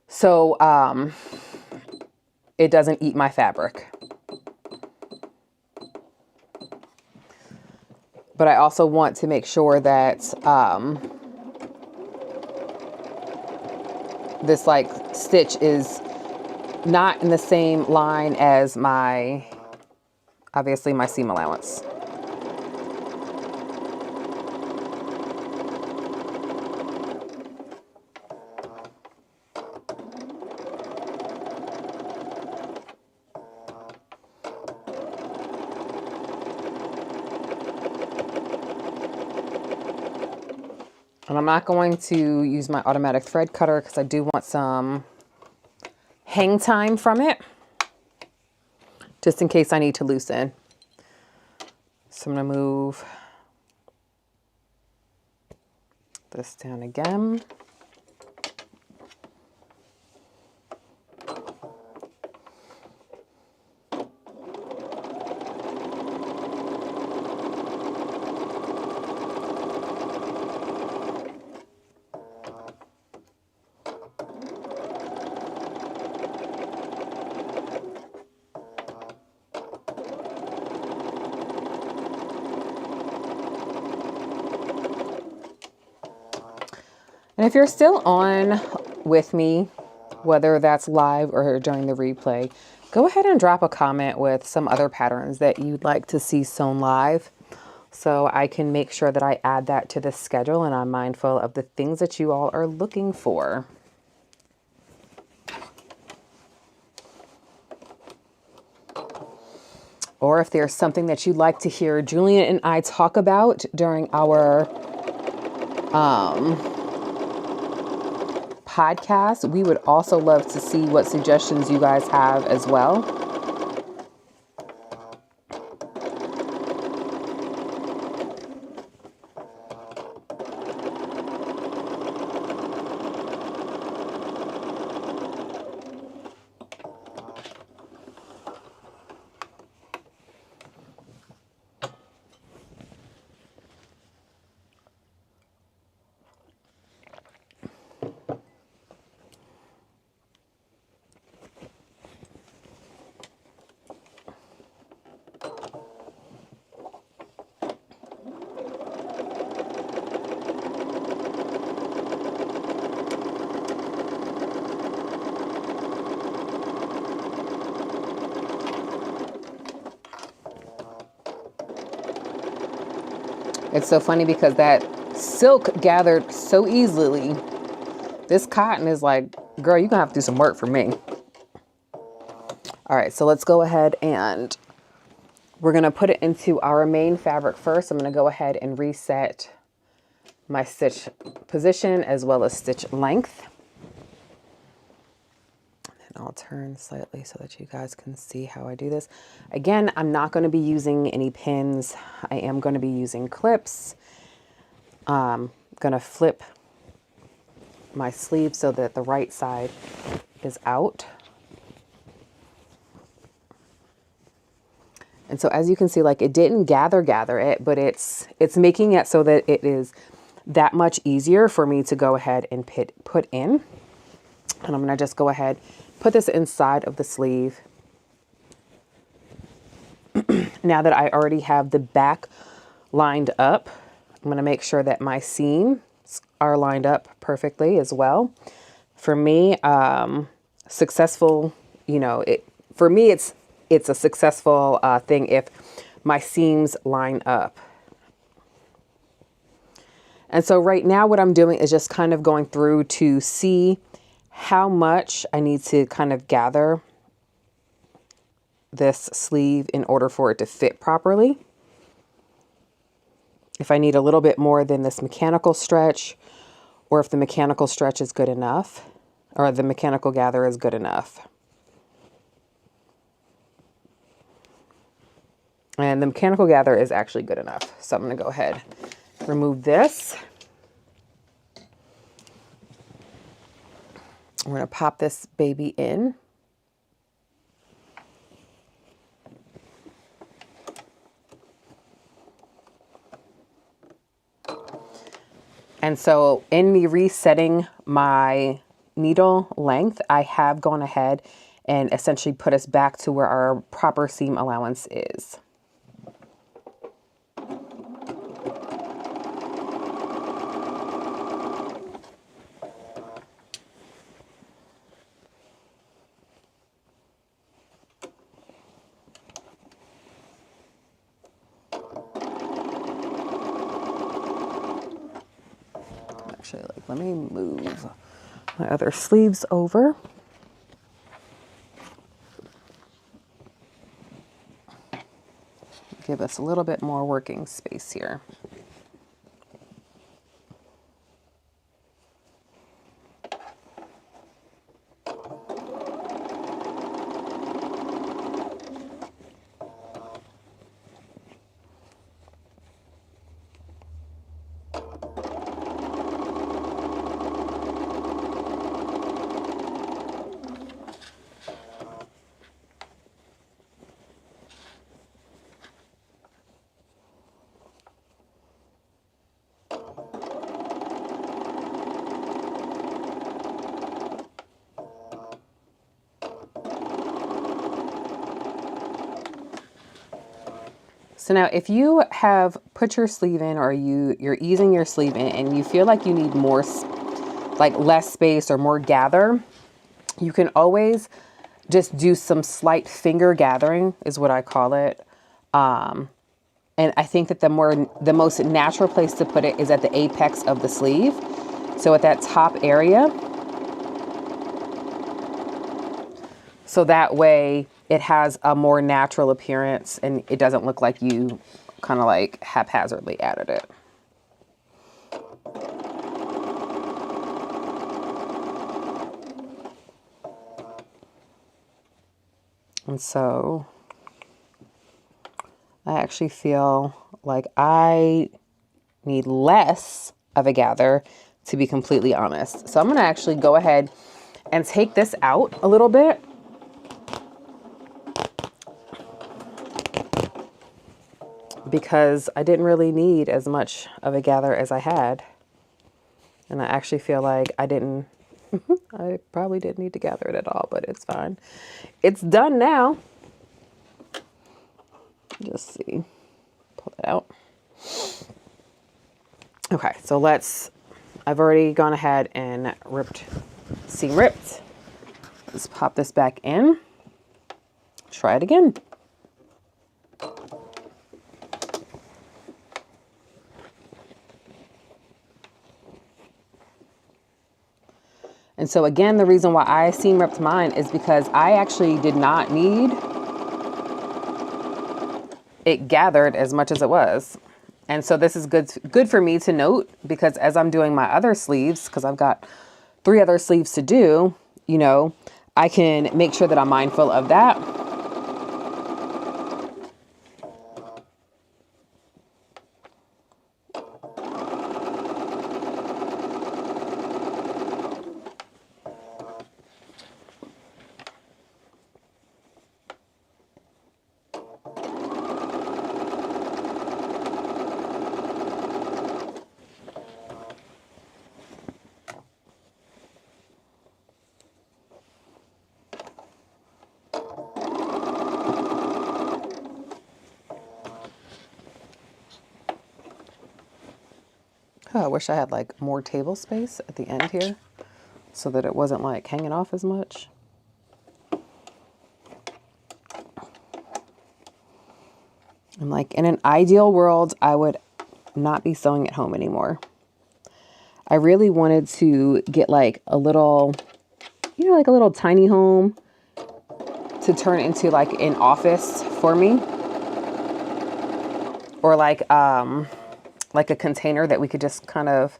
so it doesn't eat my fabric. But I also want to make sure that this like stitch is not in the same line as my, obviously my seam allowance. And I'm not going to use my automatic thread cutter because I do want some hang time from it, just in case I need to loosen. So I'm going to move this down again. And if you're still on with me, whether that's live or during the replay, go ahead and drop a comment with some other patterns that you'd like to see sewn live so I can make sure that I add that to the schedule and I'm mindful of the things that you all are looking for. Or if there's something that you'd like to hear Julian and I talk about during our podcast, we would also love to see what suggestions you guys have as well. It's so funny because that silk gathered so easily. This cotton is like, girl, you're gonna have to do some work for me. All right, so let's go ahead and we're gonna put it into our main fabric first. I'm gonna go ahead and reset my stitch position as well as stitch length. And I'll turn slightly so that you guys can see how I do this. Again, I'm not going to be using any pins. I am going to be using clips. I'm going to flip my sleeve so that the right side is out. And so as you can see, like it didn't gather it, but it's making it so that it is that much easier for me to go ahead and put in. And I'm going to just go ahead, put this inside of the sleeve. Now that I already have the back lined up, I'm going to make sure that my seams are lined up perfectly as well. For me, successful, you know, for me, it's a successful thing if my seams line up. And so right now what I'm doing is just kind of going through to see how much I need to kind of gather this sleeve in order for it to fit properly. If I need a little bit more than this mechanical stretch, or if the mechanical stretch is good enough, or the mechanical gather is good enough. And the mechanical gather is actually good enough. So I'm going to go ahead, remove this. I'm going to pop this baby in. And so in me resetting my needle length, I have gone ahead and essentially put us back to where our proper seam allowance is. Actually, like, let me move my other sleeves over. Give us a little bit more working space here. So now if you have put your sleeve in, or you're easing your sleeve in and you feel like you need more, like less space or more gather, you can always just do some slight finger gathering is what I call it. And I think that the most natural place to put it is at the apex of the sleeve. So at that top area. So that way it has a more natural appearance and it doesn't look like you kind of like haphazardly added it. And so I actually feel like I need less of a gather, to be completely honest. So I'm going to actually go ahead and take this out a little bit. Because I didn't really need as much of a gather as I had. And I actually feel like I probably didn't need to gather it at all, but it's fine. It's done now. Just see, pull that out. Okay, so I've already gone ahead and seam ripped. Let's pop this back in. Try it again. And so again, the reason why I seam ripped mine is because I actually did not need it gathered as much as it was. And so this is good for me to note, because as I'm doing my other sleeves, because I've got 3 other sleeves to do, you know, I can make sure that I'm mindful of that. Oh, I wish I had like more table space at the end here so that it wasn't like hanging off as much. And like in an ideal world, I would not be sewing at home anymore. I really wanted to get like a little, you know, like a little tiny home to turn into like an office for me, or like a container that we could just kind of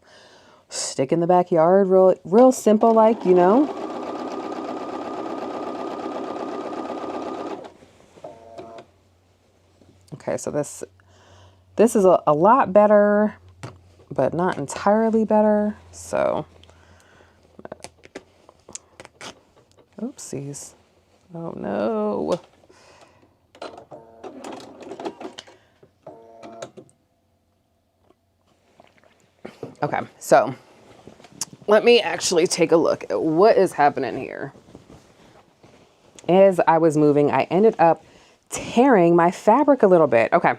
stick in the backyard, real simple, like, you know. Okay, so this is a lot better, but not entirely better. So, oopsies. Oh no. Okay, so let me actually take a look at what is happening here. As I was moving, I ended up tearing my fabric a little bit. Okay,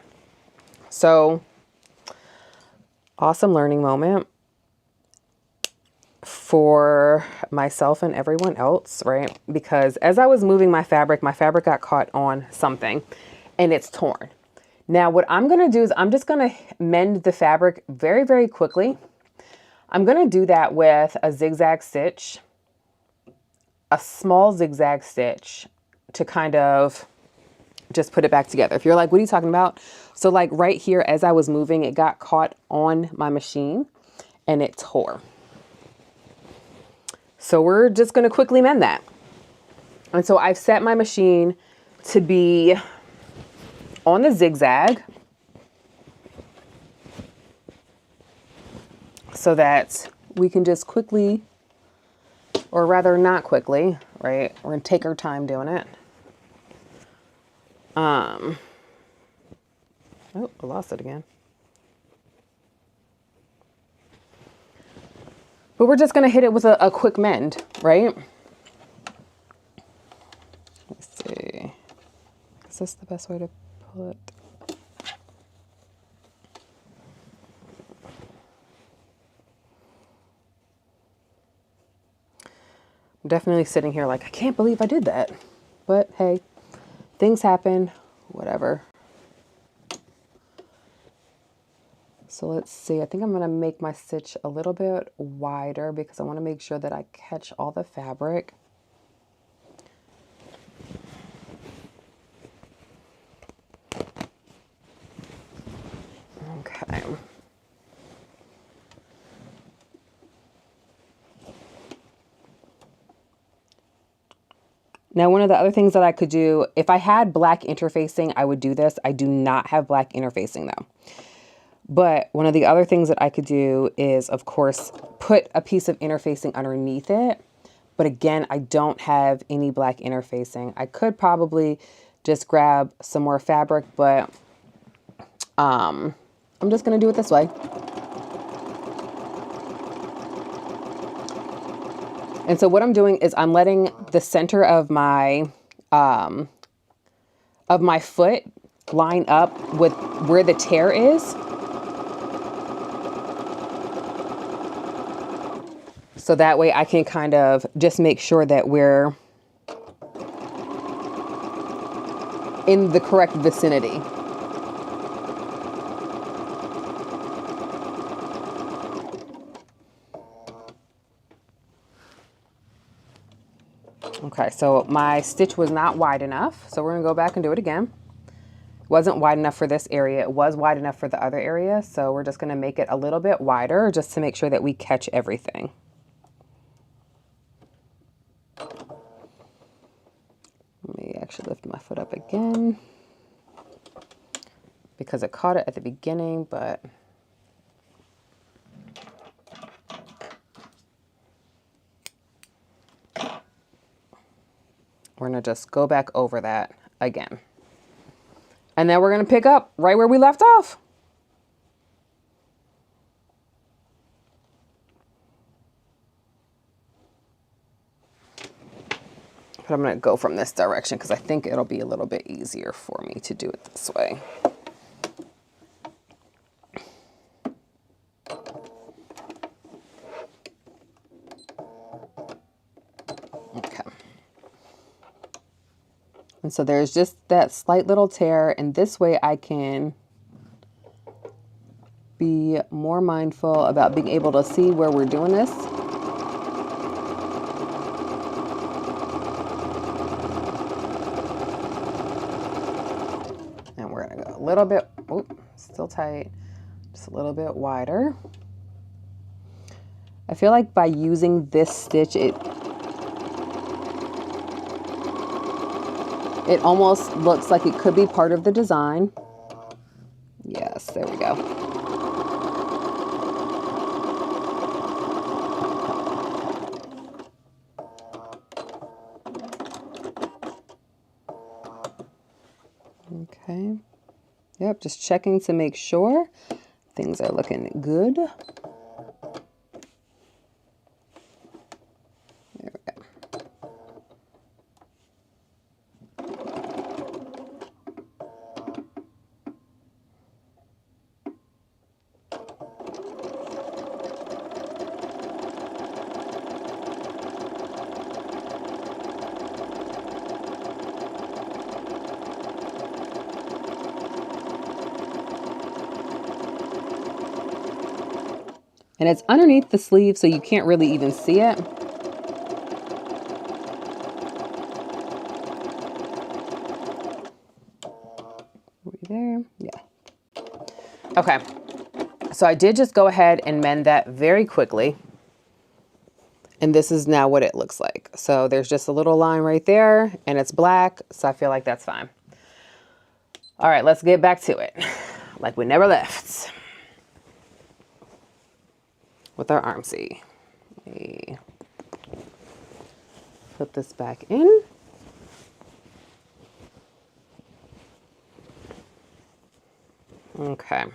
so awesome learning moment for myself and everyone else, right? Because as I was moving my fabric got caught on something and it's torn. Now what I'm going to do is I'm just going to mend the fabric very, very quickly. I'm going to do that with a zigzag stitch, a small zigzag stitch, to kind of just put it back together. If you're like, what are you talking about? So like right here, as I was moving, it got caught on my machine and it tore. So we're just going to quickly mend that. And so I've set my machine to be on the zigzag so that we can just quickly, or rather not quickly, right? We're going to take our time doing it. Oh, I lost it again. But we're just going to hit it with a quick mend, right? Let's see. Is this the best way to pull it? I'm definitely sitting here like, I can't believe I did that. But hey, things happen, whatever. So let's see, I think I'm gonna make my stitch a little bit wider because I wanna make sure that I catch all the fabric. Okay. Now, one of the other things that I could do, if I had black interfacing, I would do this. I do not have black interfacing though. But one of the other things that I could do is, of course, put a piece of interfacing underneath it. But again, I don't have any black interfacing. I could probably just grab some more fabric, but I'm just going to do it this way. And so what I'm doing is I'm letting the center of my foot line up with where the tear is. So that way I can kind of just make sure that we're in the correct vicinity. Okay, so my stitch was not wide enough, so we're gonna go back and do it again. It wasn't wide enough for this area. It was wide enough for the other area, so we're just gonna make it a little bit wider just to make sure that we catch everything. Let me actually lift my foot up again because I caught it at the beginning, but we're gonna just go back over that again. And then we're gonna pick up right where we left off. But I'm gonna go from this direction because I think it'll be a little bit easier for me to do it this way. Okay. And so there's just that slight little tear, and this way I can be more mindful about being able to see where we're doing this. And we're gonna go a little bit, oh, still tight, just a little bit wider. I feel like by using this stitch, it almost looks like it could be part of the design. Yes, there we go. Okay. Yep, just checking to make sure things are looking good. There we go. And it's underneath the sleeve, so you can't really even see it. Are we there? Yeah. Okay. So I did just go ahead and mend that very quickly. And this is now what it looks like. So there's just a little line right there, and it's black, so I feel like that's fine. All right, let's get back to it. Like we never left. With our armsy. Let me put this back in. Okay.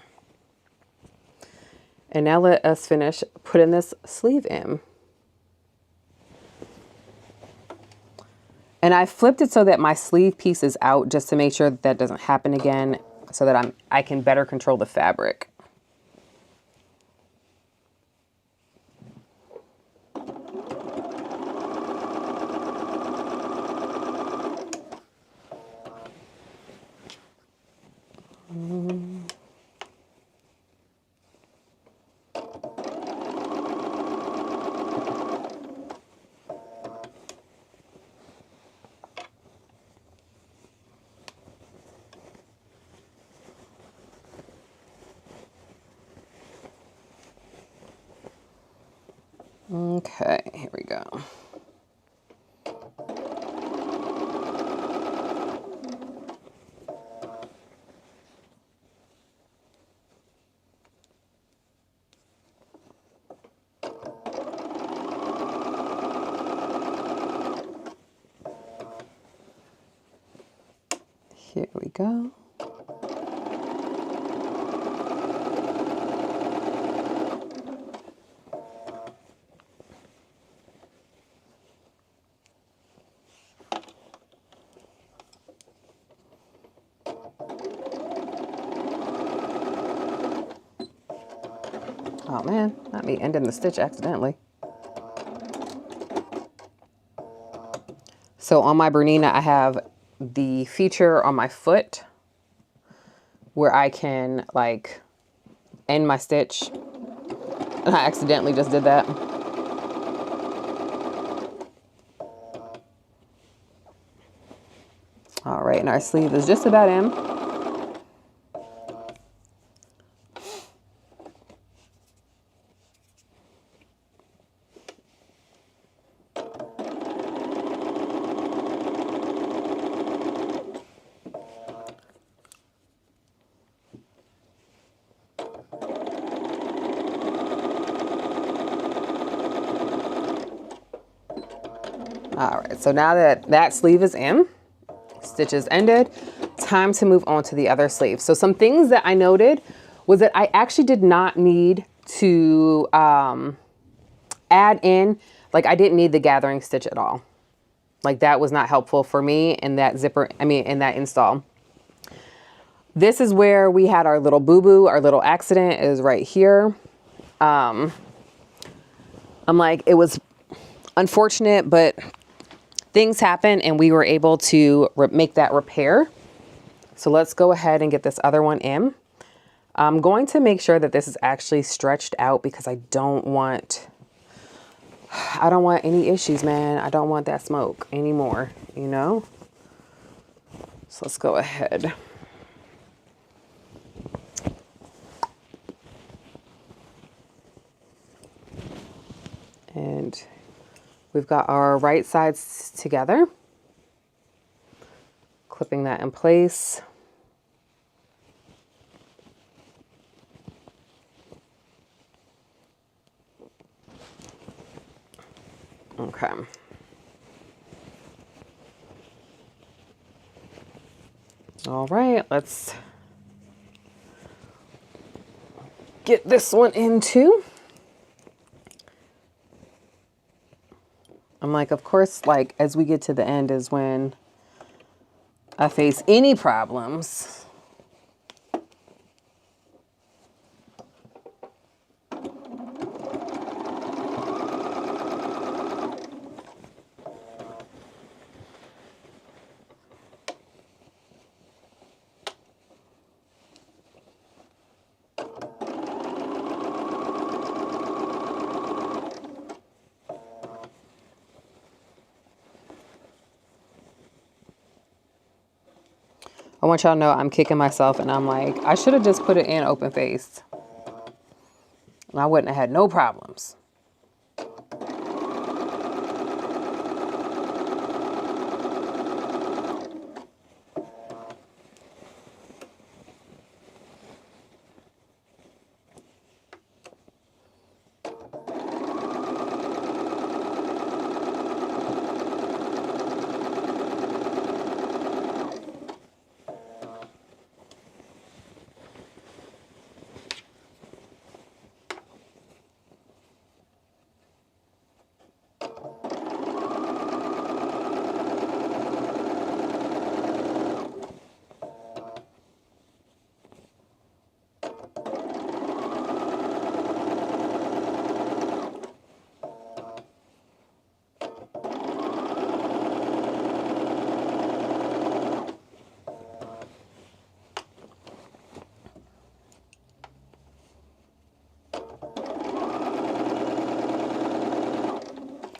And now let us finish putting this sleeve in. And I flipped it so that my sleeve piece is out just to make sure that doesn't happen again, so that I can better control the fabric. Okay, here we go. Here we go. Oh man, not me ending the stitch accidentally. So on my Bernina, I have the feature on my foot where I can like end my stitch. And I accidentally just did that. All right, and our sleeve is just about in. All right, so now that that sleeve is in, stitches ended, time to move on to the other sleeve. So some things that I noted was that I actually did not need to add in, like I didn't need the gathering stitch at all. Like that was not helpful for me in that zipper, in that install. This is where we had our little boo-boo, our little accident is right here. I'm like, it was unfortunate, but things happen and we were able to make that repair. So let's go ahead and get this other one in. I'm going to make sure that this is actually stretched out because I don't want any issues, man. I don't want that smoke anymore, you know? So let's go ahead. And we've got our right sides together. Clipping that in place. Okay. All right, let's get this one in too. I'm like, of course, like as we get to the end is when I face any problems. I want y'all to know I'm kicking myself and I'm like, I should have just put it in open faced. And I wouldn't have had no problems.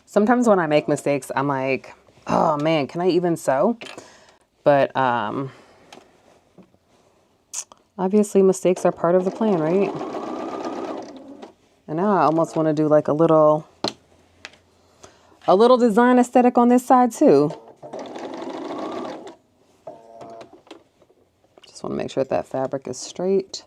Sometimes when I make mistakes, I'm like, oh man, can I even sew? But obviously mistakes are part of the plan, right? And now I almost want to do like a little design aesthetic on this side too. Just want to make sure that fabric is straight.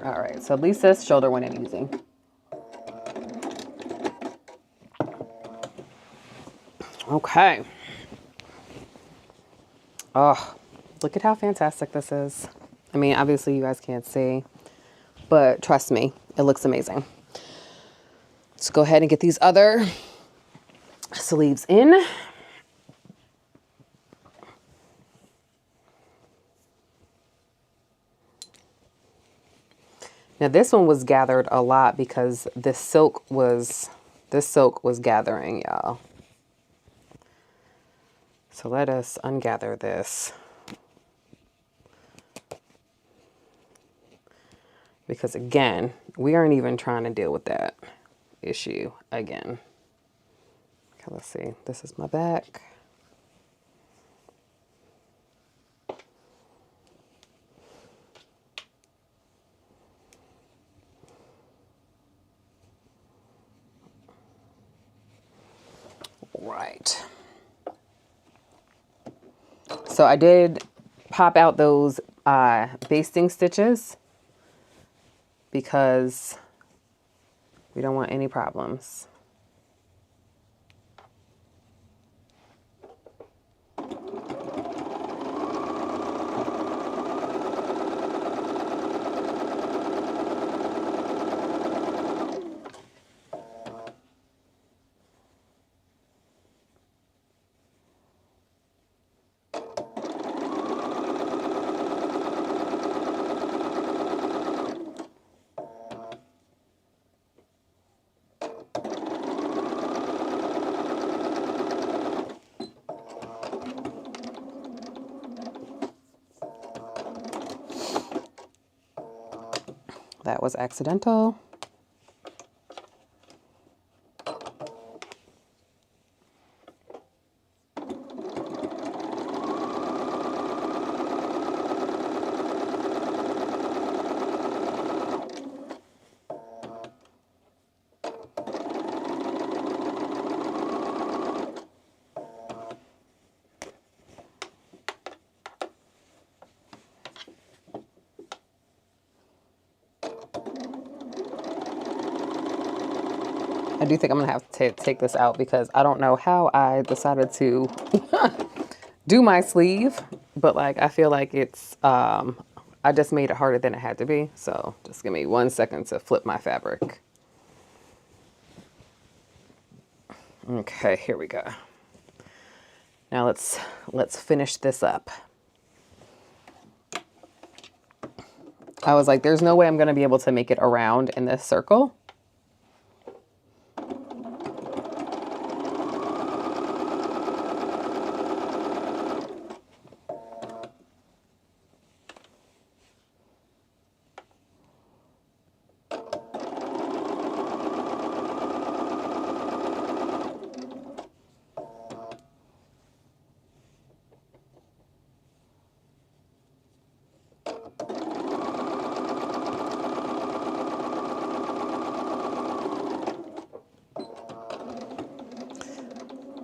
All right, so at least this shoulder went in easy. Okay. Oh, look at how fantastic this is. I mean, obviously you guys can't see, but trust me, it looks amazing. Let's go ahead and get these other sleeves in. Now this one was gathered a lot because this silk was gathering, y'all. So let us ungather this. Because again, we aren't even trying to deal with that issue again. Okay, let's see. This is my back. Right. So I did pop out those basting stitches because we don't want any problems. That was accidental. I do think I'm gonna have to take this out because I don't know how I decided to do my sleeve, but like I feel like it's I just made it harder than it had to be. So just give me 1 second to flip my fabric. Okay, here we go. Now let's finish this up. I was like, there's no way I'm gonna be able to make it around in this circle.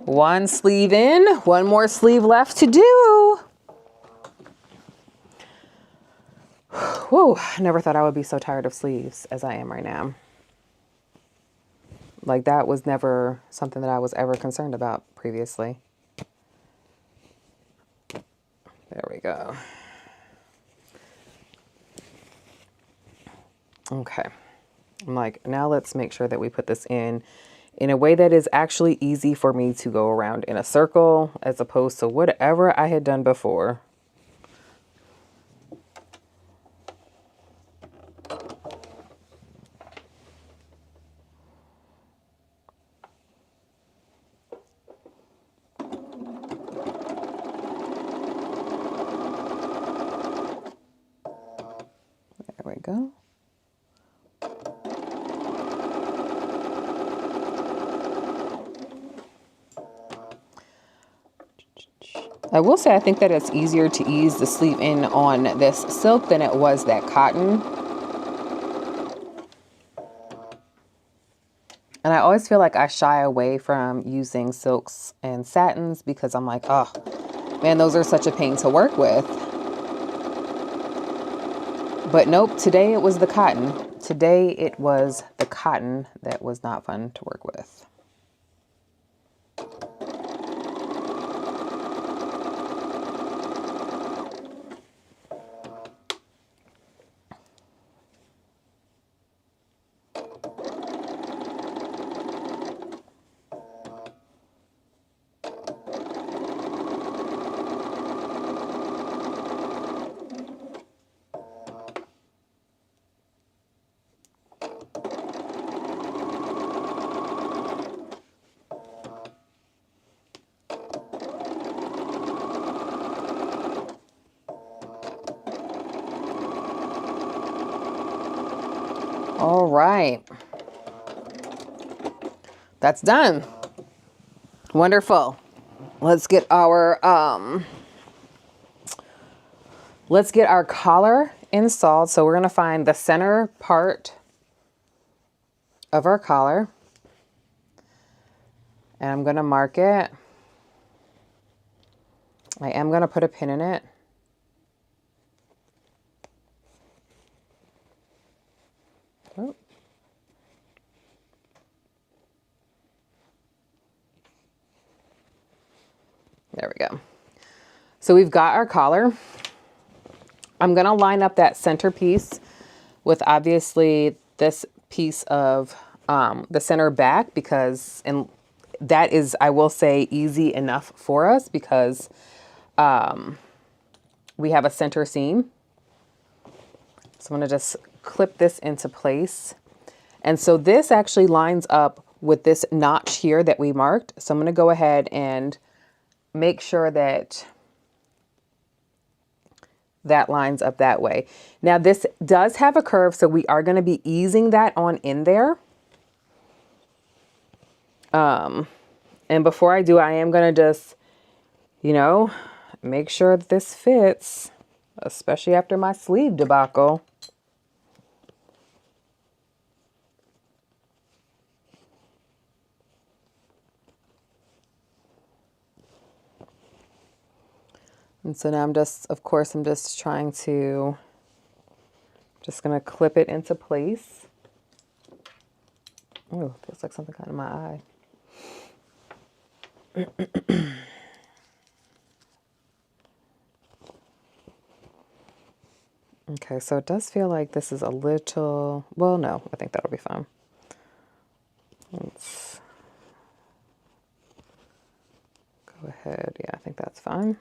One sleeve in, one more sleeve left to do. Whoa, I never thought I would be so tired of sleeves as I am right now. Like that was never something that I was ever concerned about previously. There we go. Okay. I'm like, now let's make sure that we put this in a way that is actually easy for me to go around in a circle as opposed to whatever I had done before. There we go. I will say I think that it's easier to ease the sleeve in on this silk than it was that cotton. And I always feel like I shy away from using silks and satins because I'm like, oh man, those are such a pain to work with. But nope, today it was the cotton. Today it was the cotton that was not fun to work with. All right. That's done. Wonderful. Let's get our collar installed. So we're going to find the center part of our collar. And I'm going to mark it. I am going to put a pin in it. Oh. There we go. So we've got our collar. I'm going to line up that center piece with obviously this piece of the center back, because, and that is, I will say, easy enough for us because we have a center seam. So I'm going to just clip this into place. And so this actually lines up with this notch here that we marked. So I'm going to go ahead and make sure that that lines up that way. Now this does have a curve, so we are going to be easing that on in there. And before I do, I am going to just, you know, make sure that this fits, especially after my sleeve debacle. And so now I'm just, of course, I'm just trying to, just going to clip it into place. Oh, feels like something got in my eye. Okay, so it does feel like this is a little, well, no, I think that'll be fine. Let's go ahead. Yeah, I think that's fine.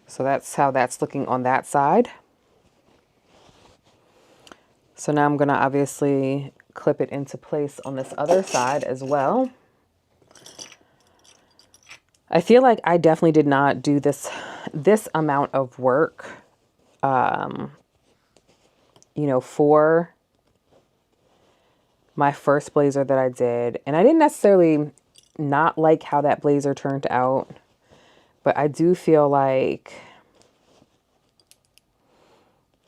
So that's how that's looking on that side. So now I'm going to obviously clip it into place on this other side as well. I feel like I definitely did not do this amount of work, you know, for my first blazer that I did. And I didn't necessarily not like how that blazer turned out, but I do feel like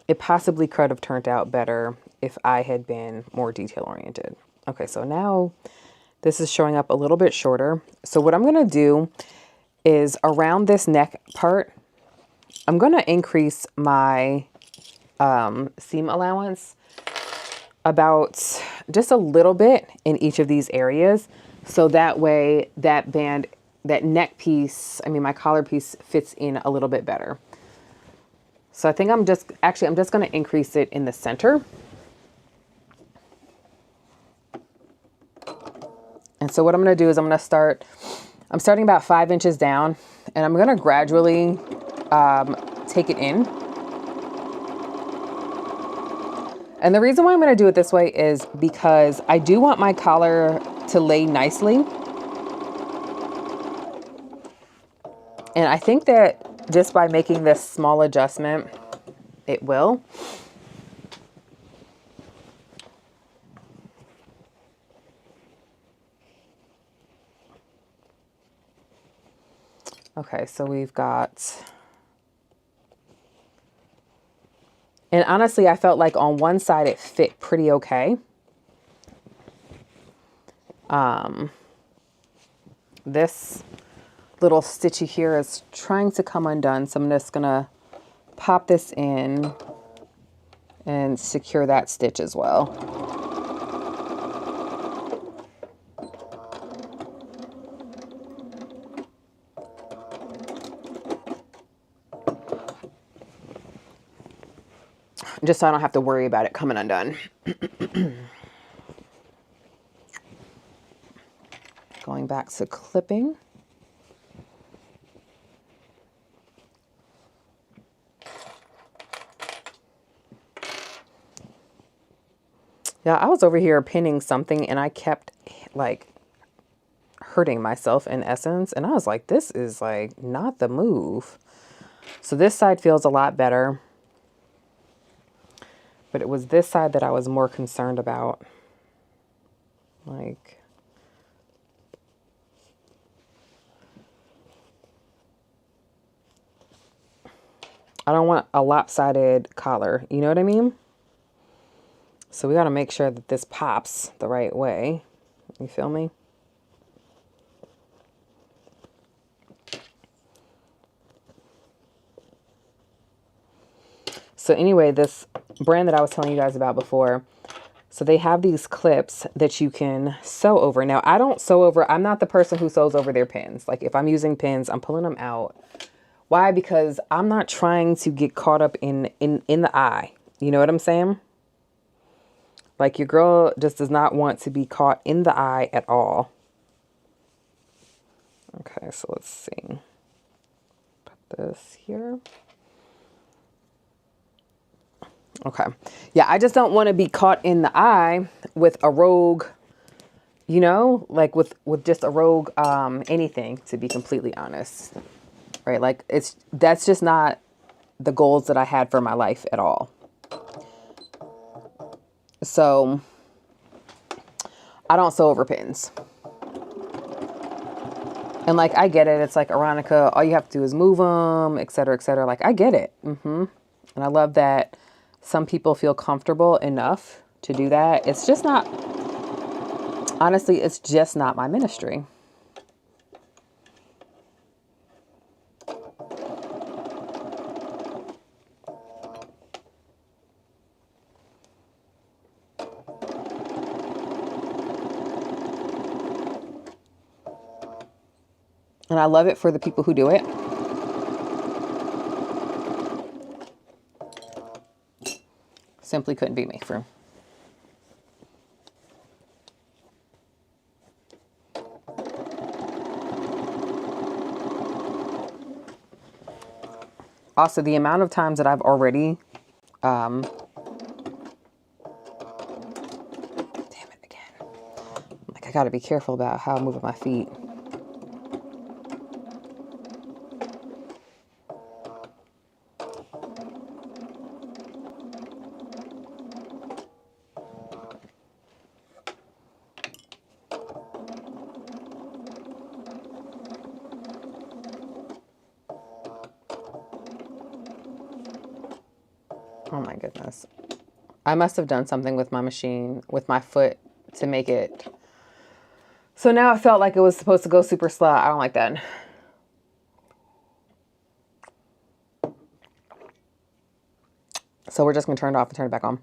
it possibly could have turned out better if I had been more detail oriented. Okay, so now this is showing up a little bit shorter. So what I'm going to do is around this neck part, I'm going to increase my seam allowance about just a little bit in each of these areas. So that way that band, that neck piece, I mean, my collar piece fits in a little bit better. So I think I'm just going to increase it in the center. And so what I'm going to do is I'm starting about 5 inches down, and I'm going to gradually take it in. And the reason why I'm going to do it this way is because I do want my collar to lay nicely. And I think that just by making this small adjustment, it will. Okay, so we've got, and honestly, I felt like on one side it fit pretty okay. This little stitchy here is trying to come undone, so I'm just gonna pop this in and secure that stitch as well. Just so I don't have to worry about it coming undone. Going back to clipping. Yeah, I was over here pinning something and I kept like hurting myself in essence. And I was like, this is like not the move. So this side feels a lot better. But it was this side that I was more concerned about. Like, I don't want a lopsided collar. You know what I mean? So we got to make sure that this pops the right way. You feel me? So anyway, this brand that I was telling you guys about before, so they have these clips that you can sew over. Now, I don't sew over. I'm not the person who sews over their pins. Like if I'm using pins, I'm pulling them out. Why? Because I'm not trying to get caught up in the eye. You know what I'm saying? Like your girl just does not want to be caught in the eye at all. Okay, so let's see. Put this here. Okay. Yeah, I just don't want to be caught in the eye with a rogue, you know, like with just a rogue anything, to be completely honest. Right? Like that's just not the goals that I had for my life at all. So I don't sew over pins. And like I get it, it's like Aaronica, all you have to do is move them, etc., etc. Like I get it. And I love that some people feel comfortable enough to do that. It's just not, honestly, it's just not my ministry. And I love it for the people who do it. Simply couldn't be me for. Also, the amount of times that I've already, damn it again. Like I gotta be careful about how I'm moving my feet. Oh my goodness. I must have done something with my machine, with my foot to make it. So now it felt like it was supposed to go super slow. I don't like that. So we're just going to turn it off and turn it back on.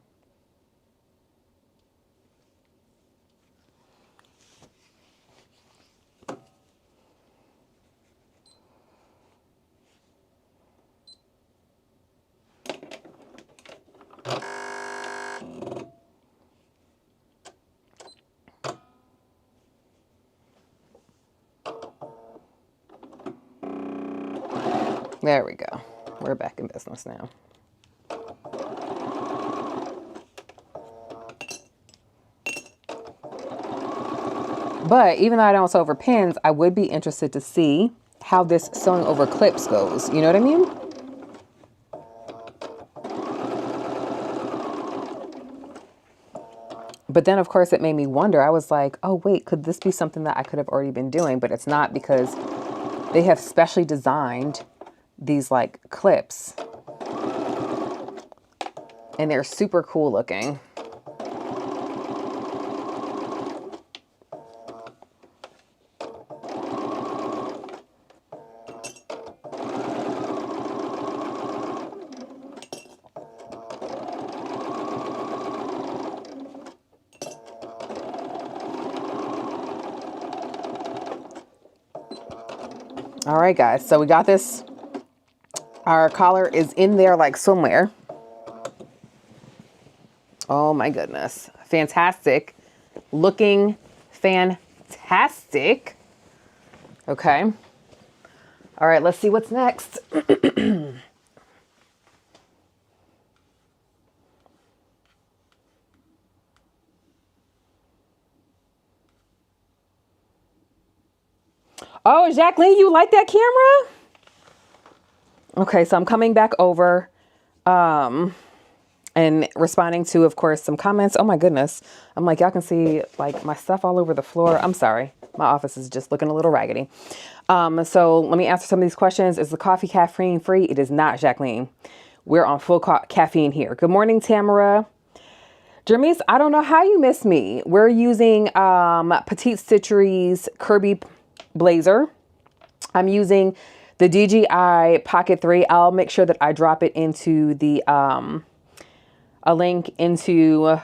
There we go. We're back in business now. But even though I don't sew over pins, I would be interested to see how this sewing over clips goes. You know what I mean? But then, of course, it made me wonder. I was like, oh, wait, could this be something that I could have already been doing? But it's not, because they have specially designed these like clips. And they're super cool looking. All right, guys. So we got this. Our collar is in there like somewhere. Oh my goodness. Fantastic. Looking fantastic. Okay. All right, let's see what's next. Oh, Jacqueline, you like that camera? Okay, so I'm coming back over. and responding to, of course, some comments. Oh my goodness. I'm like, y'all can see like my stuff all over the floor. I'm sorry. My office is just looking a little raggedy. So let me answer some of these questions. Is the coffee caffeine free? It is not, Jacqueline. We're on full caffeine here. Good morning, Tamara. Jermise, I don't know how you missed me. We're using Petite Stitchery's Kirby Blazer. I'm using the DJI Pocket 3. I'll make sure that I drop it into the a link into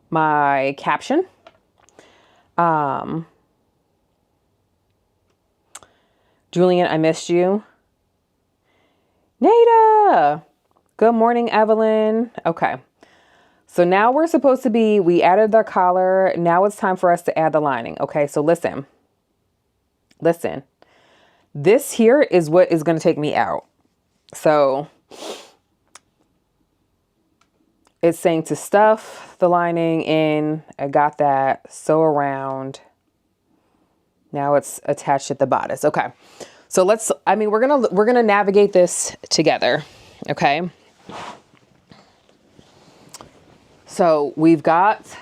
my caption. Julian, I missed you. Nada. Good morning, Evelyn. Okay. So now we're supposed to be, we added the collar. Now it's time for us to add the lining. Okay. So listen. This here is what is going to take me out. So it's saying to stuff the lining in. I got that. Sew around. Now it's attached at the bodice. Okay. So we're going to navigate this together. Okay. So we've got,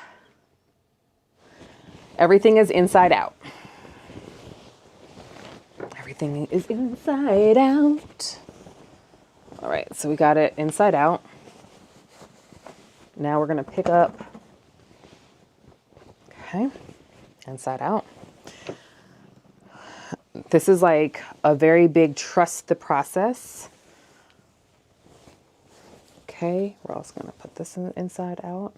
everything is inside out. Everything is inside out. All right. So we got it inside out. Now we're going to pick up, okay, inside out. This is like a very big trust the process. Okay, we're also going to put this inside out.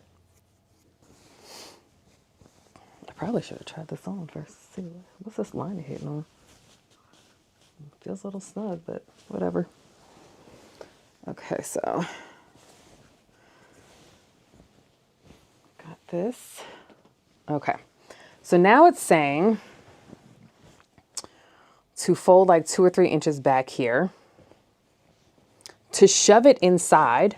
I probably should have tried this on first. See, what's this line hitting on? Feels a little snug, but whatever. Okay, so got this. Okay, so now it's saying to fold like 2 or 3 inches back here, to shove it inside.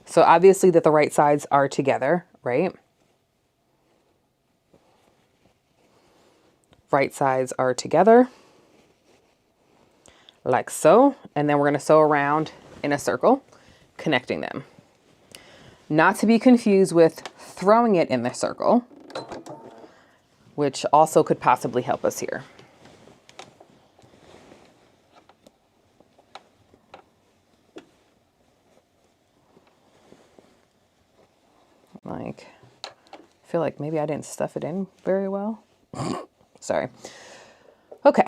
So obviously that the right sides are together, right? Right sides are together, like so. And then we're going to sew around in a circle, connecting them. Not to be confused with throwing it in the circle, which also could possibly help us here. Like, I feel like maybe I didn't stuff it in very well. Sorry. Okay.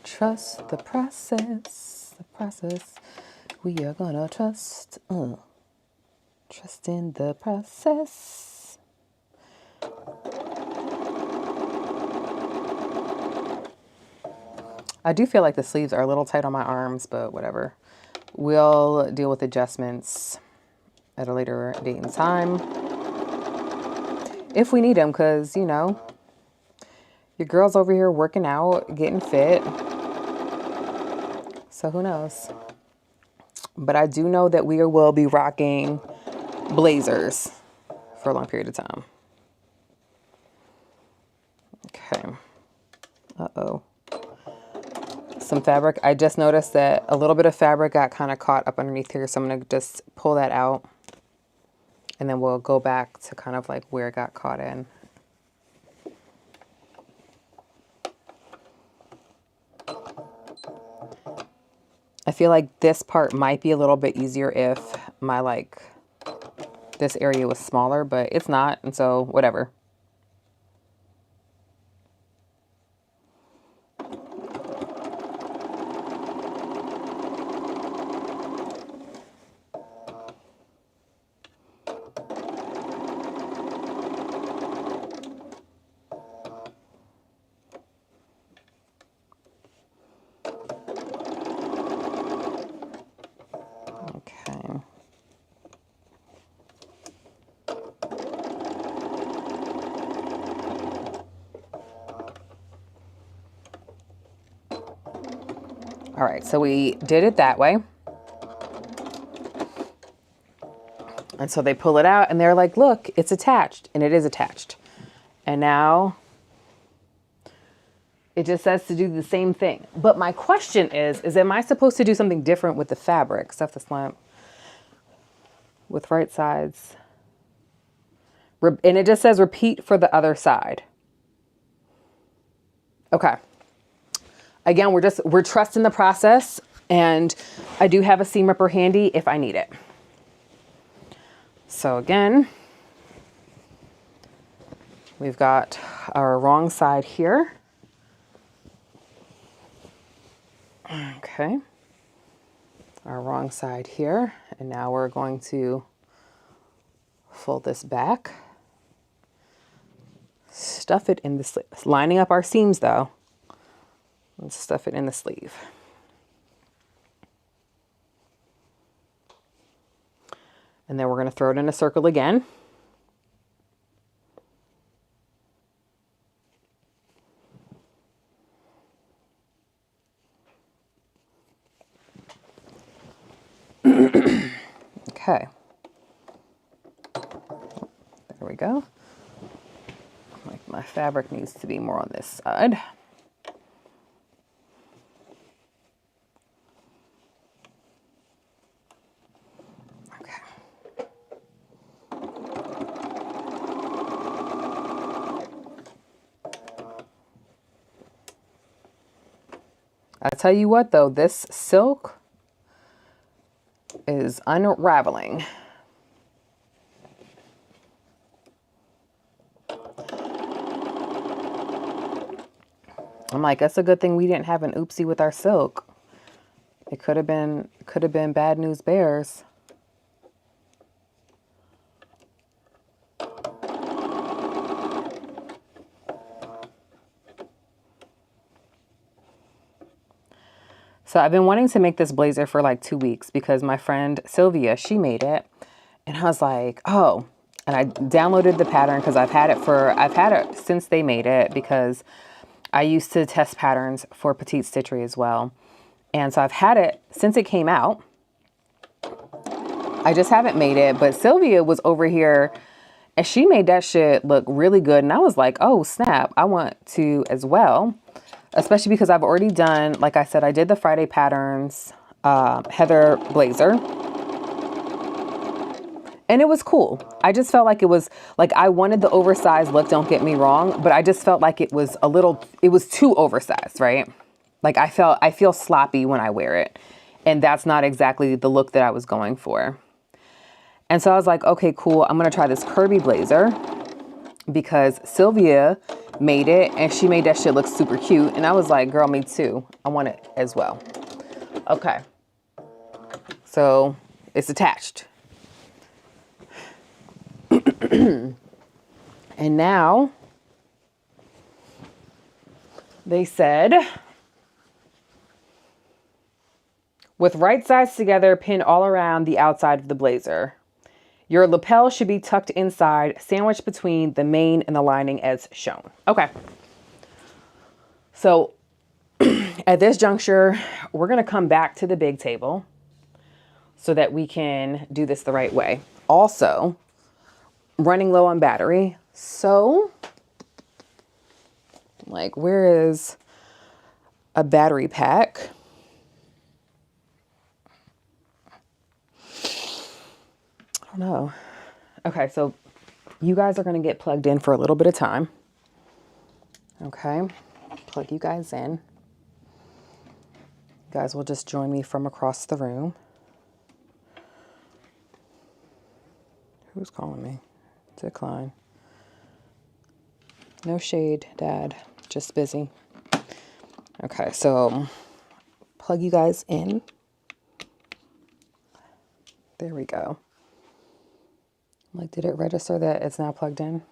Trust the process. The process. We are gonna trust. Trust in the process. I do feel like the sleeves are a little tight on my arms, but whatever. We'll deal with adjustments at a later date and time if we need them, because, you know, your girl's over here working out, getting fit. So who knows? But I do know that we will be rocking blazers for a long period of time. Okay. Uh-oh. Some fabric. I just noticed that a little bit of fabric got kind of caught up underneath here. So I'm going to just pull that out. And then we'll go back to kind of like where it got caught in. I feel like this part might be a little bit easier if my this area was smaller, but it's not. And so whatever. All right, so we did it that way. And so they pull it out and they're like, look, it's attached. And it is attached. And now It just says to do the same thing. But my question is am I supposed to do something different with the fabric? Stuff the slant with right sides. And it just says repeat for the other side. Okay. Again, we're trusting the process, and I do have a seam ripper handy if I need it. So again, we've got our wrong side here. Okay. Our wrong side here. And now we're going to fold this back. Stuff it in the sleeve. Lining up our seams though. Let's stuff it in the sleeve. And then we're going to throw it in a circle again. Okay. There we go. Like my fabric needs to be more on this side. I tell you what though, this silk is unraveling. I'm like, that's a good thing we didn't have an oopsie with our silk. It could have been bad news bears. So I've been wanting to make this blazer for like 2 weeks because my friend Sylvia, she made it. And I was like, oh, and I downloaded the pattern because I've had it since they made it, because I used to test patterns for Petite Stitchery as well. And so I've had it since it came out. I just haven't made it, but Sylvia was over here and she made that shit look really good. And I was like, oh snap, I want to as well. Especially because I've already done, like I said, I did the Friday patterns, Heather blazer. And it was cool. I just felt like it was, like I wanted the oversized look, don't get me wrong, but I just felt like it was too oversized, right? Like I feel sloppy when I wear it. And that's not exactly the look that I was going for. And so I was like, okay, cool. I'm going to try this Kirby blazer because Sylvia made it and she made that shit look super cute. And I was like, girl, me too. I want it as well. Okay. So it's attached. And now they said, with right sides together, pin all around the outside of the blazer. Your lapel should be tucked inside, sandwiched between the main and the lining as shown. Okay. So at this juncture, we're going to come back to the big table so that we can do this the right way. Also, running low on battery. So, like, where is a battery pack? I don't know. Okay, so you guys are going to get plugged in for a little bit of time. Okay, plug you guys in. You guys will just join me from across the room. Who's calling me? Decline. No shade, Dad. Just busy. Okay, so plug you guys in. There we go. Like, did it register that it's now plugged in?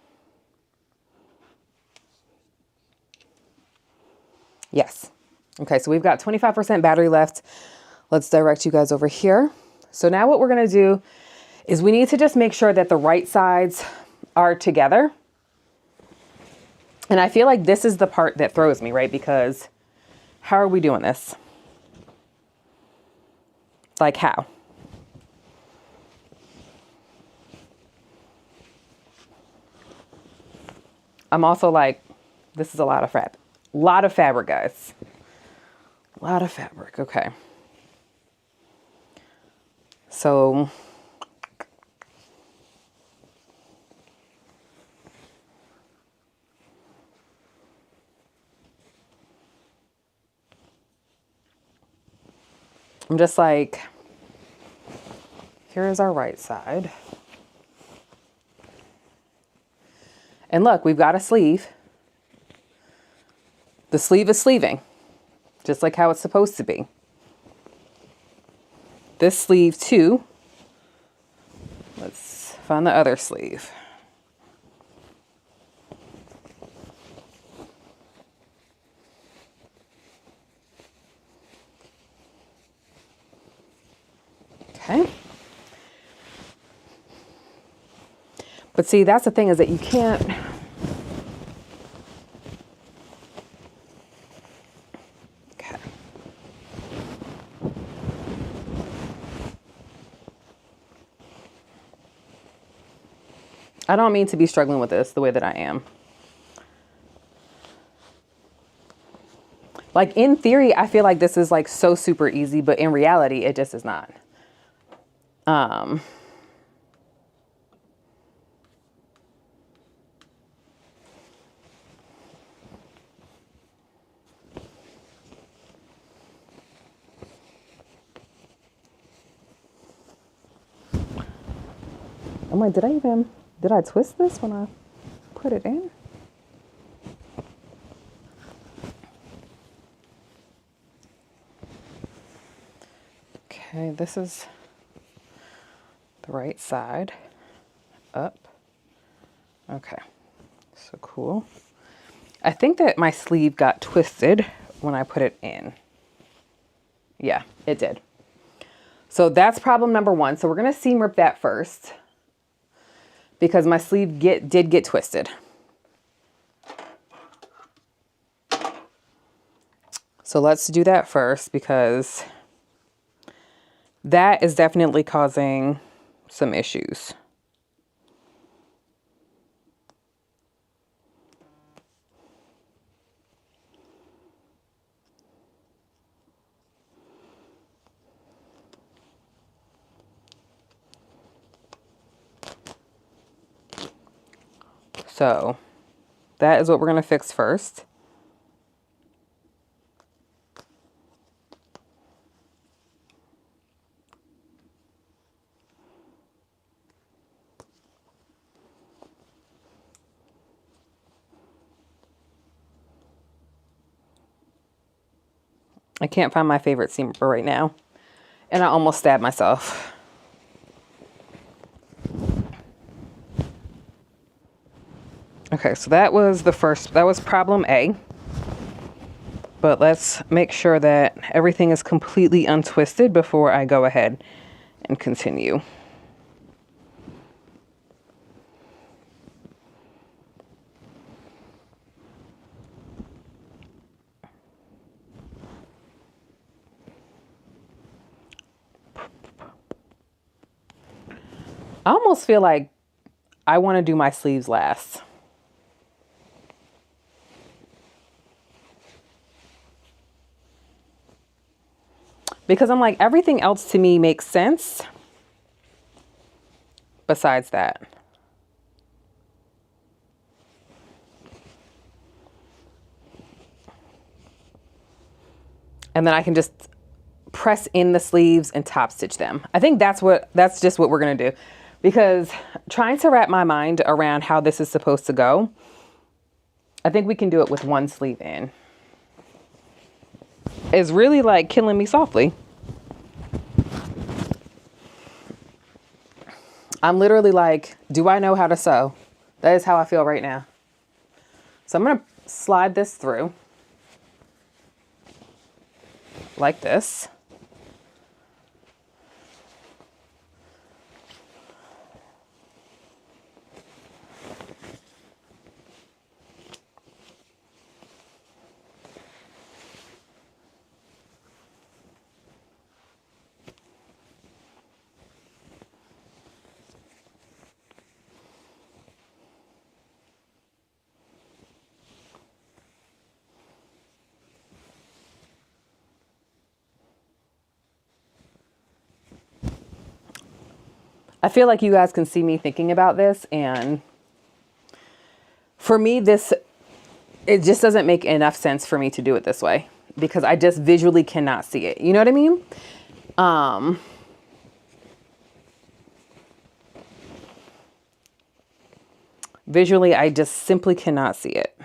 Yes. Okay, so we've got 25% battery left. Let's direct you guys over here. So now what we're going to do is we need to just make sure that the right sides are together. And I feel like this is the part that throws me, right? Because how are we doing this? Like how? I'm also like, this is a lot of A lot of fabric, guys. A lot of fabric. Okay. So I'm just like, here is our right side. And look, we've got a sleeve. The sleeve is sleeving, just like how it's supposed to be. This sleeve too. Let's find the other sleeve. Okay. But see, that's the thing, is that you can't, okay. I don't mean to be struggling with this the way that I am. Like in theory, I feel like this is like so super easy, but in reality, it just is not. I'm like, did I twist this when I put it in? Okay, this is the right side up. Okay, so cool. I think that my sleeve got twisted when I put it in. Yeah, it did. So that's problem number one. So we're gonna seam rip that first because my sleeve did get twisted. So let's do that first because that is definitely causing some issues. So that is what we're going to fix first. I can't find my favorite seam ripper right now, and I almost stabbed myself. Okay, so that was problem A. But let's make sure that everything is completely untwisted before I go ahead and continue. I almost feel like I want to do my sleeves last. Because I'm like, everything else to me makes sense besides that. And then I can just press in the sleeves and top stitch them. I think that's just what we're going to do. Because trying to wrap my mind around how this is supposed to go, I think we can do it with one sleeve in. It's really like killing me softly. I'm literally like, do I know how to sew? That is how I feel right now. So I'm going to slide this through like this. I feel like you guys can see me thinking about this, and for me, it just doesn't make enough sense for me to do it this way because I just visually cannot see it. You know what I mean? Visually, I just simply cannot see it.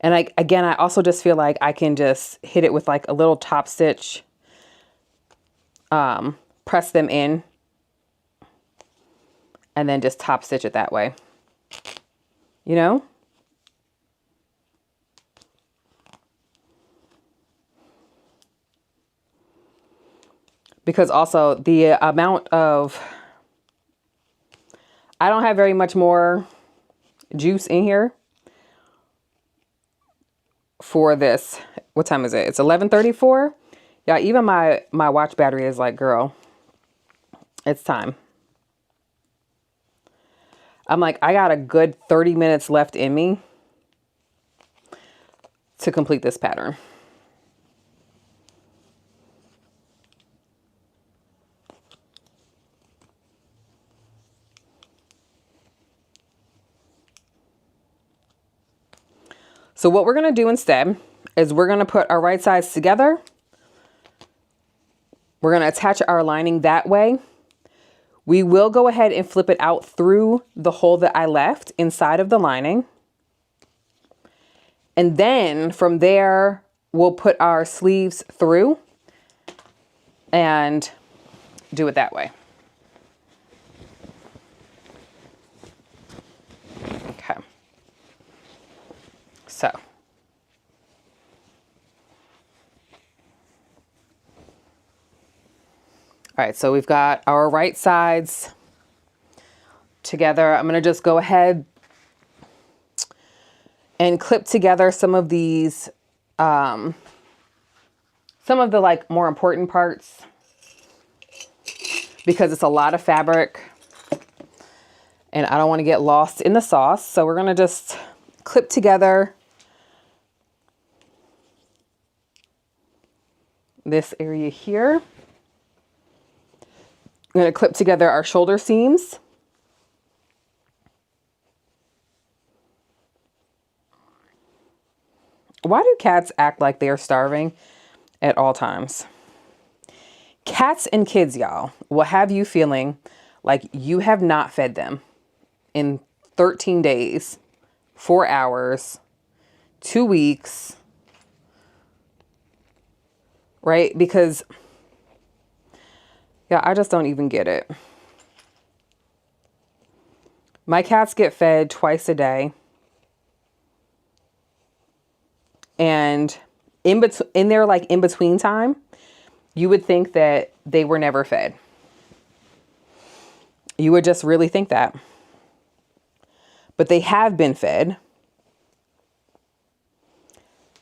And I also just feel like I can just hit it with like a little top stitch, press them in, and then just top stitch it that way, you know? Because also the amount of, I don't have very much more juice in here for this. What time is it? It's 11:34. Yeah, even my watch battery is like, girl, it's time. I'm like, I got a good 30 minutes left in me to complete this pattern. So what we're going to do instead is we're going to put our right sides together. We're going to attach our lining that way. We will go ahead and flip it out through the hole that I left inside of the lining. And then from there, we'll put our sleeves through and do it that way. Okay. So. All right, so we've got our right sides together. I'm gonna just go ahead and clip together some of these, some of the like more important parts because it's a lot of fabric and I don't want to get lost in the sauce. So we're gonna just clip together this area here. I'm going to clip together our shoulder seams. Why do cats act like they're starving at all times? Cats and kids, y'all, will have you feeling like you have not fed them in 13 days, 4 hours, 2 weeks, right? Because yeah, I just don't even get it. My cats get fed twice a day. And in their like in between time, you would think that they were never fed. You would just really think that. But they have been fed.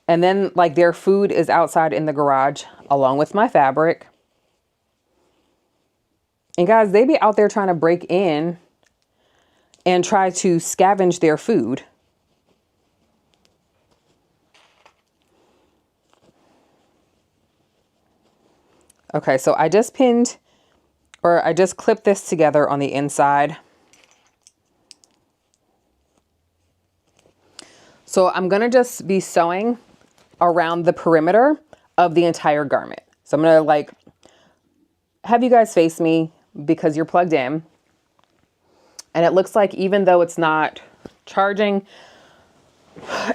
And then like their food is outside in the garage along with my fabric. And guys, they be out there trying to break in and try to scavenge their food. Okay, so I just I just clipped this together on the inside. So I'm going to just be sewing around the perimeter of the entire garment. So I'm going to like have you guys face me because you're plugged in. And it looks like even though it's not charging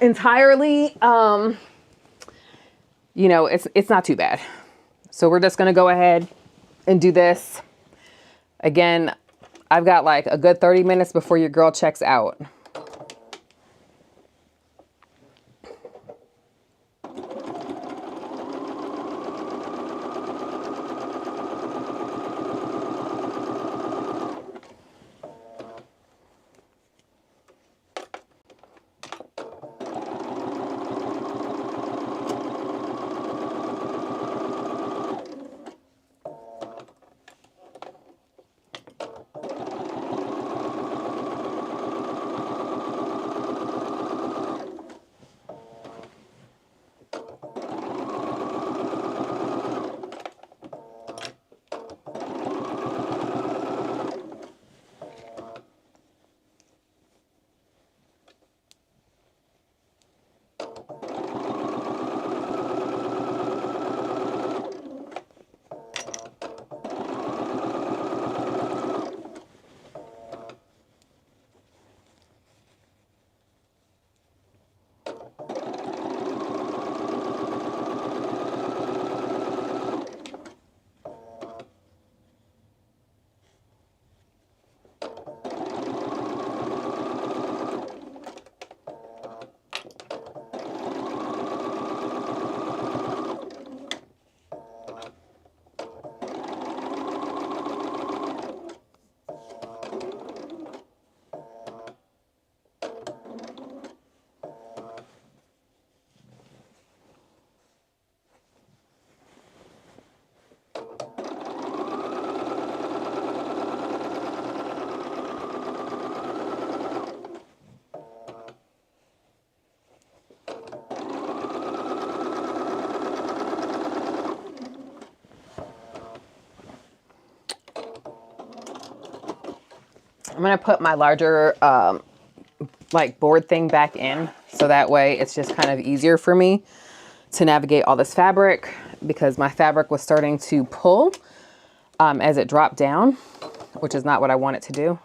entirely, you know, it's not too bad. So we're just going to go ahead and do this. Again, I've got like a good 30 minutes before your girl checks out. I'm going to put my larger like board thing back in, so that way it's just kind of easier for me to navigate all this fabric, because my fabric was starting to pull as it dropped down, which is not what I want it to do.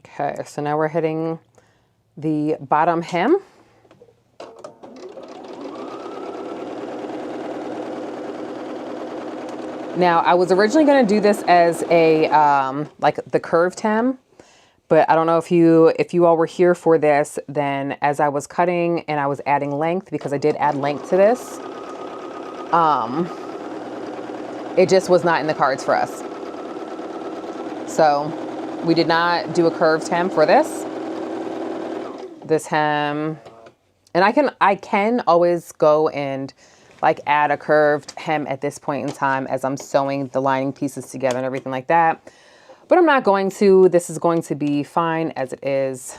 Okay, so now we're hitting the bottom hem. Now, I was originally going to do this as a like the curved hem, but I don't know if you all were here for this. Then, as I was cutting and I was adding length, because I did add length to this, it just was not in the cards for us. So we did not do a curved hem for this. This hem, and I can always go and like add a curved hem at this point in time as I'm sewing the lining pieces together and everything like that. But I'm not going to. This is going to be fine as it is.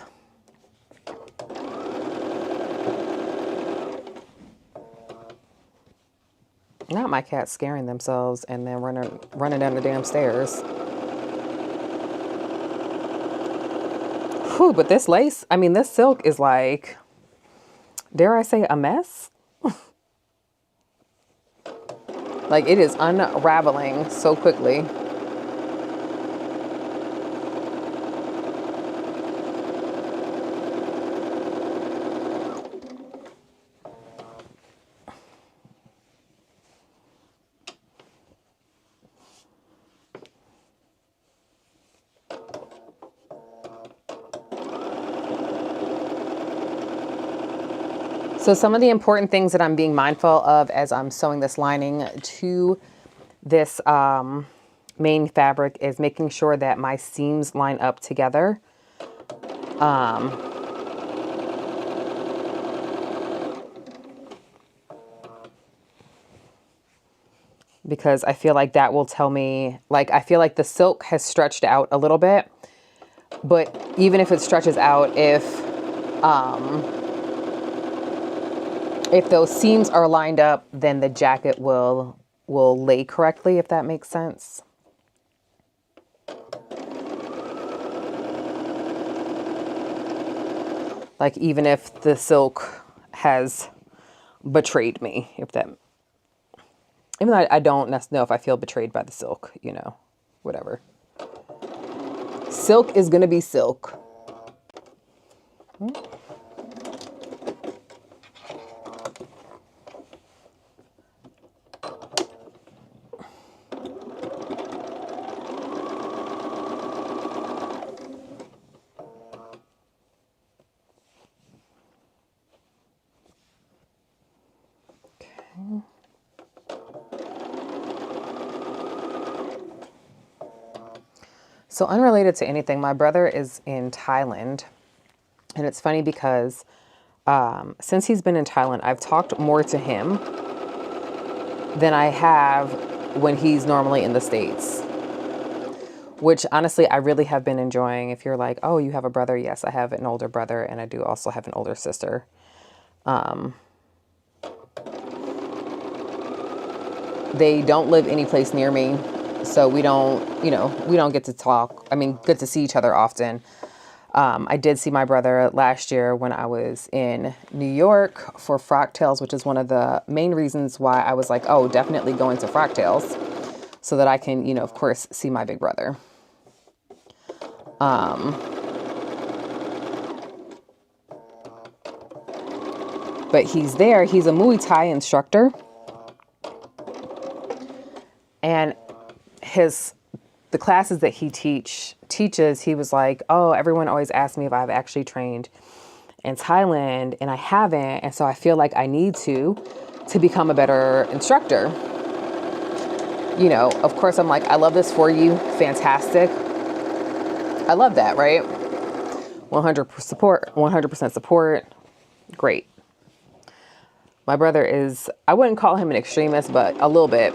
Not my cat scaring themselves and then running down the damn stairs. Whew, but this lace, I mean, this silk is like, dare I say, a mess? Like, it is unraveling so quickly. So some of the important things that I'm being mindful of as I'm sewing this lining to this main fabric is making sure that my seams line up together. Because I feel like that will tell me, like, I feel like the silk has stretched out a little bit, but even if it stretches out, if those seams are lined up, then the jacket will lay correctly, if that makes sense. Like, even if the silk has betrayed me, Even though I don't necessarily know if I feel betrayed by the silk, you know, whatever. Silk is going to be silk. So unrelated to anything, my brother is in Thailand. And it's funny because since he's been in Thailand, I've talked more to him than I have when he's normally in the States. Which honestly, I really have been enjoying. If you're like, oh, you have a brother. Yes, I have an older brother. And I do also have an older sister. They don't live any place near me. So we don't, you know, we don't get to talk. I mean, get to see each other often. I did see my brother last year when I was in New York for Frock Tales, which is one of the main reasons why I was like, oh, definitely going to Frock Tales so that I can, you know, of course, see my big brother. But he's there. He's a Muay Thai instructor. And the classes that he teaches, he was like, oh, everyone always asks me if I've actually trained in Thailand, and I haven't. And so I feel like I need to become a better instructor. You know, of course, I'm like, I love this for you. Fantastic. I love that, right? 100% support. Great. My brother is, I wouldn't call him an extremist, but a little bit.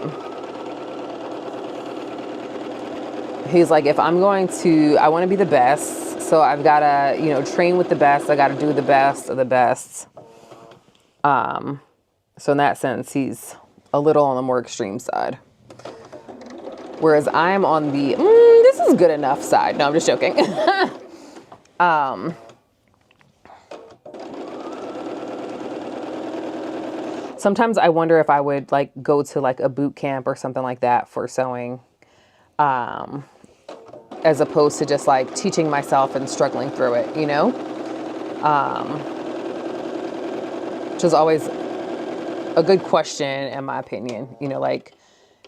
He's like, if I'm going to, I want to be the best. So I've got to, you know, train with the best. I got to do the best of the best. So in that sense, he's a little on the more extreme side. Whereas I'm on the, this is good enough side. No, I'm just joking. Sometimes I wonder if I would like go to like a boot camp or something like that for sewing. As opposed to just like teaching myself and struggling through it, you know? Which is always a good question in my opinion, you know, like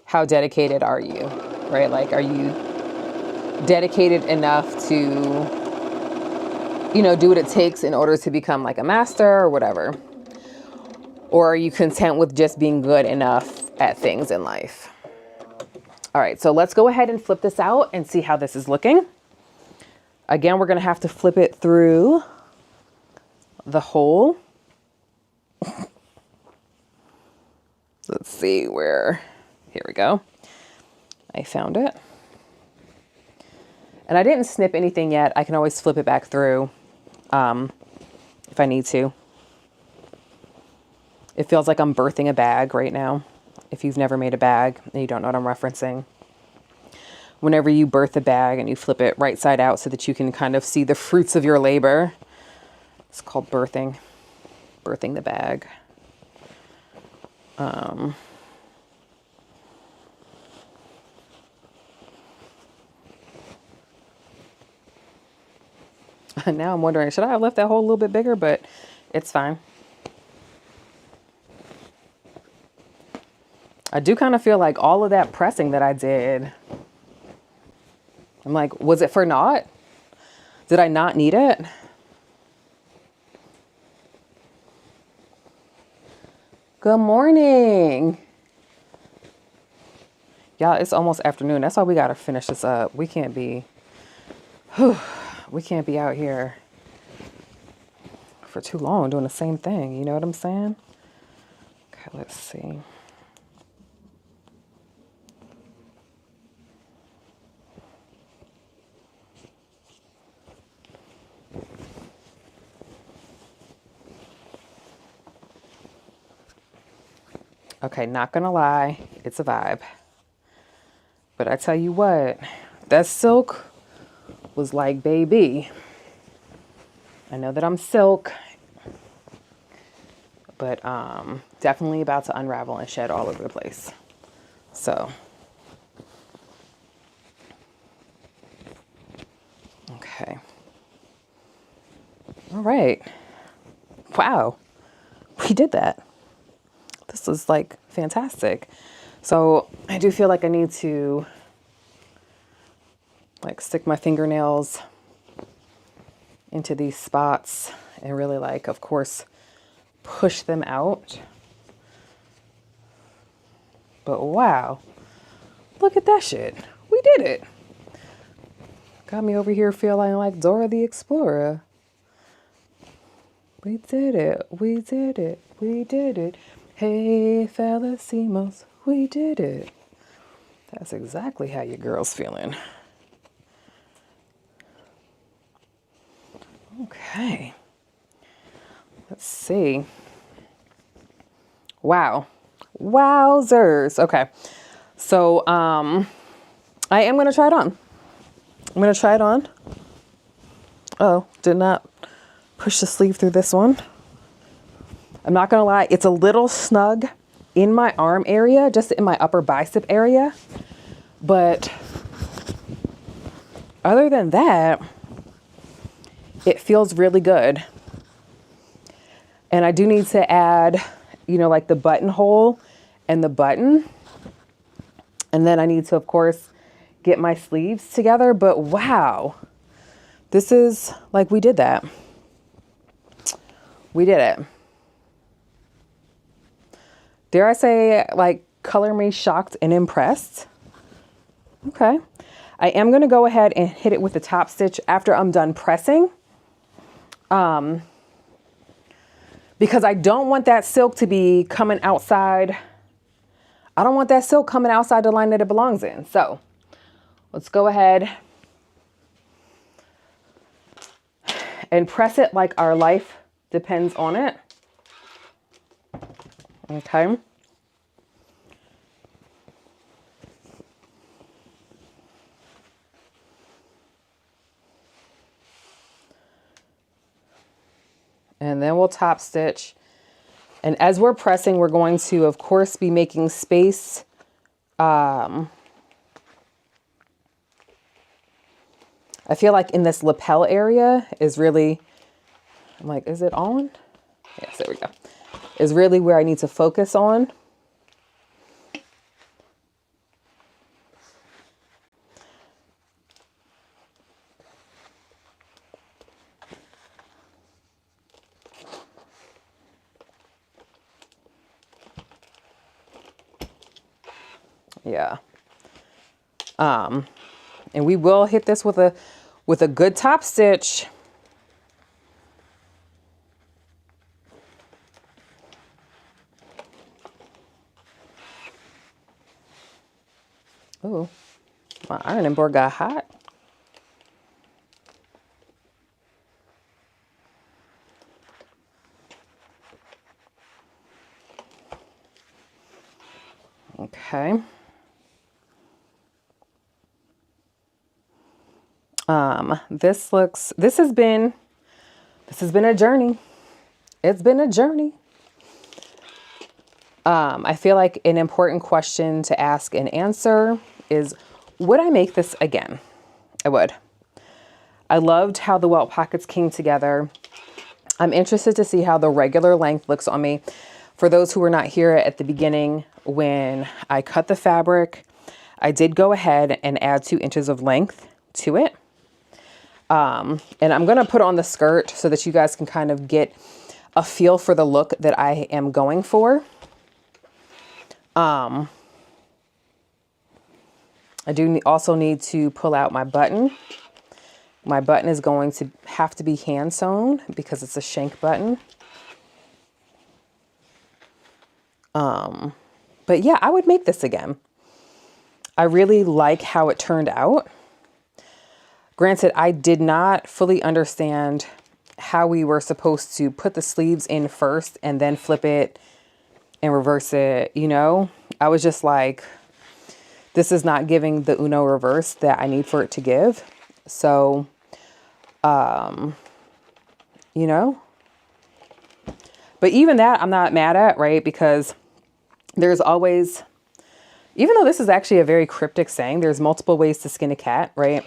how dedicated are you, right? Like, are you dedicated enough to, you know, do what it takes in order to become like a master or whatever? Or are you content with just being good enough at things in life? All right, so let's go ahead and flip this out and see how this is looking. Again, we're gonna have to flip it through the hole. Let's see where, here we go. I found it. And I didn't snip anything yet. I can always flip it back through if I need to. It feels like I'm birthing a bag right now. If you've never made a bag and you don't know what I'm referencing. Whenever you birth a bag and you flip it right side out so that you can kind of see the fruits of your labor. It's called birthing. Birthing the bag. Now I'm wondering, should I have left that hole a little bit bigger? But it's fine. I do kind of feel like all of that pressing that I did, I'm like, was it for naught? Did I not need it? Good morning. Y'all, it's almost afternoon. That's why we got to finish this up. We can't be out here for too long doing the same thing. You know what I'm saying? Okay, let's see. Okay, not gonna lie, it's a vibe. But I tell you what, that silk was like, baby. I know that I'm silk, but definitely about to unravel and shed all over the place. So, okay. All right. Wow. We did that. This is like fantastic. So I do feel like I need to like stick my fingernails into these spots and really like, of course, push them out. But wow, look at that shit. We did it. Got me over here feeling like Dora the Explorer. We did it. We did it. We did it. Hey, Felicimos, we did it. That's exactly how your girl's feeling. Okay. Let's see. Wow. Wowzers. Okay. So, I am going to try it on. I'm going to try it on. Oh, did not push the sleeve through this one. I'm not going to lie. It's a little snug in my arm area, just in my upper bicep area. But other than that, it feels really good. And I do need to add, you know, like the buttonhole and the button. And then I need to, of course, get my sleeves together. But wow, this is like, we did that. We did it. Dare I say, like, color me shocked and impressed. Okay. I am going to go ahead and hit it with the top stitch after I'm done pressing. Because I don't want that silk to be coming outside. I don't want that silk coming outside the line that it belongs in. So let's go ahead and press it like our life depends on it. Okay. And then we'll top stitch. And as we're pressing, we're going to, of course, be making space. I feel like in this lapel area is really, I'm like, is it on? Yes, there we go. Is really where I need to focus on. Yeah. And we will hit this with a good top stitch. Ooh, my ironing board got hot. Okay. This has been a journey. It's been a journey. I feel like an important question to ask and answer is, would I make this again? I would. I loved how the welt pockets came together. I'm interested to see how the regular length looks on me. For those who were not here at the beginning, when I cut the fabric, I did go ahead and add 2 inches of length to it. And I'm going to put on the skirt so that you guys can kind of get a feel for the look that I am going for. I do also need to pull out my button. My button is going to have to be hand sewn because it's a shank button. But yeah, I would make this again. I really like how it turned out. Granted, I did not fully understand how we were supposed to put the sleeves in first and then flip it and reverse it, you know? I was just like, this is not giving the Uno reverse that I need for it to give. So, you know? But even that, I'm not mad at, right? Because there's always Even though this is actually a very cryptic saying, there's multiple ways to skin a cat, right?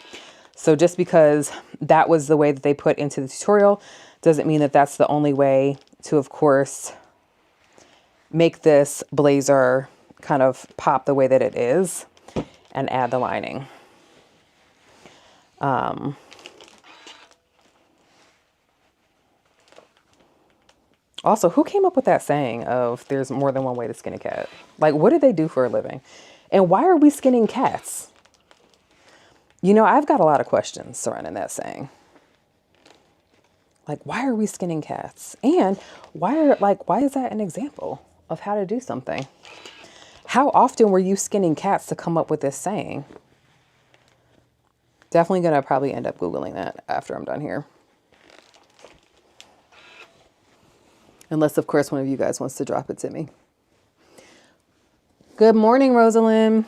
So just because that was the way that they put into the tutorial doesn't mean that that's the only way to, of course, make this blazer kind of pop the way that it is and add the lining. Also, who came up with that saying of there's more than one way to skin a cat? Like, what do they do for a living? And why are we skinning cats? You know, I've got a lot of questions surrounding that saying. Like, why are we skinning cats? And why is that an example of how to do something? How often were you skinning cats to come up with this saying? Definitely gonna probably end up Googling that after I'm done here. Unless, of course, one of you guys wants to drop it to me. Good morning, Rosalind.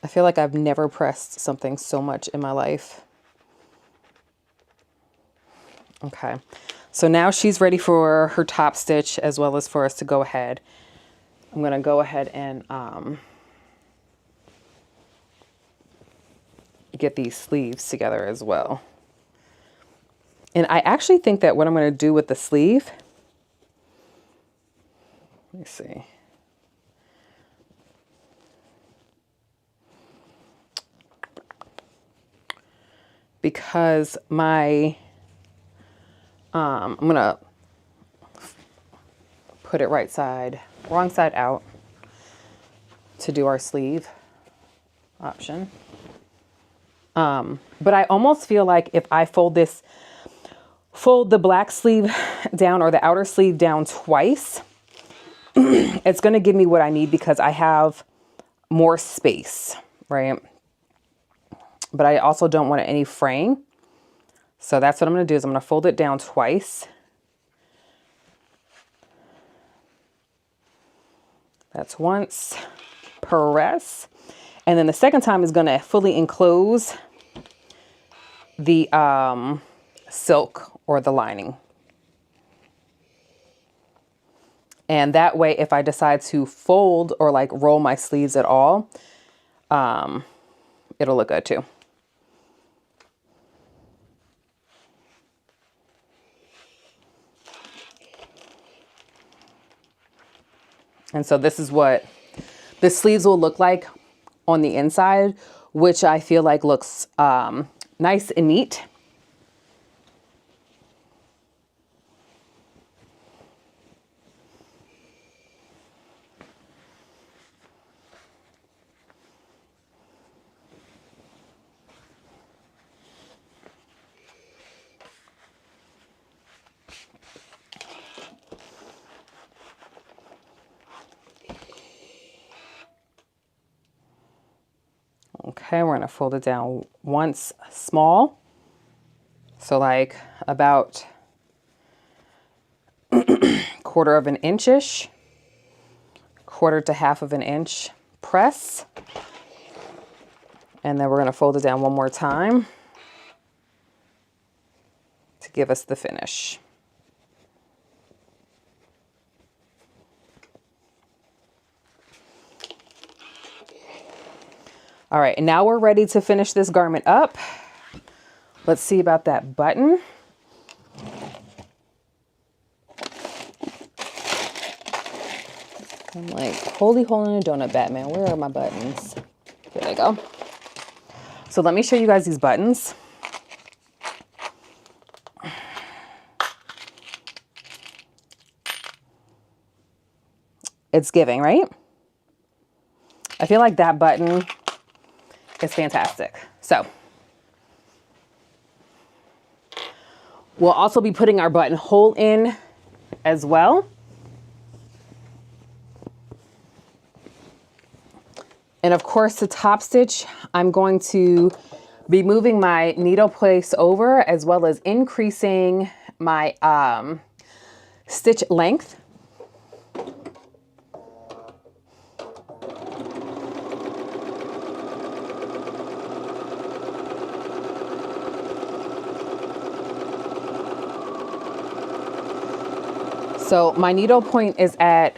I feel like I've never pressed something so much in my life. Okay, so now she's ready for her top stitch as well as for us to go ahead. I'm gonna go ahead and get these sleeves together as well. And I actually think that what I'm gonna do with the sleeve, let me see. Because my, I'm gonna put it wrong side out to do our sleeve option. But I almost feel like if I fold the black sleeve down or the outer sleeve down twice, it's going to give me what I need because I have more space, right? But I also don't want any fraying. So that's what I'm going to do is I'm going to fold it down twice. That's once, press. And then the second time is going to fully enclose the silk or the lining. And that way, if I decide to fold or like roll my sleeves at all, it'll look good too. And so this is what the sleeves will look like on the inside, which I feel like looks nice and neat. Okay, we're gonna fold it down once small. So like about 1/4 of an inch-ish, 1/4 to 1/2 of an inch press. And then we're gonna fold it down one more time to give us the finish. All right, and now we're ready to finish this garment up. Let's see about that button. I'm like, holy hole in a donut, Batman. Where are my buttons? Here they go. So let me show you guys these buttons. It's giving, right? I feel like that button is fantastic. So we'll also be putting our buttonhole in as well. And of course, the top stitch, I'm going to be moving my needle place over as well as increasing my stitch length. So my needle point is at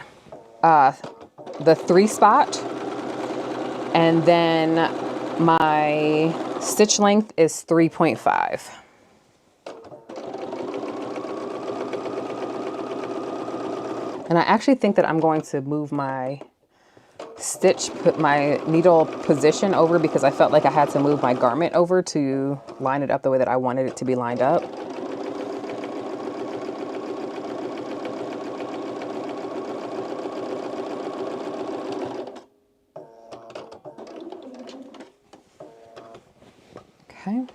the 3 spot, and then my stitch length is 3.5. And I actually think that I'm going to move my put my needle position over, because I felt like I had to move my garment over to line it up the way that I wanted it to be lined up. Okay.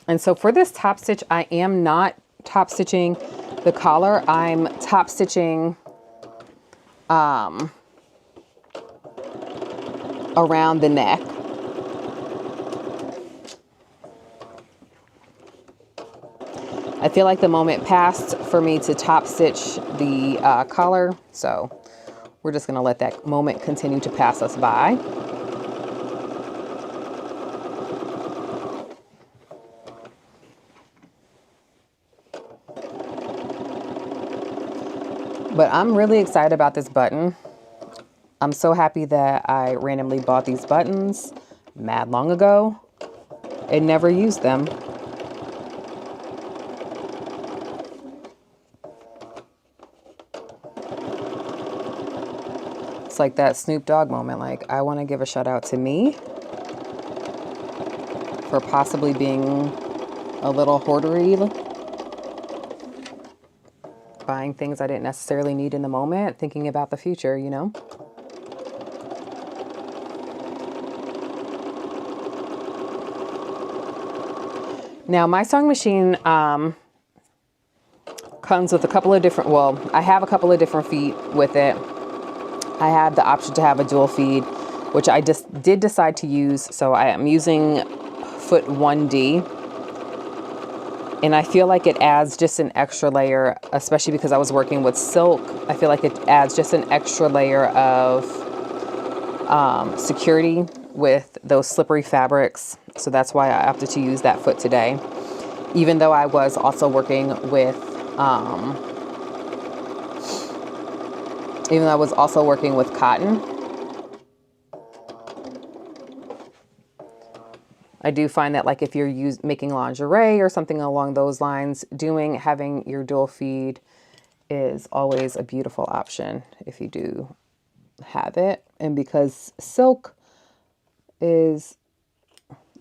And so for this top stitch, I am not top stitching the collar. I'm top stitching around the neck. I feel like the moment passed for me to top stitch the collar, so we're just gonna let that moment continue to pass us by. But I'm really excited about this button. I'm so happy that I randomly bought these buttons mad long ago and never used them. It's like that Snoop Dogg moment. Like, I want to give a shout out to me for possibly being a little hoardery, buying things I didn't necessarily need in the moment, thinking about the future, you know? Now, my sewing machine comes with a couple of different, well, I have a couple of different feet with it. I have the option to have a dual feed, which I just did decide to use. So I am using foot 1D. And I feel like it adds just an extra layer, especially because I was working with silk. I feel like it adds just an extra layer of security with those slippery fabrics. So that's why I opted to use that foot today. Even though I was also working with, cotton. I do find that, like, if you're making lingerie or something along those lines, having your dual feed is always a beautiful option if you do have it. And because silk is,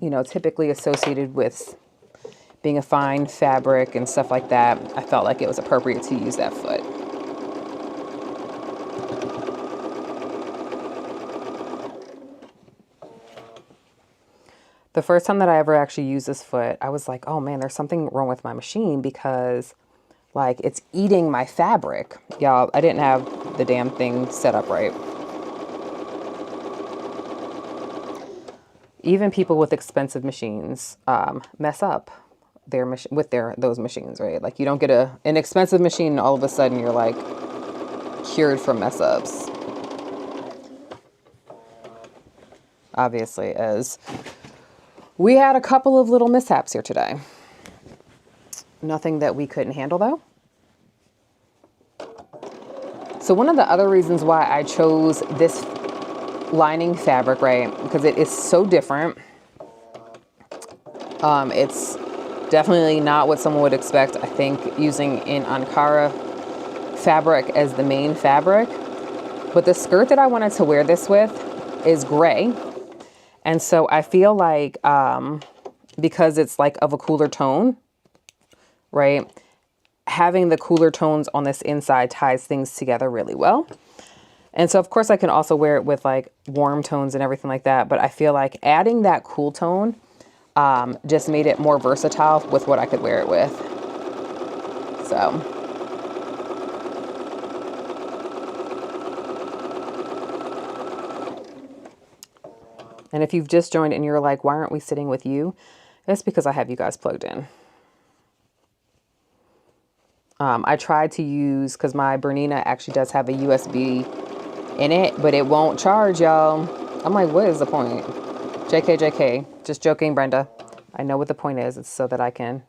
you know, typically associated with being a fine fabric and stuff like that, I felt like it was appropriate to use that foot. The first time that I ever actually used this foot, I was like, oh man, there's something wrong with my machine, because like it's eating my fabric. Y'all, I didn't have the damn thing set up right. Even people with expensive machines mess up those machines, right? Like, you don't get an expensive machine and all of a sudden you're like cured from mess ups. Obviously, as we had a couple of little mishaps here today. Nothing that we couldn't handle, though. So one of the other reasons why I chose this lining fabric, right, because it is so different. It's definitely not what someone would expect, I think, using an Ankara fabric as the main fabric. But the skirt that I wanted to wear this with is gray. And so I feel like, because it's like of a cooler tone, right? Having the cooler tones on this inside ties things together really well. And so of course I can also wear it with like warm tones and everything like that. But I feel like adding that cool tone, just made it more versatile with what I could wear it with. So. And if you've just joined and you're like, why aren't we sitting with you? It's because I have you guys plugged in. I tried to use, because my Bernina actually does have a USB in it, but it won't charge, y'all. I'm like, what is the point? JK. Just joking, Brenda. I know what the point is. It's so that I can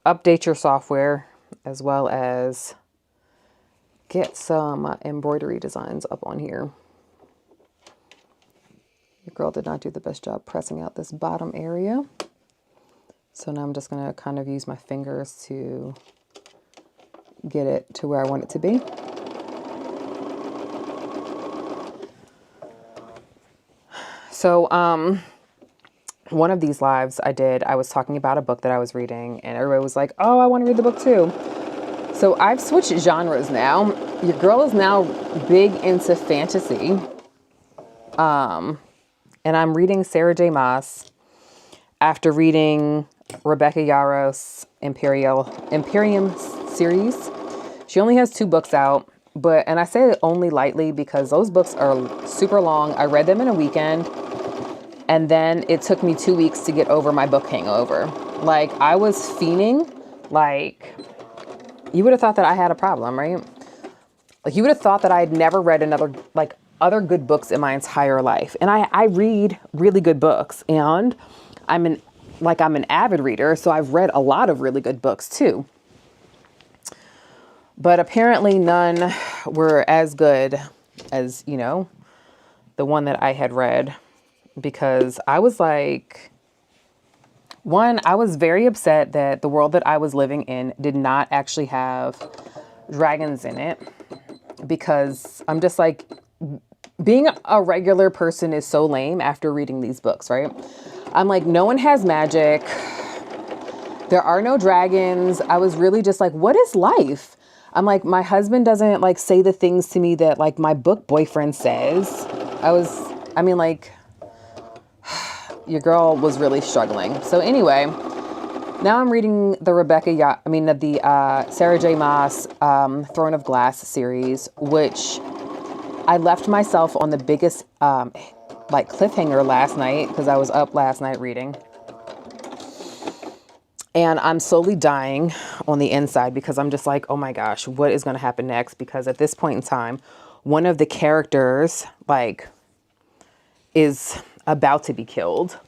update your software as well as get some embroidery designs up on here. The girl did not do the best job pressing out this bottom area. So now I'm just going to kind of use my fingers to get it to where I want it to be. So, one of these lives I was talking about a book that I was reading, and everybody was like, oh, I want to read the book too. So I've switched genres now. Your girl is now big into fantasy. And I'm reading Sarah J. Maas after reading Rebecca Yarros' Imperium series. She only has 2 books out, and I say it only lightly because those books are super long. I read them in a weekend, and then it took me 2 weeks to get over my book hangover. Like, I was fiending, like, you would have thought that I had a problem, right? Like, you would have thought that I had never read other good books in my entire life. And I read really good books, and I'm an avid reader, so I've read a lot of really good books too. But apparently none were as good as, the one that I had read, because I was like, one, I was very upset that the world that I was living in did not actually have dragons in it, because I'm just like, being a regular person is so lame after reading these books, right? I'm like, no one has magic. There are no dragons. I was really just like, what is life? I'm like, my husband doesn't like say the things to me that like my book boyfriend says. Your girl was really struggling. So anyway, now I'm reading the Sarah J. Maas Throne of Glass series, which I left myself on the biggest cliffhanger last night because I was up last night reading. And I'm slowly dying on the inside because I'm just like, oh my gosh, what is going to happen next? Because at this point in time, one of the characters is about to be killed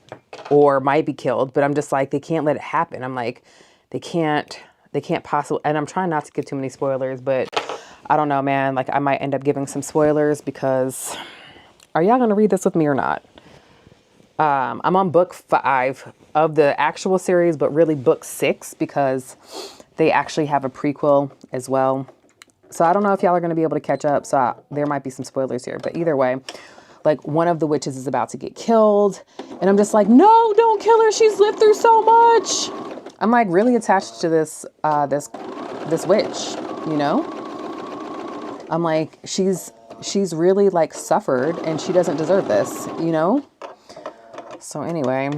or might be killed, but I'm just like, they can't let it happen. I'm like, they can't possibly, and I'm trying not to give too many spoilers, but I don't know, man. Like, I might end up giving some spoilers because are y'all going to read this with me or not? I'm on book 5 of the actual series, but really book 6 because they actually have a prequel as well. So I don't know if y'all are going to be able to catch up. So there might be some spoilers here, but either way, like, one of the witches is about to get killed, and I'm just like, no, don't kill her. She's lived through so much. I'm like really attached to this witch, I'm like, she's really like suffered and she doesn't deserve this, So anyway,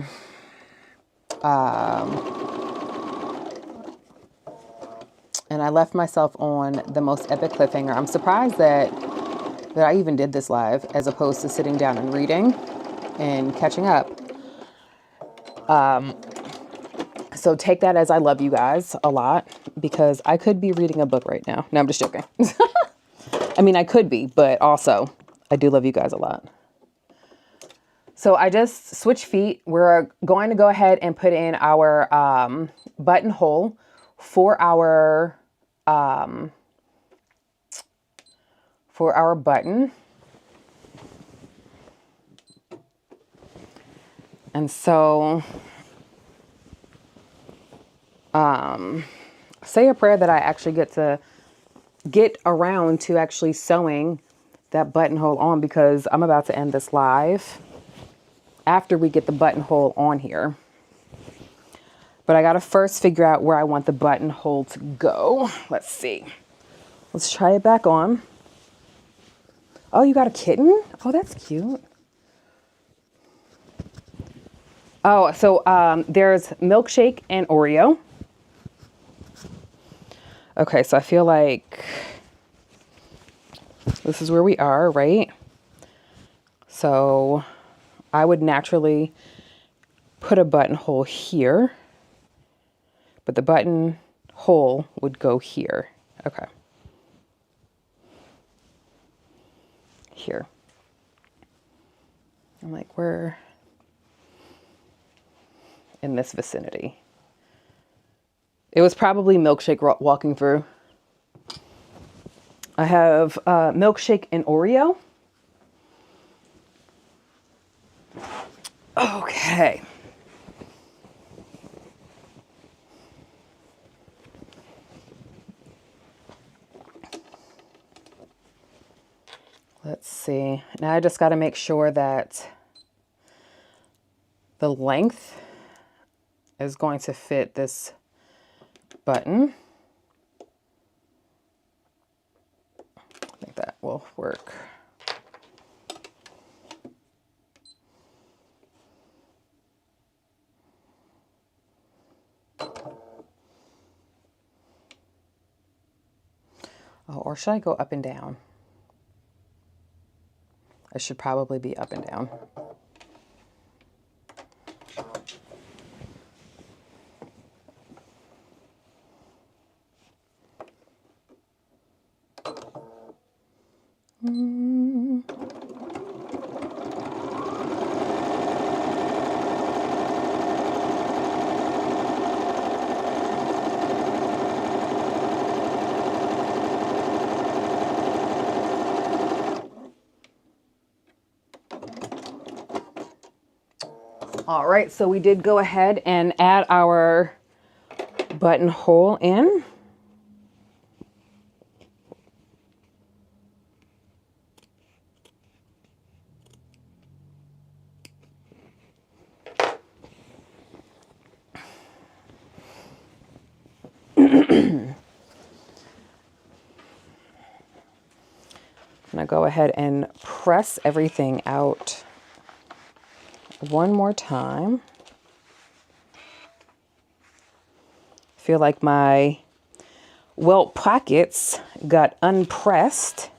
and I left myself on the most epic cliffhanger. I'm surprised that I even did this live as opposed to sitting down and reading and catching up. So take that as I love you guys a lot, because I could be reading a book right now. No, I'm just joking. I mean, I could be, but also I do love you guys a lot. So I just switched feet. We're going to go ahead and put in our buttonhole for our button. And so say a prayer that I actually get around to actually sewing that buttonhole on, because I'm about to end this live after we get the buttonhole on here. But I got to first figure out where I want the buttonhole to go. Let's see. Let's try it back on. Oh, you got a kitten? Oh, that's cute. Oh, so there's Milkshake and Oreo. Okay, so I feel like this is where we are, right? So I would naturally put a buttonhole here, but the buttonhole would go here. Okay. here. I'm like, we're in this vicinity. It was probably Milkshake walking through. I have Milkshake and Oreo. Okay. Let's see. Now I just got to make sure that the length is going to fit this button. I think that will work. Oh, or should I go up and down? I should probably be up and down. All right, so we did go ahead and add our buttonhole in. I'm gonna go ahead and press everything out one more time. I feel like my Welt pockets got unpressed.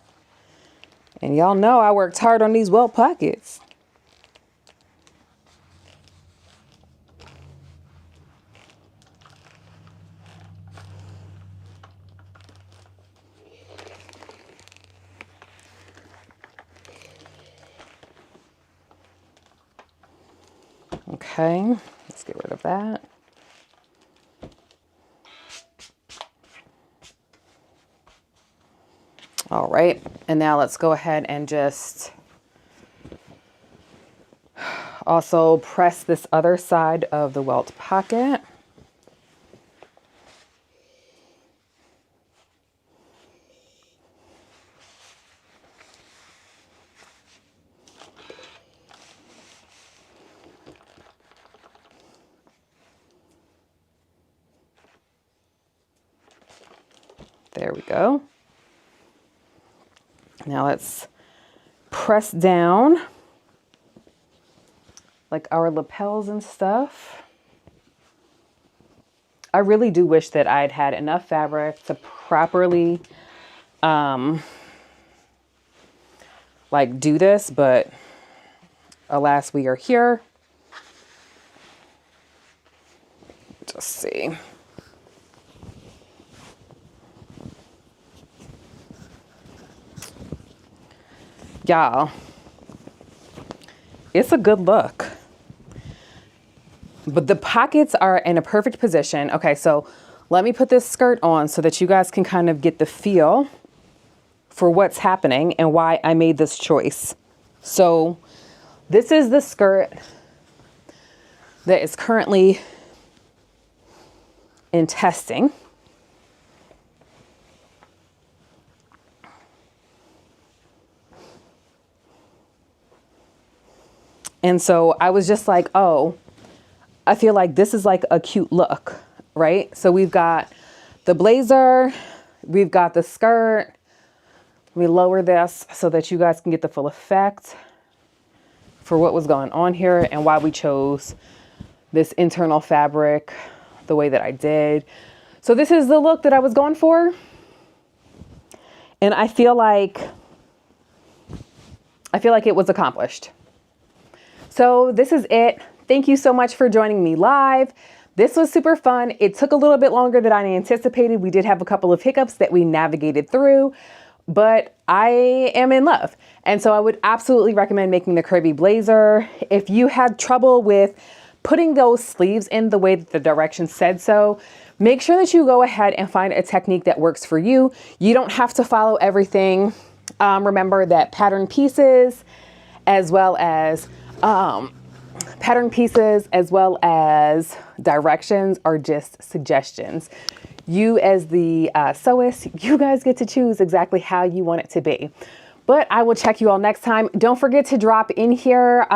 And y'all know I worked hard on these Welt pockets. Okay, let's get rid of that. All right, and now let's go ahead and just also press this other side of the Welt pocket. There we go. Now let's press down like our lapels and stuff. I really do wish that I'd had enough fabric to properly like do this, but alas, we are here. Just see. Y'all, it's a good look. But the pockets are in a perfect position. Okay, so let me put this skirt on so that you guys can kind of get the feel for what's happening and why I made this choice. So this is the skirt that is currently in testing. And so I was just like, oh, I feel like this is like a cute look, right? So we've got the blazer, we've got the skirt. Let me lower this so that you guys can get the full effect for what was going on here and why we chose this internal fabric the way that I did. So this is the look that I was going for. And I feel like it was accomplished. So this is it. Thank you so much for joining me live. This was super fun. It took a little bit longer than I anticipated. We did have a couple of hiccups that we navigated through. but I am in love. And so I would absolutely recommend making the Kirby Blazer. If you had trouble with putting those sleeves in the way that the directions said so, make sure that you go ahead and find a technique that works for you. You don't have to follow everything. Remember that pattern pieces as well as directions are just suggestions. You as the sewist, you guys get to choose exactly how you want it to be. But I will check you all next time. Don't forget to drop in here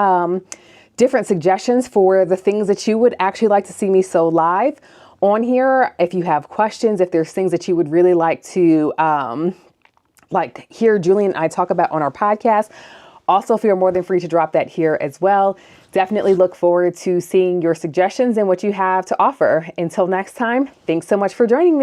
different suggestions for the things that you would actually like to see me sew live on here. If you have questions, if there's things that you would really like to hear Julie and I talk about on our podcast, also feel more than free to drop that here as well. Definitely look forward to seeing your suggestions and what you have to offer. Until next time, thanks so much for joining me.